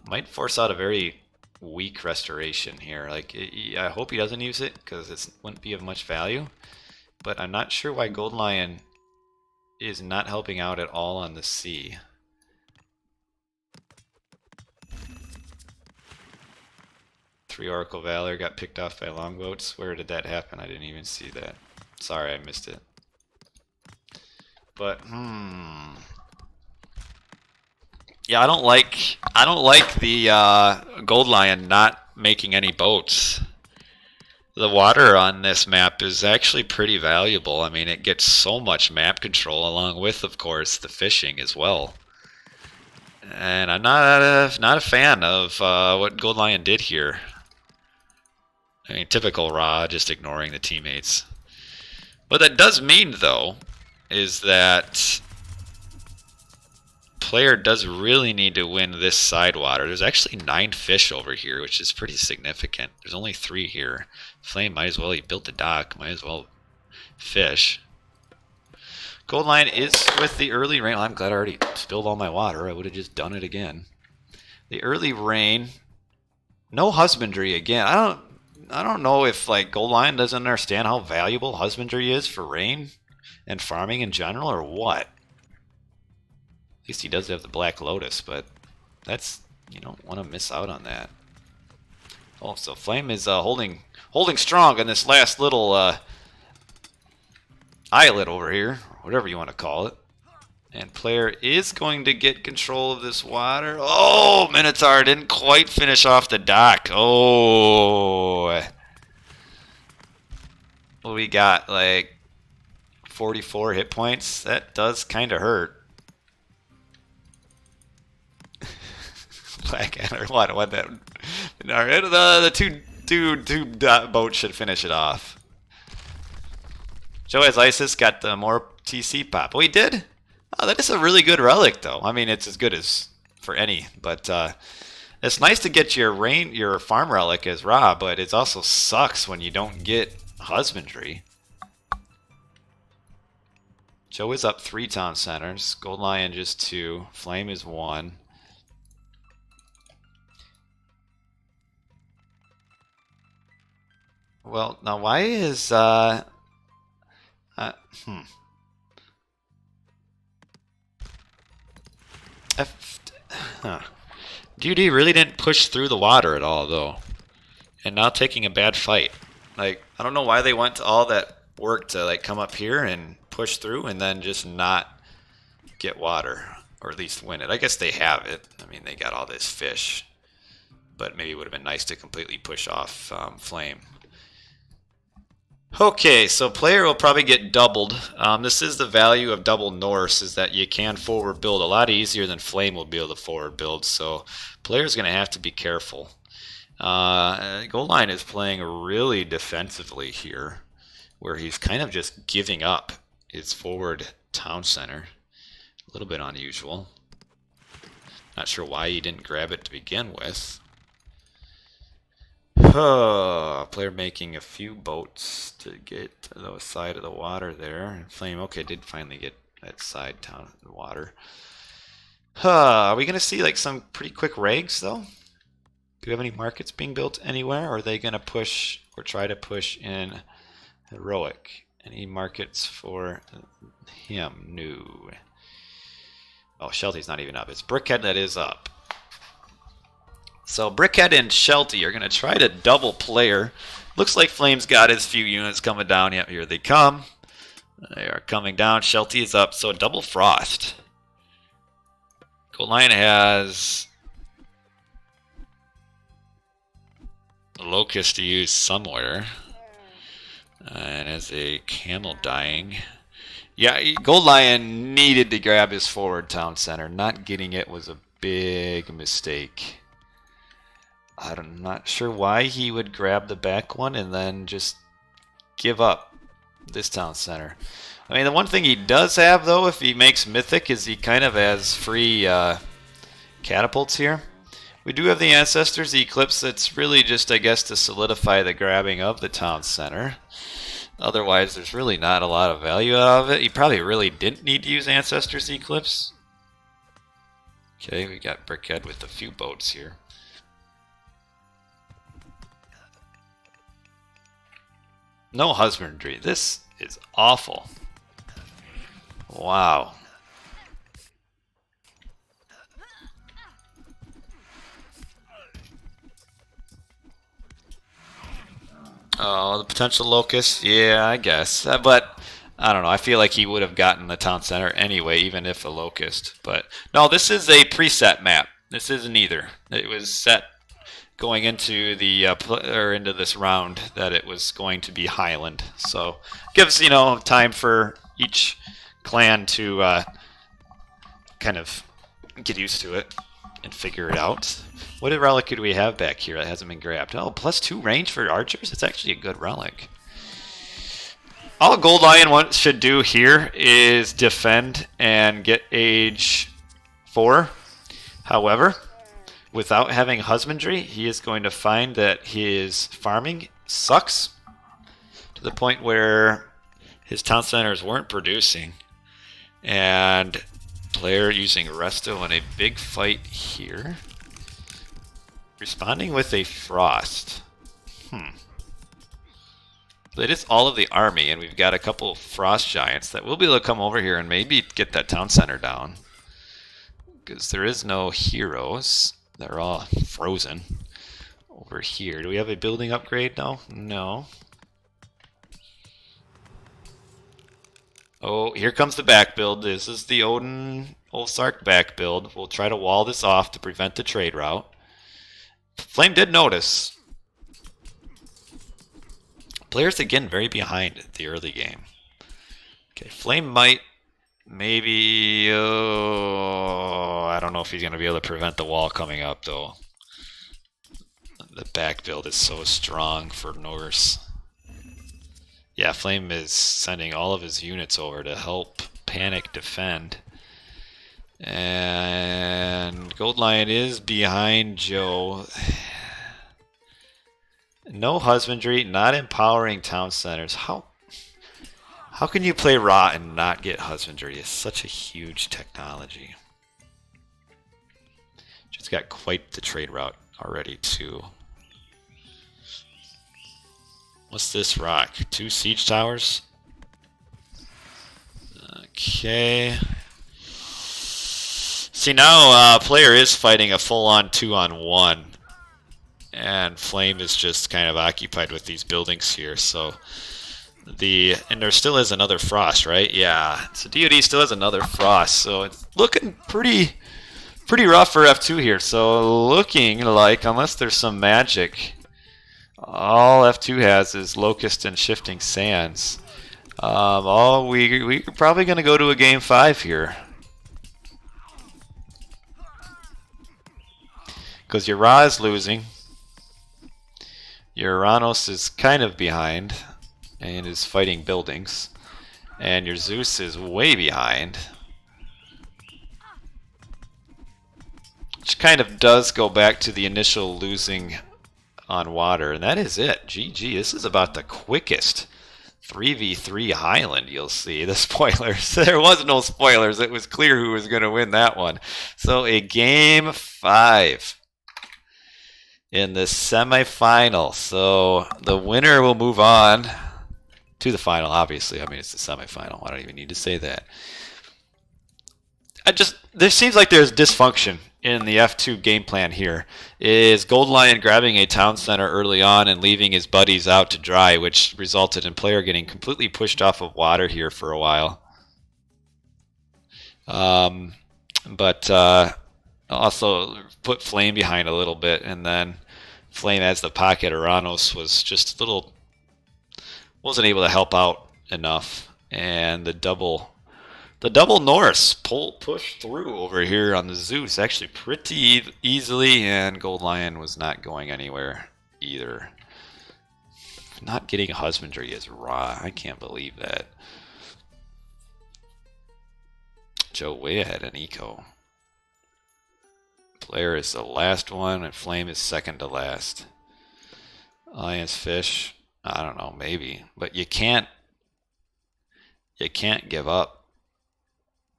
Might force out a very weak restoration here. Like, I hope he doesn't use it because it wouldn't be of much value. But I'm not sure why Gold Lion is not helping out at all on the sea. Three Oracle Valor got picked off by longboats. Where did that happen? I didn't even see that. Sorry, I missed it. But yeah, I don't like the Gold Lion not making any boats. The water on this map is actually pretty valuable. I mean, it gets so much map control along with, of course, the fishing as well. And I'm not a fan of what Gold Lion did here. I mean, typical Ra, just ignoring the teammates. What that does mean, though, is that player does really need to win this side water. There's actually 9 fish over here, which is pretty significant. There's only 3 here. Flame might as well, he built the dock, might as well fish. Gold Lion is with the early rain. I'm glad I already spilled all my water. I would have just done it again. The early rain. No husbandry again. I don't know if like Gold Lion doesn't understand how valuable husbandry is for rain and farming in general, or what. At least he does have the Black Lotus, but that's, you don't want to miss out on that. Oh, so Flame is holding strong on this last little islet over here, whatever you want to call it. And player is going to get control of this water. Oh, Minotaur didn't quite finish off the dock. Oh. Well, we got like 44 hit points. That does kind of hurt. Blackadder, what that? The two boats should finish it off. Joe has Isis got the more TC pop. Oh, he did? Oh, that is a really good relic, though. I mean, it's as good as for any, but it's nice to get your farm relic as raw, but it also sucks when you don't get husbandry. Joe is up 3 town centers. Gold Lion just 2. Flame is 1. Well, now why is DoD really didn't push through the water at all, though, and now taking a bad fight. Like, I don't know why they went to all that work to like come up here and push through and then just not get water, or at least win it. I guess they have it. I mean, they got all this fish, but maybe it would have been nice to completely push off Flame. Okay, so player will probably get doubled. This is the value of double Norse, is that you can forward build a lot easier than Flame will be able to forward build, so player's going to have to be careful. Gold Lion is playing really defensively here, where he's kind of just giving up his forward town center. A little bit unusual. Not sure why he didn't grab it to begin with. Player making a few boats to get to the side of the water there. Flame, okay, did finally get that side town of the water. Are we going to see like some pretty quick rags, though? Do we have any markets being built anywhere? Or are they going to push or try to push in heroic? Any markets for him? No. Oh, Shelty's not even up. It's Brickhead that is up. So Brickhead and Shelty are going to try to double player. Looks like Flame's got his few units coming down. Yep, here they come. They are coming down. Shelty is up, so double Frost. Gold Lion has a Locust to use somewhere. And as a Camel dying. Yeah, Gold Lion needed to grab his forward town center. Not getting it was a big mistake. I'm not sure why he would grab the back one and then just give up this town center. I mean, the one thing he does have, though, if he makes Mythic, is he kind of has free catapults here. We do have the Ancestors Eclipse. That's really just, I guess, to solidify the grabbing of the town center. Otherwise, there's really not a lot of value out of it. He probably really didn't need to use Ancestors Eclipse. Okay, we got Brickhead with a few boats here. No husbandry. This is awful. Wow. Oh, the potential locust? Yeah, I guess. But, I don't know. I feel like he would have gotten the town center anyway, even if a locust. But, no, this is a preset map. This isn't either. It was set going into the into this round that it was going to be Highland. So, gives, time for each clan to kind of get used to it and figure it out. What relic do we have back here that hasn't been grabbed? Oh, +2 range for archers? It's actually a good relic. All Gold Lion should do here is defend and get age 4. However, without having husbandry, he is going to find that his farming sucks to the point where his town centers weren't producing. And player using Resto in a big fight here. Responding with a Frost. It is all of the army, and we've got a couple of Frost Giants that will be able to come over here and maybe get that town center down. Because there is no heroes. They're all frozen. Over here. Do we have a building upgrade? No. Oh, here comes the back build. This is the Odin Ulfsark back build. We'll try to wall this off to prevent the trade route. Flame did notice. Players again very behind the early game. Okay, Flame might maybe. Oh, I don't know if he's going to be able to prevent the wall coming up though. The back build is so strong for Norse. Yeah, Flame is sending all of his units over to help Panic defend. And Gold Lion is behind Joe. No husbandry, not empowering town centers. How can you play Ra and not get husbandry? It's such a huge technology. Just got quite the trade route already too. What's this rock? 2 siege towers? Okay. See, now player is fighting a full-on 2-on-1. And Flame is just kind of occupied with these buildings here, so... And there still is another Frost, right? Yeah, so DoD still has another Frost, so it's looking pretty rough for F2 here. So looking like, unless there's some magic... All F2 has is Locust and Shifting Sands. We're probably going to go to a game 5 here. Because your Ra is losing. Your Uranus is kind of behind and is fighting buildings. And your Zeus is way behind. Which kind of does go back to the initial losing on water, and that is it. GG. This is about the quickest 3v3 Highland you'll see. The spoilers. There was no spoilers. It was clear who was going to win that one. So a game 5 in the semifinal. So the winner will move on to the final, obviously. I mean, it's the semifinal. I don't even need to say that. There seems like there's dysfunction in the F2 game plan here. Is Gold Lion grabbing a town center early on and leaving his buddies out to dry, which resulted in player getting completely pushed off of water here for a while. But also put Flame behind a little bit, and then Flame, as the pocket Uranus, was just a little, wasn't able to help out enough, and the double Norse pushed through over here on the Zeus actually pretty easily, and Gold Lion was not going anywhere either. Not getting husbandry is raw. I can't believe that. Joe way ahead in eco. Player is the last one, and Flame is second to last. Alliance Fish, I don't know, maybe, but you can't give up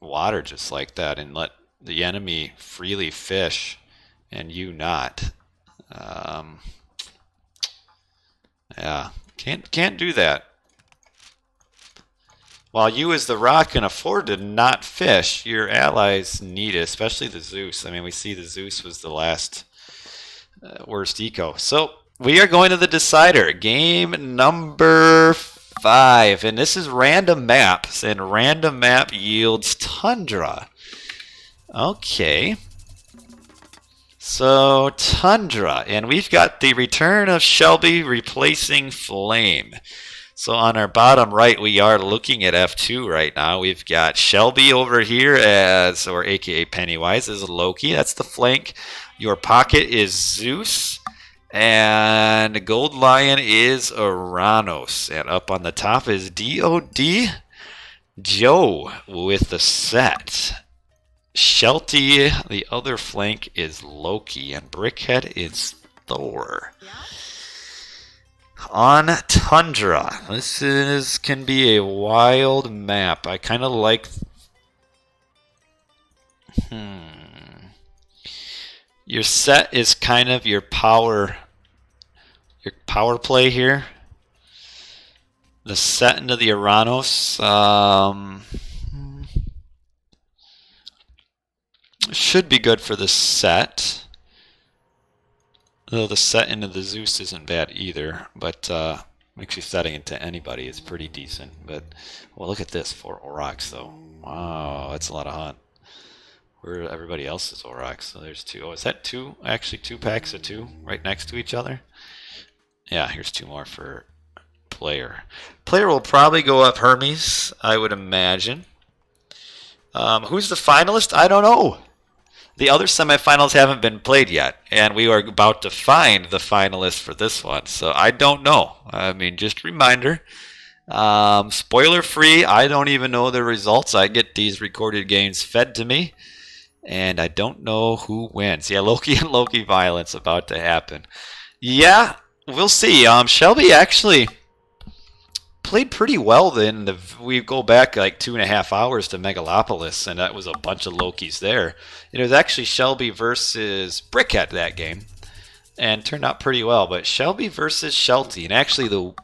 water just like that and let the enemy freely fish and you not. Yeah, can't do that. While you as the rock can afford to not fish, your allies need it, especially the Zeus. I mean, we see the Zeus was the last worst eco. So we are going to the decider, game number 5, and this is random maps, and random map yields Tundra. Okay. So Tundra, and we've got the return of Shelby replacing Flame. So on our bottom right, we are looking at F2 right now. We've got Shelby over here or aka Pennywise, is Loki. That's the flank. Your pocket is Zeus. And Gold Lion is Uranus. And up on the top is DoD. Joe with the set. Shelty, the other flank, is Loki. And Brickhead is Thor. On Tundra. This can be a wild map. I kind of like Your set is kind of your power play here. The set into the Uranus should be good for the set. Though the set into the Zeus isn't bad either, but actually setting into anybody is pretty decent. But well, look at this, 4 Aurochs though. Wow, that's a lot of hunt. Where everybody else is Aurochs, so there's 2. Oh, is that 2? Actually, 2 packs of 2 right next to each other. Yeah, here's 2 more for player. Player will probably go up Hermes, I would imagine. Who's the finalist? I don't know. The other semifinals haven't been played yet, and we are about to find the finalist for this one, so I don't know. I mean, just a reminder. Spoiler free, I don't even know the results. I get these recorded games fed to me, and I don't know who wins. Yeah, Loki and Loki violence about to happen. Yeah, we'll see. Shelby actually played pretty well then. We go back like 2.5 hours to Megalopolis, and that was a bunch of Lokis there. It was actually Shelby versus Brickhead that game, and turned out pretty well. But Shelby versus Shelty, and actually the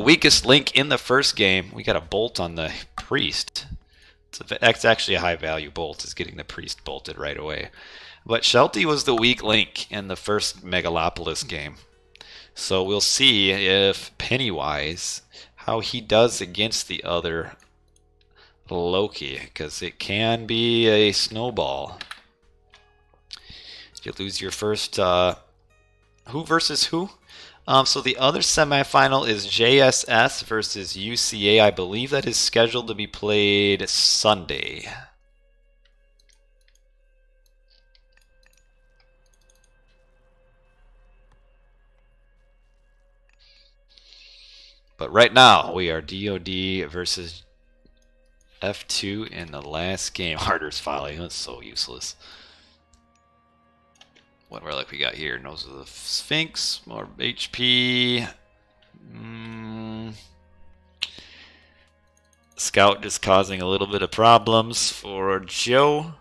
weakest link in the first game, we got a bolt on the priest. It's actually a high value bolt, is getting the priest bolted right away. But Shelty was the weak link in the first Megalopolis game. So we'll see if Pennywise, how he does against the other Loki, because it can be a snowball. You lose your first who versus who? So the other semifinal is JSS versus UCA. I believe that is scheduled to be played Sunday. But right now, we are DoD versus F2 in the last game. Harder's Folly. That's so useless. What relic we got here? Nose of the Sphinx. More HP. Scout just causing a little bit of problems for Joe.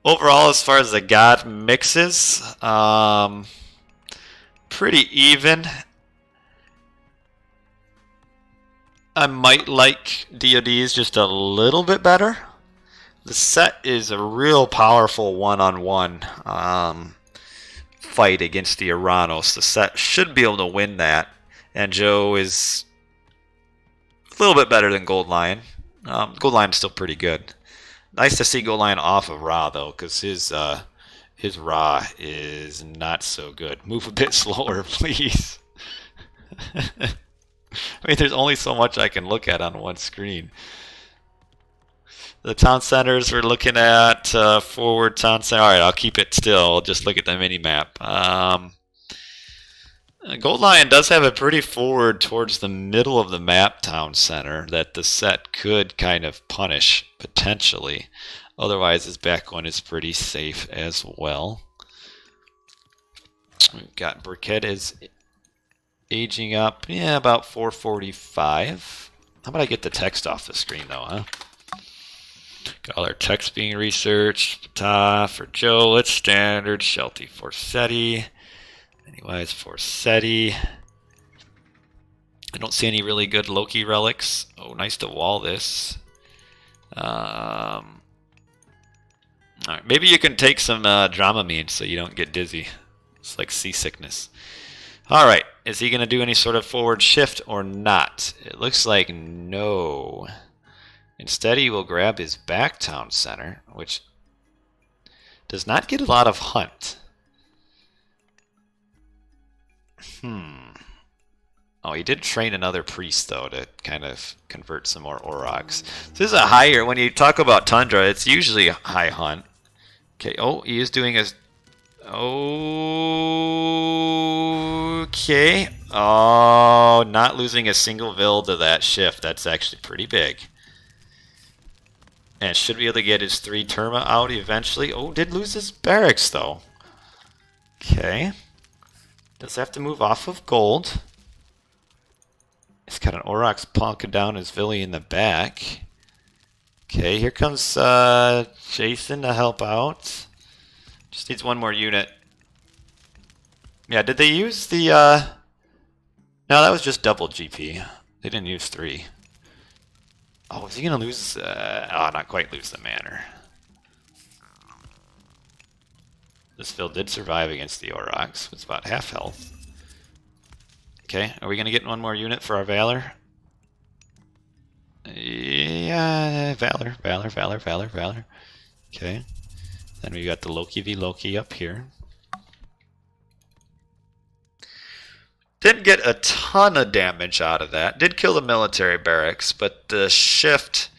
Overall, as far as the god mixes, pretty even. I might like DoD's just a little bit better. The set is a real powerful one-on-one fight against the Uranus. The set should be able to win that, and Joe is a little bit better than Gold Lion. Gold Lion's still pretty good. Nice to see Gold Lion off of Ra though, because his Ra is not so good. Move a bit slower, please. I mean, there's only so much I can look at on one screen. The town centers we're looking at, forward town center. All right, I'll keep it still. I'll just look at the mini map. Gold Lion does have a pretty forward towards the middle of the map town center that the set could kind of punish, potentially. Otherwise, his back one is pretty safe as well. We've got Briquette is aging up, yeah, about 445. How about I get the text off the screen though, huh? Got all our text being researched. For Joe, it's standard. Shelty Forsetti. Anyways, Forsetti. I don't see any really good Loki relics. Oh, nice to wall this. Alright, maybe you can take some Dramamine so you don't get dizzy. It's like seasickness. Alright, is he going to do any sort of forward shift or not? It looks like no. Instead, he will grab his back town center, which does not get a lot of hunt. Oh, he did train another priest, though, to kind of convert some more Aurochs. So this is a higher, when you talk about Tundra, it's usually a high hunt. Okay, oh, he is doing a... Okay. Oh, not losing a single Vil to that shift. That's actually pretty big. And should be able to get his 3 Terma out eventually. Oh, did lose his barracks, though. Okay. Does have to move off of gold. He's got an Aurochs plonking down his Villy in the back. Okay, here comes Jason to help out. Just needs one more unit. Yeah, did they use the... No, that was just double GP. They didn't use 3. Oh, is he going to lose... oh, not quite lose the manor. This field did survive against the Aurochs. It's about half health. Okay, are we going to get one more unit for our Valor? Yeah, Valor. Okay. Then we got the Loki v Loki up here. Didn't get a ton of damage out of that. Did kill the military barracks, but the shift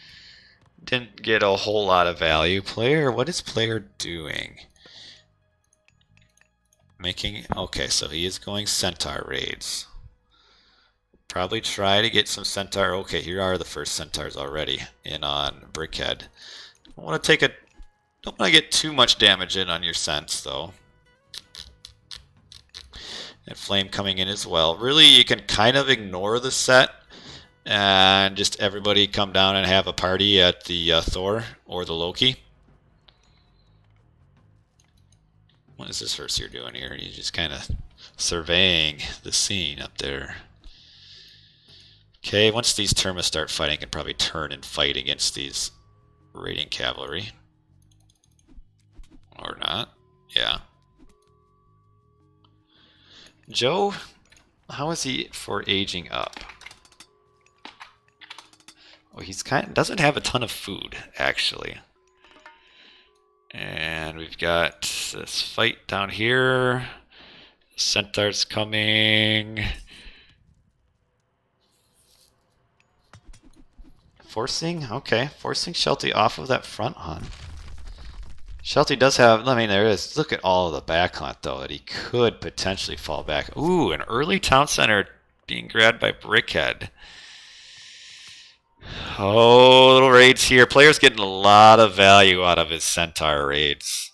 didn't get a whole lot of value. Player, what is player doing? Making, okay, so he is going Centaur raids. Probably try to get some Centaur. Okay, here are the first Centaurs already in on Brickhead. Don't want to don't want to get too much damage in on your Cents though. And Flame coming in as well. Really, you can kind of ignore the set and just everybody come down and have a party at the Thor or the Loki. What is this Herseer doing here? He's just kind of surveying the scene up there. Okay, once these Termas start fighting, I can probably turn and fight against these raiding cavalry. Or not. Yeah. Joe, how is he for aging up? Oh, he's doesn't have a ton of food, actually. And we've got this fight down here. Centaur's coming. Forcing Sheltie off of that front hunt. Sheltie does have, I mean, there is, look at all of the back hunt, though, that he could potentially fall back. Ooh, an early town center being grabbed by Brickhead. Oh, little raids here. Player's getting a lot of value out of his Centaur raids.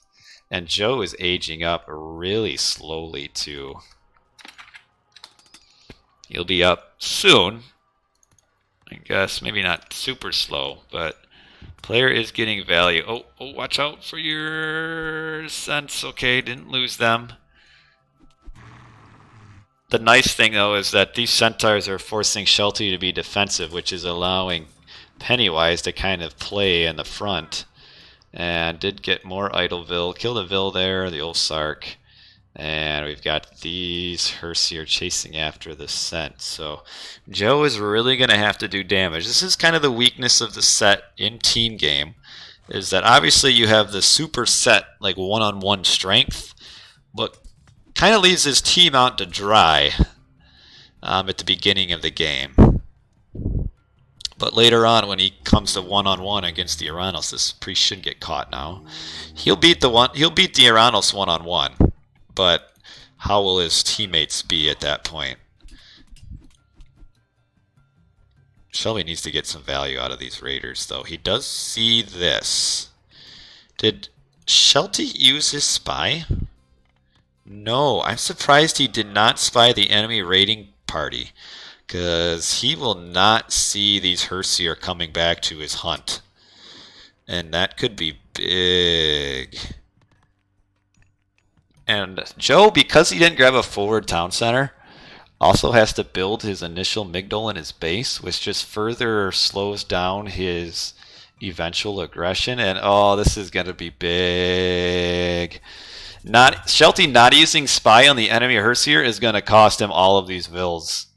And Joe is aging up really slowly, too. He'll be up soon. I guess maybe not super slow, but player is getting value. Oh, watch out for your Cents. Okay, didn't lose them. The nice thing, though, is that these Centaurs are forcing Sheltie to be defensive, which is allowing Pennywise to kind of play in the front. And did get more Idleville. Killed a Ville there, the old Sark. And we've got these Herseer chasing after the Cent. So Joe is really going to have to do damage. This is kind of the weakness of the set in team game, is that obviously you have the super set, like one-on-one strength, but kind of leaves his team out to dry at the beginning of the game. But later on, when he comes to one-on-one against the Uranus, this priest should get caught now. He'll beat the Uranus one-on-one. But how will his teammates be at that point? Shelby needs to get some value out of these raiders, though. He does see this. Did Sheltie use his spy? No, I'm surprised he did not spy the enemy raiding party, because he will not see these Herseer coming back to his hunt. And that could be big. And Joe, because he didn't grab a forward town center, also has to build his initial Migdol in his base, which just further slows down his eventual aggression. And oh, this is going to be big. Sheltie not using spy on the enemy Herseer is going to cost him all of these vills.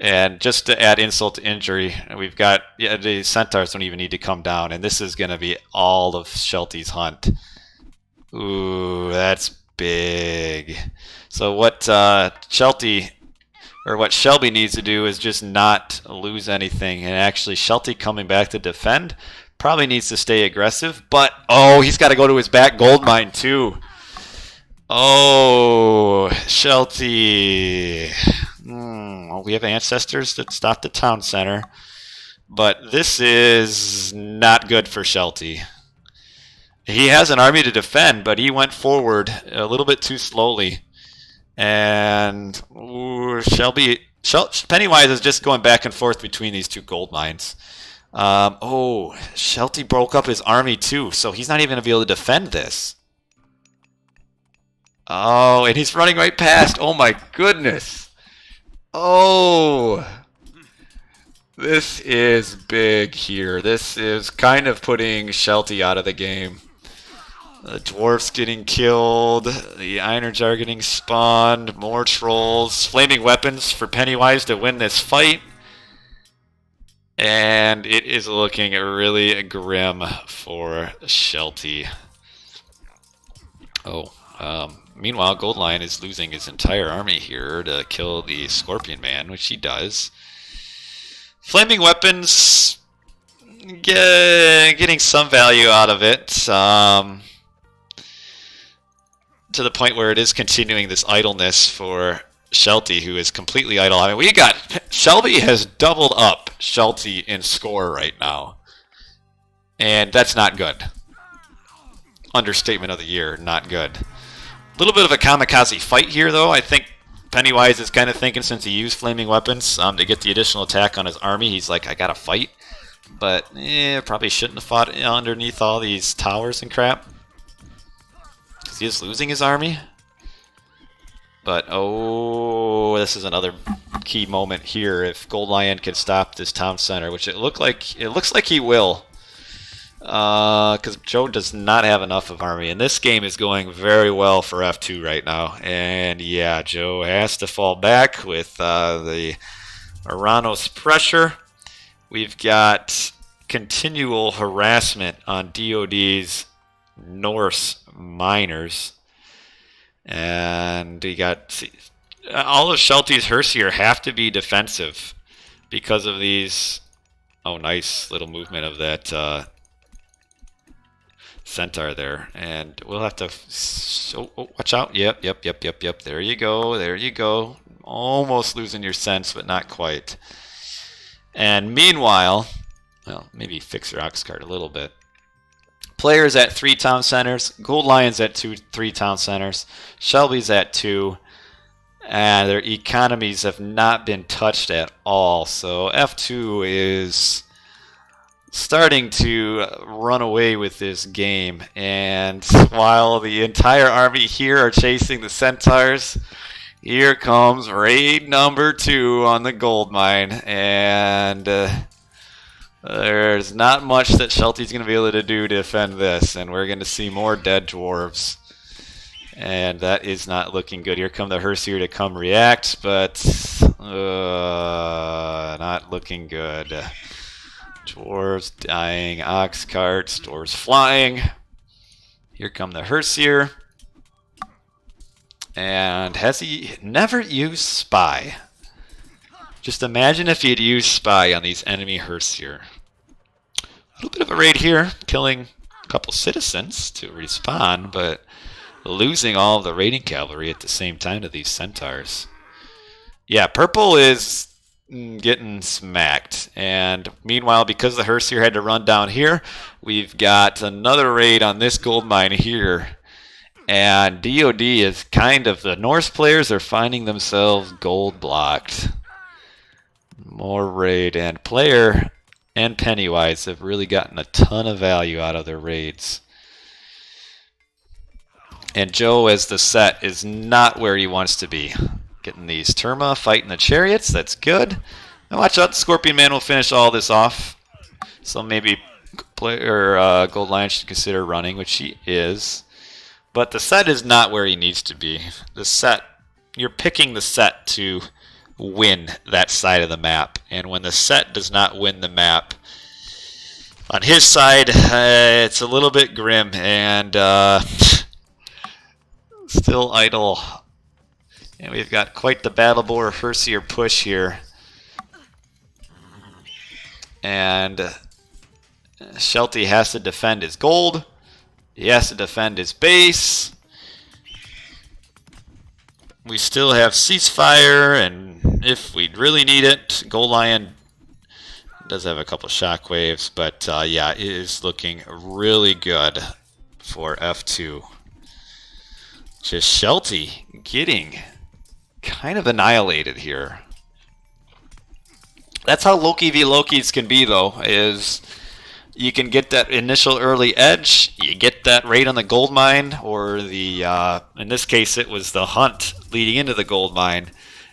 And just to add insult to injury, we've got the Centaurs don't even need to come down, and this is going to be all of Sheltie's hunt. Ooh, that's big. So what Shelby needs to do is just not lose anything, and actually Sheltie coming back to defend probably needs to stay aggressive. But oh, he's got to go to his back gold mine too. Oh, Sheltie. Well, we have ancestors that stop the town center, but this is not good for Sheltie. He has an army to defend, but he went forward a little bit too slowly. And Pennywise is just going back and forth between these two gold mines. Oh, Shelty broke up his army too, so he's not even going to be able to defend this. Oh, and he's running right past. Oh my goodness. Oh. This is big here. This is kind of putting Shelty out of the game. The dwarfs getting killed. The Einards are getting spawned. More trolls. Flaming weapons for Pennywise to win this fight. And it is looking really grim for Shelty. Oh, meanwhile, Gold Lion is losing his entire army here to kill the Scorpion Man, which he does. Flaming weapons, getting some value out of it, to the point where it is continuing this idleness for Shelty, who is completely idle. I mean, Shelby has doubled up Shelty in score right now, and that's not good. Understatement of the year, not good. A little bit of a kamikaze fight here, though. I think Pennywise is kind of thinking, since he used flaming weapons to get the additional attack on his army, he's like, I gotta fight. But probably shouldn't have fought underneath all these towers and crap, because he is losing his army. But oh, this is another key moment here. If Gold Lion can stop this town center, which it looks like he will, because Joe does not have enough of army, and this game is going very well for F2 right now. And yeah, Joe has to fall back with the Aranos pressure. We've got continual harassment on DoD's Norse miners, and we got all of Shelty's Hersier have to be defensive because of these. Oh, nice little movement of that centaur there, and we'll have to. Oh, watch out! Yep. There you go. Almost losing your sense, but not quite. And meanwhile, well, maybe fix your ox cart a little bit. Players at 3 town centers. Gold Lion's at 3 town centers. Shelby's at 2. And their economies have not been touched at all. So F2 is starting to run away with this game. And while the entire army here are chasing the centaurs, here comes raid number 2 on the gold mine. And there's not much that Shelty's going to be able to do to defend this, and we're going to see more dead dwarves, and that is not looking good. Here come the Hersier to come react, but not looking good. Dwarves dying, ox carts, dwarves flying. Here come the Hersier, and has he never used spy? Just imagine if he'd used spy on these enemy Hersier. A little bit of a raid here, killing a couple citizens to respawn, but losing all of the raiding cavalry at the same time to these centaurs. Yeah, purple is getting smacked. And meanwhile, because the Hersier had to run down here, we've got another raid on this gold mine here. And DoD is kind of, the Norse players are finding themselves gold blocked. More raid, and player and Pennywise have really gotten a ton of value out of their raids. And Joe, as the set, is not where he wants to be. Getting these Terma, fighting the chariots, that's good. Now watch out, the Scorpion Man will finish all this off. So maybe player Gold Lion should consider running, which he is. But the set is not where he needs to be. The set, you're picking the set to win that side of the map, and when the set does not win the map on his side, it's a little bit grim, and still idle. And we've got quite the battle boar Hersier push here, and Shelty has to defend his gold, he has to defend his base. We still have ceasefire, and if we really need it, Gold Lion does have a couple shockwaves, but yeah, it is looking really good for F2. Just Shelty getting kind of annihilated here. That's how Loki v Lokis can be, though, is you can get that initial early edge, you get that raid on the gold mine, or the, in this case it was the hunt leading into the gold mine,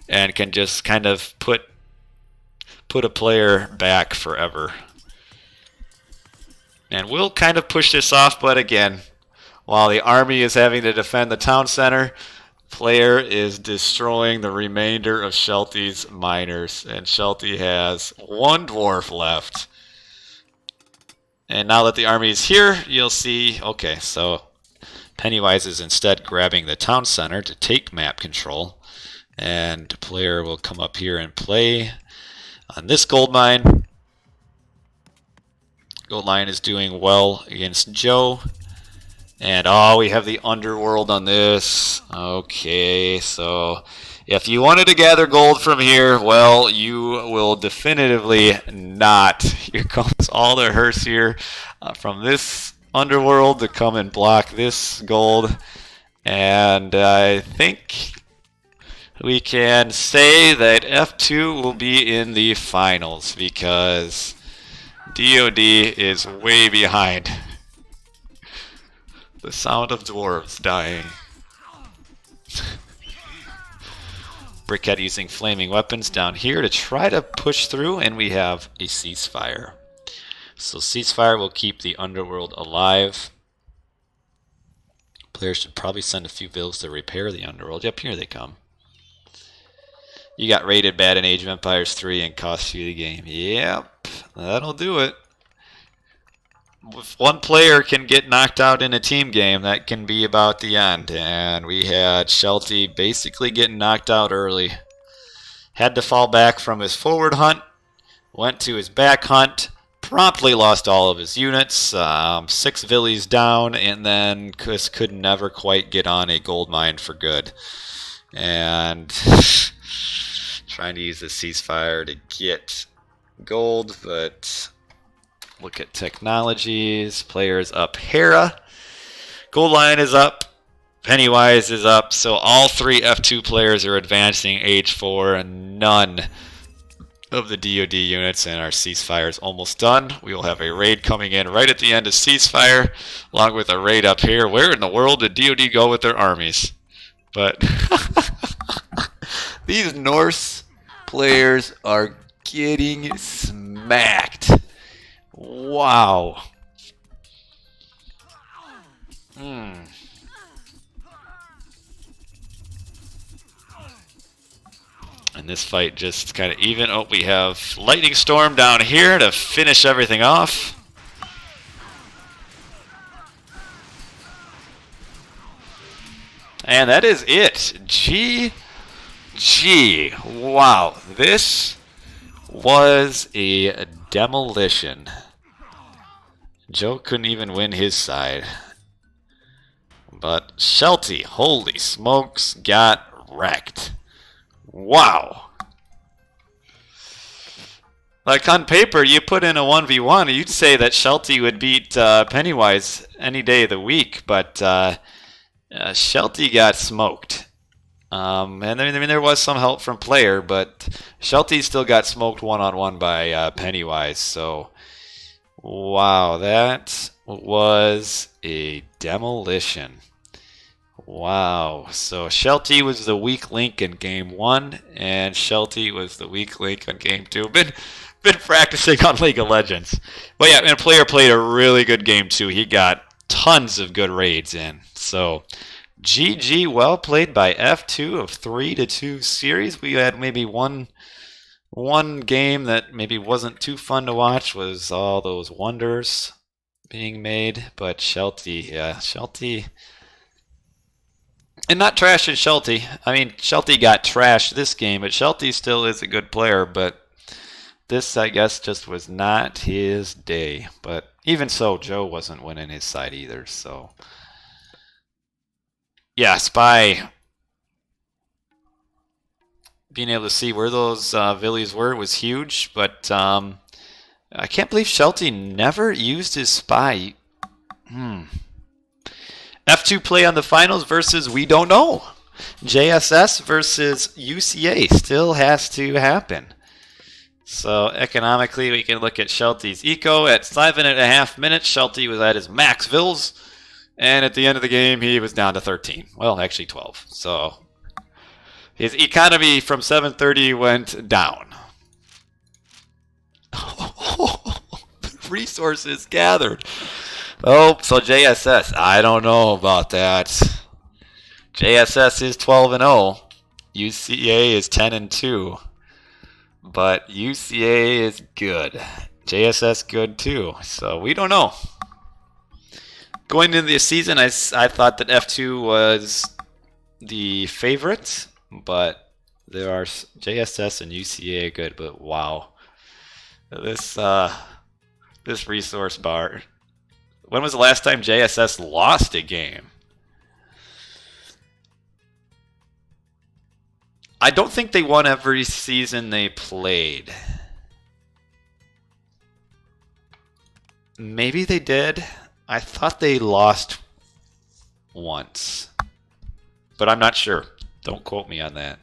and can just kind of put a player back forever. And we'll kind of push this off, but again, while the army is having to defend the town center, player is destroying the remainder of Shelty's miners, and Shelty has one dwarf left. And now that the army is here, you'll see, okay, so Pennywise is instead grabbing the town center to take map control, and the player will come up here and play on this gold mine. Gold line is doing well against Joe. And oh, we have the underworld on this. Okay, so if you wanted to gather gold from here, well, you will definitively not. Here comes all the hearse here from this underworld to come and block this gold. And I think we can say that F2 will be in the finals because DoD is way behind. The sound of dwarves dying. Brickhead using flaming weapons down here to try to push through, and we have a ceasefire. So ceasefire will keep the underworld alive. Players should probably send a few builds to repair the underworld. Yep, here they come. You got rated bad in Age of Empires 3 and cost you the game. Yep, that'll do it. If one player can get knocked out in a team game, that can be about the end. And we had Shelty basically getting knocked out early. Had to fall back from his forward hunt, went to his back hunt, promptly lost all of his units, 6 villies down, and then could never quite get on a gold mine for good. And trying to use the ceasefire to get gold, but look at technologies. Players up Hera. Gold line is up. Pennywise is up. So all 3 F2 players are advancing Age 4, and none of the DoD units, and our ceasefire is almost done. We will have a raid coming in right at the end of ceasefire, along with a raid up here. Where in the world did DoD go with their armies? But these Norse players are getting smacked. Wow. And this fight just kind of even. Oh, we have Lightning Storm down here to finish everything off. And that is it. GG. Wow. This was a demolition. Joe couldn't even win his side. But Shelty, holy smokes, got wrecked. Wow. Like on paper, you put in a 1v1, you'd say that Shelty would beat Pennywise any day of the week, but Shelty got smoked. And I mean, there was some help from player, but Shelty still got smoked one-on-one by Pennywise. So, wow, that was a demolition. Wow. So Shelty was the weak link in game 1, and Shelty was the weak link on game 2. Been practicing on League of Legends. But yeah, and player played a really good game 2. He got tons of good raids in. So GG, well played by F2 of 3-2 series. We had maybe one game that maybe wasn't too fun to watch, was all those wonders being made. But Shelty, yeah, Shelty. And not trashing Shelty. I mean, Shelty got trashed this game, but Shelty still is a good player. But this, I guess, just was not his day. But even so, Joe wasn't winning his side either. So, yeah, Spy being able to see where those villies were was huge. But I can't believe Shelty never used his Spy. F2 play on the finals versus we don't know. JSS versus UCA still has to happen. So economically, we can look at Shelty's eco at 7.5 minutes. Shelty was at his max vills, and at the end of the game, he was down to 13. Well, actually 12. So his economy from 730 went down. Resources gathered. Oh, so JSS. I don't know about that. JSS is 12-0. UCA is 10-2. But UCA is good. JSS good too. So we don't know. Going into the season, I thought that F2 was the favorite, but there are JSS and UCA good. But wow, this resource bar. When was the last time JSS lost a game? I don't think they won every season they played. Maybe they did. I thought they lost once. But I'm not sure. Don't quote me on that.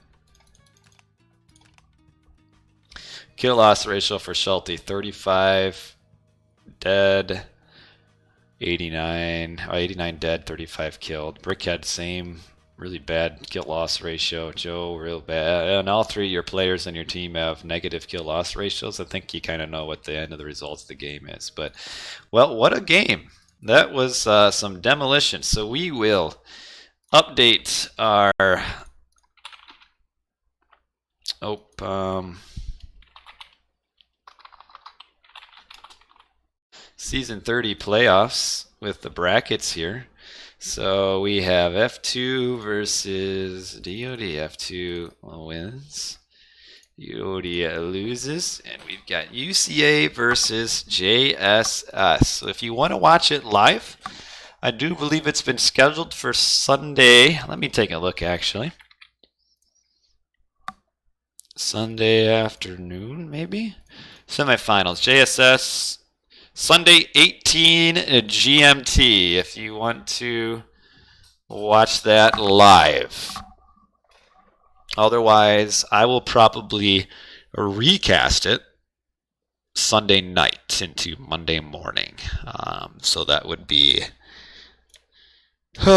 Kill loss ratio for Shelty, 35 dead, 89 dead, 35 killed. Brickhead, same. Really bad kill loss ratio. Joe, real bad. And all three of your players on your team have negative kill loss ratios. I think you kind of know what the end of the results of the game is. But, well, what a game. That was some demolition. So we will update our Season 30 playoffs with the brackets here. So we have F2 versus DoD. F2 wins. DoD loses. And we've got UCA versus JSS. So if you want to watch it live, I do believe it's been scheduled for Sunday. Let me take a look, actually. Sunday afternoon, maybe? Semifinals. JSS Sunday 18 GMT if you want to watch that live. Otherwise, I will probably recast it Sunday night into Monday morning. So that would be 1,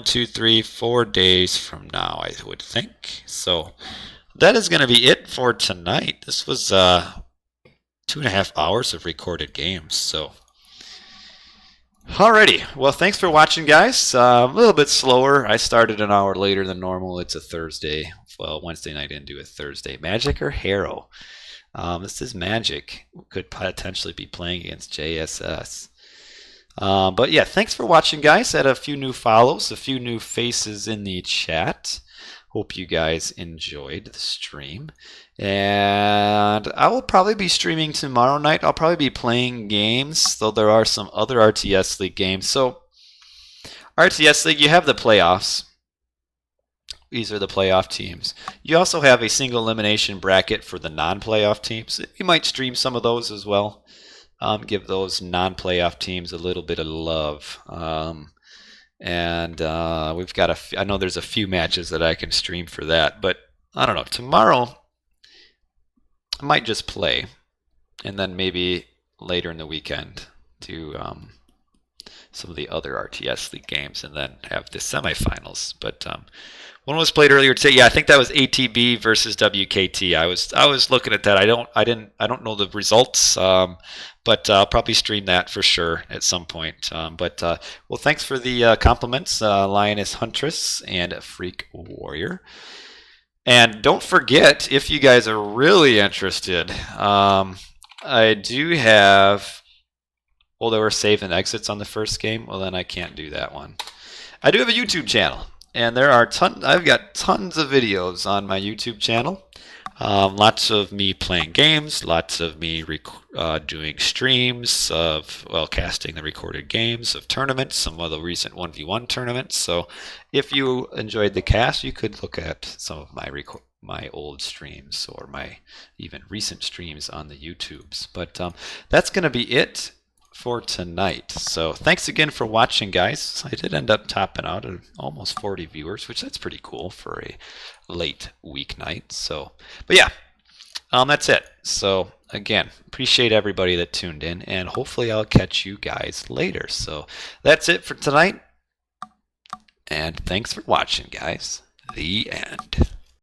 2, 3, 4 days from now, I would think. So that is going to be it for tonight. This was 2.5 hours of recorded games. So, alrighty. Well, thanks for watching, guys. A little bit slower. I started an hour later than normal. It's a Thursday. Well, Wednesday night into a Thursday. Magic or Harrow? This is Magic. Could potentially be playing against JSS. But yeah, thanks for watching, guys. Had a few new follows, a few new faces in the chat. Hope you guys enjoyed the stream. And I will probably be streaming tomorrow night. I'll probably be playing games, though there are some other RTS League games. So, RTS League, you have the playoffs. These are the playoff teams. You also have a single elimination bracket for the non-playoff teams. You might stream some of those as well. Give those non-playoff teams a little bit of love. We've got I know there's a few matches that I can stream for that, but I don't know. Tomorrow, I might just play, and then maybe later in the weekend do some of the other RTS League games, and then have the semifinals. But one was played earlier today. Yeah, I think that was ATB versus WKT. I was looking at that. I don't know the results, but I'll probably stream that for sure at some point. Well, thanks for the compliments, Lioness Huntress and Freak Warrior. And don't forget, if you guys are really interested, I do have. Well, there were save and exits on the first game. Well, then I can't do that one. I do have a YouTube channel, and there are I've got tons of videos on my YouTube channel. Lots of me playing games, lots of me doing streams of, well, casting the recorded games of tournaments, some of the recent 1v1 tournaments. So if you enjoyed the cast, you could look at some of my old streams or my even recent streams on the YouTubes. But that's going to be it for tonight. So thanks again for watching, guys. I did end up topping out at almost 40 viewers, which that's pretty cool for a late weeknight. So, but yeah, That's it. So again, appreciate everybody that tuned in, and hopefully I'll catch you guys later. So that's it for tonight, and thanks for watching, guys. The end.